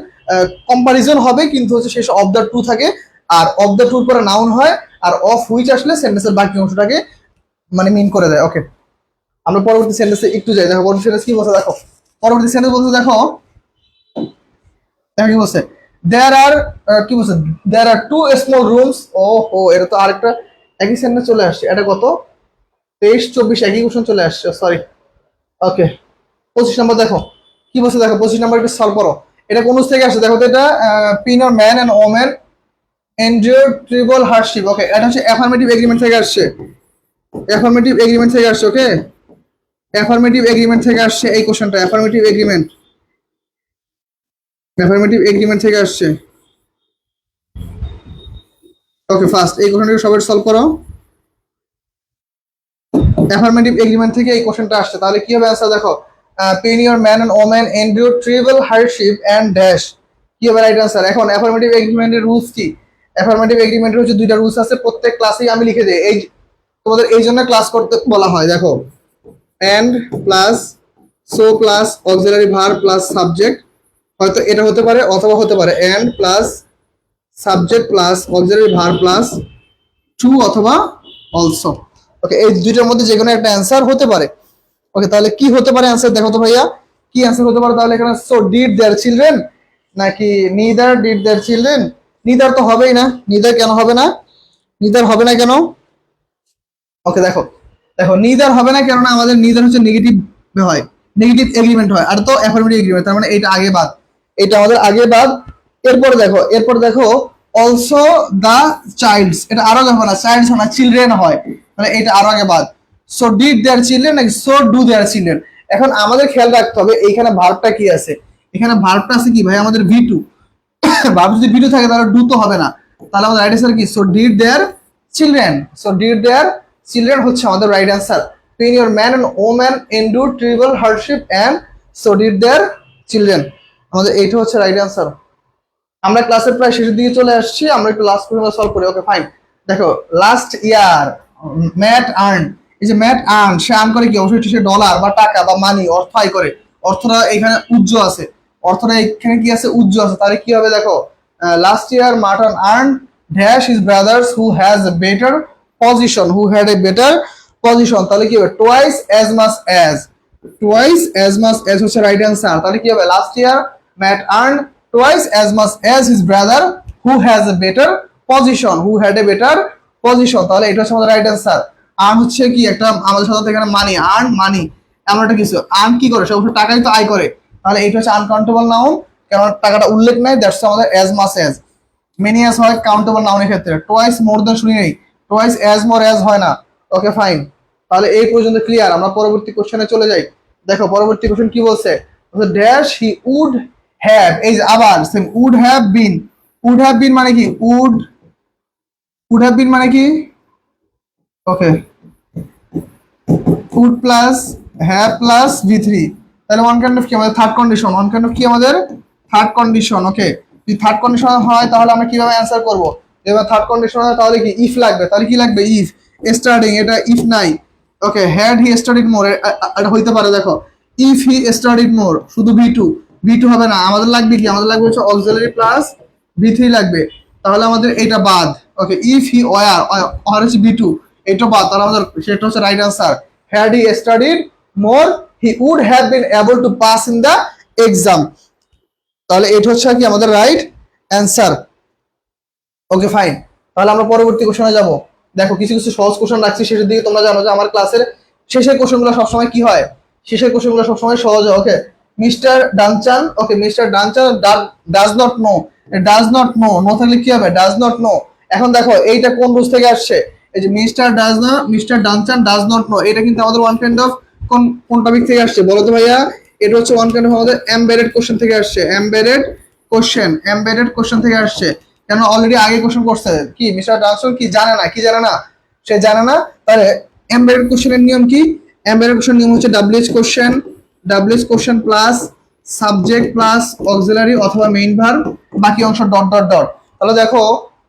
Speaker 1: কম্পারিজন হবে, কিন্তু হচ্ছে শেষ অফ দ্য টু থাকে, আর অফ দ্য টুর পরে নাউন হয়, আর অফ হুইচ আসলে সেন্টেন্সের বাকি অংশটাকে মানে মিন করে দেয়। ওকে, আমরা পরবর্তী সেন্টেন্সে একটু যাই। দেখো পরবর্তী সেন্টেন্স কি বলছে দেখো, পরবর্তী সেন্টেন্স বলছে দেখো, দেখো কি বলছে, দেয়ার আর কি বলছে, দেয়ার আর টু স্মল রুমস। ও ও, এটা তো আরেকটা একই সেন্টেন্স চলে আসছে। এটা কত 23-24 একই কোশ্চেন চলে আসছে, সরি। ওকে 25 নম্বর দেখো কি বলছে দেখো, 25 নম্বর একটু সলভ করো। এটা কোন থেকে আসছে দেখো তো, এটা pin or man and women endure terrible hardship. Okay, এটা হচ্ছে অ্যাফার্মেটিভ এগ্রিমেন্ট থেকে আসছে, অ্যাফার্মেটিভ এগ্রিমেন্ট থেকে আসছে। ওকে, অ্যাফার্মেটিভ এগ্রিমেন্ট থেকে আসছে এই কোশ্চেনটা, অ্যাফার্মেটিভ এগ্রিমেন্ট, অ্যাফার্মেটিভ এগ্রিমেন্ট থেকে আসছে। ওকে, ফার্স্ট এই কোশ্চেনটা সবাই সলভ করো। অ্যাফার্মেটিভ এগ্রিমেন্ট থেকে এই কোশ্চেনটা আসছে, তাহলে কি হবে অ্যান্সার দেখো, pen your man and women endure terrible hardship and dash, কি হবে রাইট অ্যান্সার। এখন অ্যাফার্মেটিভ এগ্রিমেন্টের রুলস কি, অ্যাফার্মেটিভ এগ্রিমেন্টের হচ্ছে দুইটা রুলস আছে, প্রত্যেক ক্লাসেই আমি লিখে দিই, এই তোমাদের এই জন্য ক্লাস করতে বলা হয়। দেখো, and plus so plus auxiliary verb plus subject, হয়তো এটা হতে পারে অথবা হতে পারে and plus subject plus auxiliary verb plus too অথবা অলসো। ওকে, এই দুইটার মধ্যে যে কোনো একটা অ্যান্সার হতে পারে। ওকে, তাহলে কি হতে পারে অ্যান্সার দেখো তো ভাইয়া, কি অ্যান্সার হতে পারে তাহলে এখানে, সো ডিড দেয়ার চিলড্রেন নাকি neither did their children. Neither তো হবেই না, নিদার কেন হবে না, নিদার হবে না কেন। ওকে দেখো, দেখো নিদার হবে না কেননা আমাদের নিদার হচ্ছে নেগেটিভ হয়, নেগেটিভ এগ্রিমেন্ট হয়, আর তো অ্যাফার্মেটিভ এগ্রিমেন্ট, তার মানে এটা আগে বাদ, এটা আমাদের আগে বাদ। এরপরে দেখো, এরপর দেখো অলসো দা চাইল্ডস, এটা আরো দেখো না, চাইল্ডস হয় না, চিলড্রেন হয়, মানে এটা আরো আগে বাদ। সো ডিড দেয়ার চিলড্রেন নাকি সো ডু দেয়ার চিলড্রেন। এখন আমাদের খেয়াল রাখতে হবে এইখানে ভার্বটা কি আছে, এখানে ভার্বটা আছে কি ভাই আমাদের ভি2, ভার্ব যদি ভি2 থাকে তাহলে ডু তো হবে না, তাহলে আমাদের রাইট অ্যান্সার কি, so did their children, so did their children হচ্ছে আমাদের right answer. Pen your man and woman endure terrible hardship and so did their children, আমাদের এইটা হচ্ছে রাইট অ্যান্সার। আমরা ক্লাসের প্রায় শেষের দিকে চলে আসছি, আমরা একটু লাস্ট কোশ্চেন সলভ করি। ওকে ফাইন, দেখো লাস্ট ইয়ার ম্যাট আর্ন, এই যে ম্যাট আর্ন, সে আর্ন করে কি, অবশ্যই সে ডলার বা টাকা বা মানি, অর্থ আয় করে, অর্থটা এখানে উজ্জ্ব আছে, অর্থটা এখানে কি আছে, উজ্জ্ব আছে, তাহলে কি হবে দেখো, last year Merton earn dash his brothers who has a better position, who had a better position, তাহলে কি হবে twice as much as, twice as much as হচ্ছে রাইট অ্যান্সার। তাহলে কি হবে, last year Matt earn twice as much as his brother who has a better position, who had a better position, তাহলে এটা হচ্ছে আমাদের রাইট অ্যান্সার। আর্ন হচ্ছে কি একটা আমাদের সাথে এখানে মানি, আর্ন মানি, এমন একটা কিছু, আর্ন কি করে, সে অবশ্যই টাকাই তো আয় করে, তাহলে এটা হচ্ছে আনকাউন্টেবল নাউন, কারণ টাকাটা উল্লেখ নাই, দ্যাটস আমাদের as much as. Many as হয় কাউন্টেবল নাউনের ক্ষেত্রে, টোয়াইস মোর দেন শুনি নেই, টোয়াইস অ্যাজ মোর অ্যাজ হয় না। ওকে ফাইন, তাহলে এই পর্যন্ত ক্লিয়ার। আমরা পরবর্তী কোশ্চেনে চলে যাই। দেখো পরবর্তী কোশ্চেন কি বলছে, ড্যাশ হি উড হ্যাভ, এই যে আবার same would have been, would have been মানে কি, উড হ্যাভ বিন মানে কি, okay would plus have plus ভি3, তাহলে ওয়ান কাইন্ড অফ কি আমাদের third condition, one kind of কি আমাদের থার্ড কন্ডিশন। ওকে, যদি থার্ড কন্ডিশন হয় তাহলে আমরা কিভাবে অ্যান্সার করব, এবার থার্ড কন্ডিশন হয় তাহলে কি ইফ লাগবে, তাহলে কি লাগবে ইফ স্টার্টিং, এটা ইফ নাই। ওকে, হ্যাড হি স্টাডিড মোর, এটা হইতে পারে দেখো, ইফ হি স্টাডিড মোর, শুধু ভি2, ভি2 হবে না, আমাদের লাগবে কি, আমাদের লাগবে হচ্ছে অক্সিলারি প্লাস ভি3 লাগবে, তাহলে আমাদের এটা বাদ। Okay, if he were, were হচ্ছে ভি2, এটা বাদ, তাহলে আমাদের সেটা হচ্ছে right answer. Had he studied more he would have been able to pass in the exam, তাহলে এটা হচ্ছে কি আমাদের রাইট অ্যান্সার। ওকে ফাইন, তাহলে আমরা পরবর্তী কোশ্চেনে যাব। দেখো কিছু কিছু সহজ কোশ্চেন রাখছি শেষের দিকে, তোমরা জানো যে আমার ক্লাসের শেষের কোশ্চেনগুলো সবসময় কি হয়, শেষের কোশ্চেনগুলো সবসময় সহজ হয়। Okay, mister Duncan, okay mister Duncan does not know, does not know, know থাকলে কি হবে, ডাজ নট নো। এখন দেখো এইটা কোন রুলস থেকে আসছে, এই যে মিস্টার ডাজ না, mister Duncan does not no, এটা কিন্তু আমাদের ওয়ান কাইন্ড অফ কোন টপিক থেকে আসছে বলো তো ভাইয়া, এটা হচ্ছে ওয়ান কাইন্ড অফ আমাদের এমবেডেড কোশ্চেন থেকে আসছে, এমবেডেড কোশ্চেন, এমবেডেড কোশ্চেন থেকে আসছে, কেন অলরেডি আগে কোশ্চেন করছে কি, মিস্টার ডানসন কি জানে না, কি জানে না, সে জানে না। তাহলে এমবেডেড কোশ্চেনের নিয়ম কি, এমবেডেড কোশ্চেন নিয়ম হচ্ছে WH question plus subject plus auxiliary অথবা মেইন ভার্ব, বাকি অংশ ডট ডট ডট। তাহলে দেখো,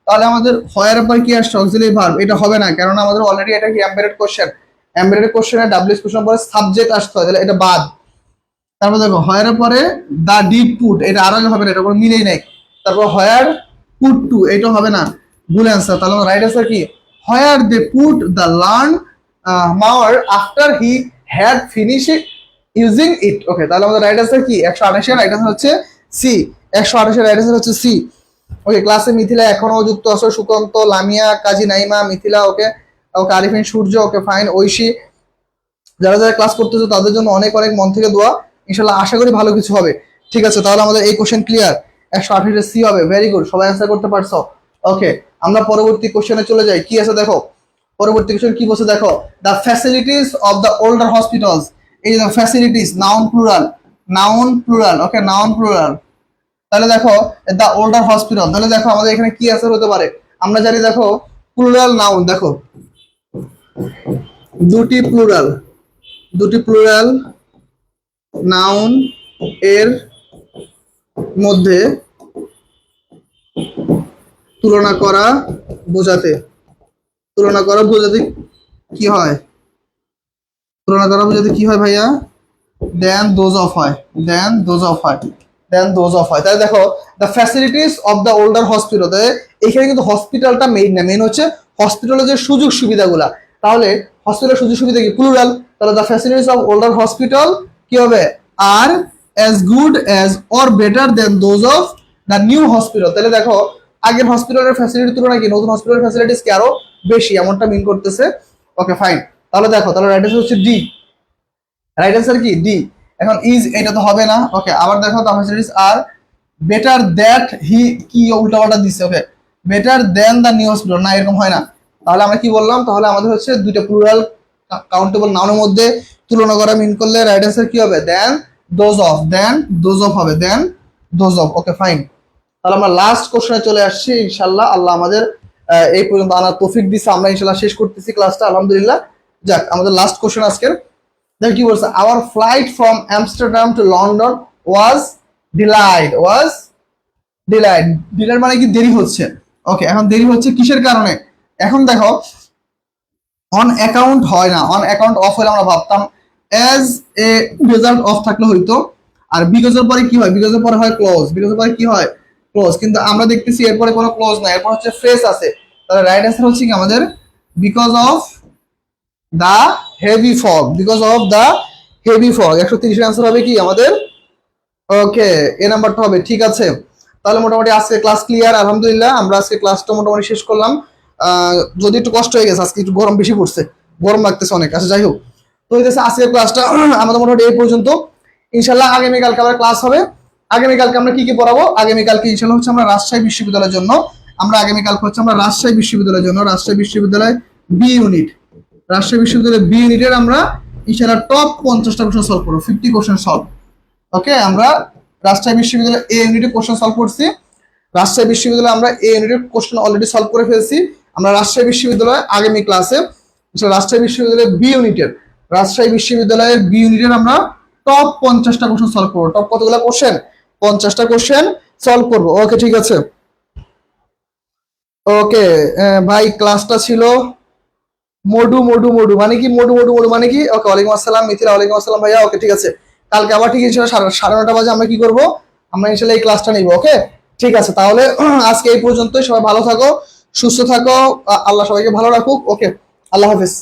Speaker 1: তাহলে আমাদের হয়ার পর কি আসছে, অক্সিলারি ভার্ব, এটা হবে না, কারণ আমাদের অলরেডি এটা কি এমবেডেড কোশ্চেন, এমবেডেড কোশ্চেনে ডাব্লিউএইচ কোশ্চেন পরে সাবজেক্ট আসতে হয়, তাহলে এটা বাদ। তারপর দেখো হয়ার পরে দা ডিড পুট, এটা আরো হবে না, এটা কোনো মিলেই নাই। তারপর হয়ার পুট টু, এটা হবে না, ভুল অ্যান্সার। তাহলে রাইট অ্যান্সার কি, where they put the lawn mower after he had finish using it. Okay, তাহলে আমাদের রাইট আনসার কি? 128 এর রাইট আনসার হচ্ছে সি। 128 এর রাইট আনসার হচ্ছে সি। ওকে, ক্লাসে মিথিলা এখনো যুক্ত আছে, সুকান্ত, লামিয়া, কাজী নাইমা, মিথিলা, ওকে ওকে, আরিফিন, সূর্য, ওকে ফাইন, ঐশী, যারা যারা ক্লাস করতেছো তাদের জন্য অনেক অনেক মন থেকে দোয়া। ইনশাল্লাহ আশা করি ভালো কিছু হবে। ঠিক আছে, তাহলে আমাদের এই কোশ্চেন ক্লিয়ার। 128 সি হবে। ভেরি গুড, সবাই অ্যান্সার করতে পারছো। ওকে, আমরা পরবর্তী কোশ্চেনে চলে যাই। কি আছে দেখো, পরবর্তী কোশ্চেন কি বলছে দেখো, the facilities of the older hospitals. এই যে facilities, noun plural, noun plural, okay noun plural. তাহলে দেখো দ্য ওল্ডার হসপিটাল, তাহলে দেখো আমাদের এখানে কি অ্যান্সার হতে পারে? আমরা জানি দেখো প্লুরাল নাউন, দেখো দুটি প্লুরাল, দুটি প্লুরাল নাউন এর মধ্যে তুলনা করা বোঝাতে, তুলনা করা বোঝাতে কি হয়? তুলনা করা বোঝাতে কি হয় ভাইয়া? দেন দোজ অফ হয়, দেন দোজ অফ হয়, দেন দোজ অফ হয়। তাহলে দেখো the facilities of the older hospital, এখানে কিন্তু হসপিটালটা মেইন না, মেইন হচ্ছে হসপিটালের যে সুযোগ সুবিধাগুলা। তাহলে হসপিটালের সুযোগ সুবিধা কি? প্লুরাল। তাহলে the facilities of older hospital কি হবে? Are as good as or better than those of the new hospital. তাহলে দেখো আগের হসপিটালের ফ্যাসিলিটির তুলনায় কি নতুন হসপিটালের ফ্যাসিলিটিস কি আরো বেশি, এমনটা মিন করতেছে। ওকে ফাইন, তাহলে দেখো তাহলে রাইট আনসার হচ্ছে ডি। রাইট আনসার কি? ডি। এখন ইজ এটা তো হবে না। ওকে, আবার দেখো the facilities are better that he, কি উল্টা পাল্টা দিচ্ছে। Okay, better than the new hospital, না এরকম হয় না। তাহলে আমরা কি বললাম? তাহলে আমাদের হচ্ছে দুইটা প্লুরাল কাউন্টেবল নাউনের মধ্যে তুলনা করা মিন করলে রাইট আনসার কি হবে? Than those of, than those of হবে, than those of. Okay fine, তাহলে আমরা লাস্ট কোশ্চেনে চলে আসছি। ইনশাল্লাহ আল্লাহ আমাদের এই পর্যন্ত আনার তৌফিক দিচ্ছে, আমরা ইনশাল্লাহ শেষ করতেছি ক্লাসটা আলহামদুলিল্লাহ। যাক, আমাদের লাস্ট কোশ্চেন আজকের। দেখো কি বলছে, our flight from Amsterdam to London was delayed, was delayed. Delayed মানে কি? দেরি হচ্ছে। ওকে, এখন দেরি হচ্ছে কিসের কারণে? এখন দেখো অন অ্যাকাউন্ট হয় না, অন অ্যাকাউন্ট অফ হলে আমরা ভাবতাম অ্যাজ এ রেজাল্ট অফ থাকলে হইতো। আর বিকজের পরে কি হয়? বিকজের পরে হয় ক্লোজ, বিকজের পরে কি হয়? ক্লোজ। কিন্তু আমরা দেখতেছি এরপরে কোনো ক্লোজ নাই, এরপর হচ্ছে ফ্রেজ আছে। তাহলে রাইট অ্যান্সার হচ্ছে কি আমাদের? Because of the heavy fog, because of the heavy fog. 130 এর অ্যান্সার হবে কি আমাদের? ওকে, এ নাম্বারটা হবে। ঠিক আছে, তাহলে মোটামুটি আজকে ক্লাস ক্লিয়ার আলহামদুলিল্লাহ। আমরা আজকে ক্লাসটা মোটামুটি শেষ করলাম। যদি একটু কষ্ট হয়ে গেছে, আজকে একটু গরম বেশি পড়ছে, গরম লাগতেছে অনেক। আচ্ছা যাই হোক, তো হইতেছে আজকের ক্লাসটা আমাদের মোটামুটি এই পর্যন্ত। ইনশাল্লাহ আগামীকালকে আবার ক্লাস হবে। আগামীকালকে আমরা কি কি পড়াবো? আগামীকালকে ইনশাল্লাহ হচ্ছে আমরা রাজশাহী বিশ্ববিদ্যালয়ের জন্য, আমরা আগামীকালকে হচ্ছে আমরা রাজশাহী বিশ্ববিদ্যালয়ের জন্য, রাজশাহী বিশ্ববিদ্যালয় বি ইউনিট, রাজশাহী বিশ্ববিদ্যালয় বি ইউনিটের আমরা ইনশাল্লাহ টপ 50টা কোশ্চেন সলভ করবো, 50 কোশ্চেন সলভ। ওকে, আমরা রাজশাহী বিশ্ববিদ্যালয় এ ইউনিটের কোশ্চেন সলভ করছি। রাজশাহী বিশ্ববিদ্যালয়ে আমরা এ ইউনিটের কোশ্চেন অলরেডি সলভ করে ফেলছি। আমরা রাজশাহী বিশ্ববিদ্যালয়ে আগামী ক্লাসে রাজশাহী বিশ্ববিদ্যালয়ের বি ইউনিটের, রাজশাহী বিশ্ববিদ্যালয়ের বি ইউনিটের আমরা টপ 50টা কোশ্চেন সলভ করবো। টপ কতগুলো কোশ্চেন? 50টা কোশ্চেন সলভ করবো। ওকে ঠিক আছে। ওকে ভাই, ক্লাসটা ছিল মডু মডু মডু মানে কি? মডু মডু মডু মানে কি? ওকে, ওয়ালাইকুম আসসালাম মিথিলা, ওয়ালাইকুম আসসালাম ভাইয়া। ওকে ঠিক আছে, কালকে আবার ঠিক ইনশাল্লাহ 9:30 বাজে আমরা কি করব? আমরা ইনশাল্লাহ এই ক্লাসটা নিব। ওকে ঠিক আছে, তাহলে আজকে এই পর্যন্তই। সবাই ভালো থাকো, সুস্থ থাকো, আল্লাহ সবাইকে ভালো রাখুক। ওকে, আল্লাহ হাফেজ।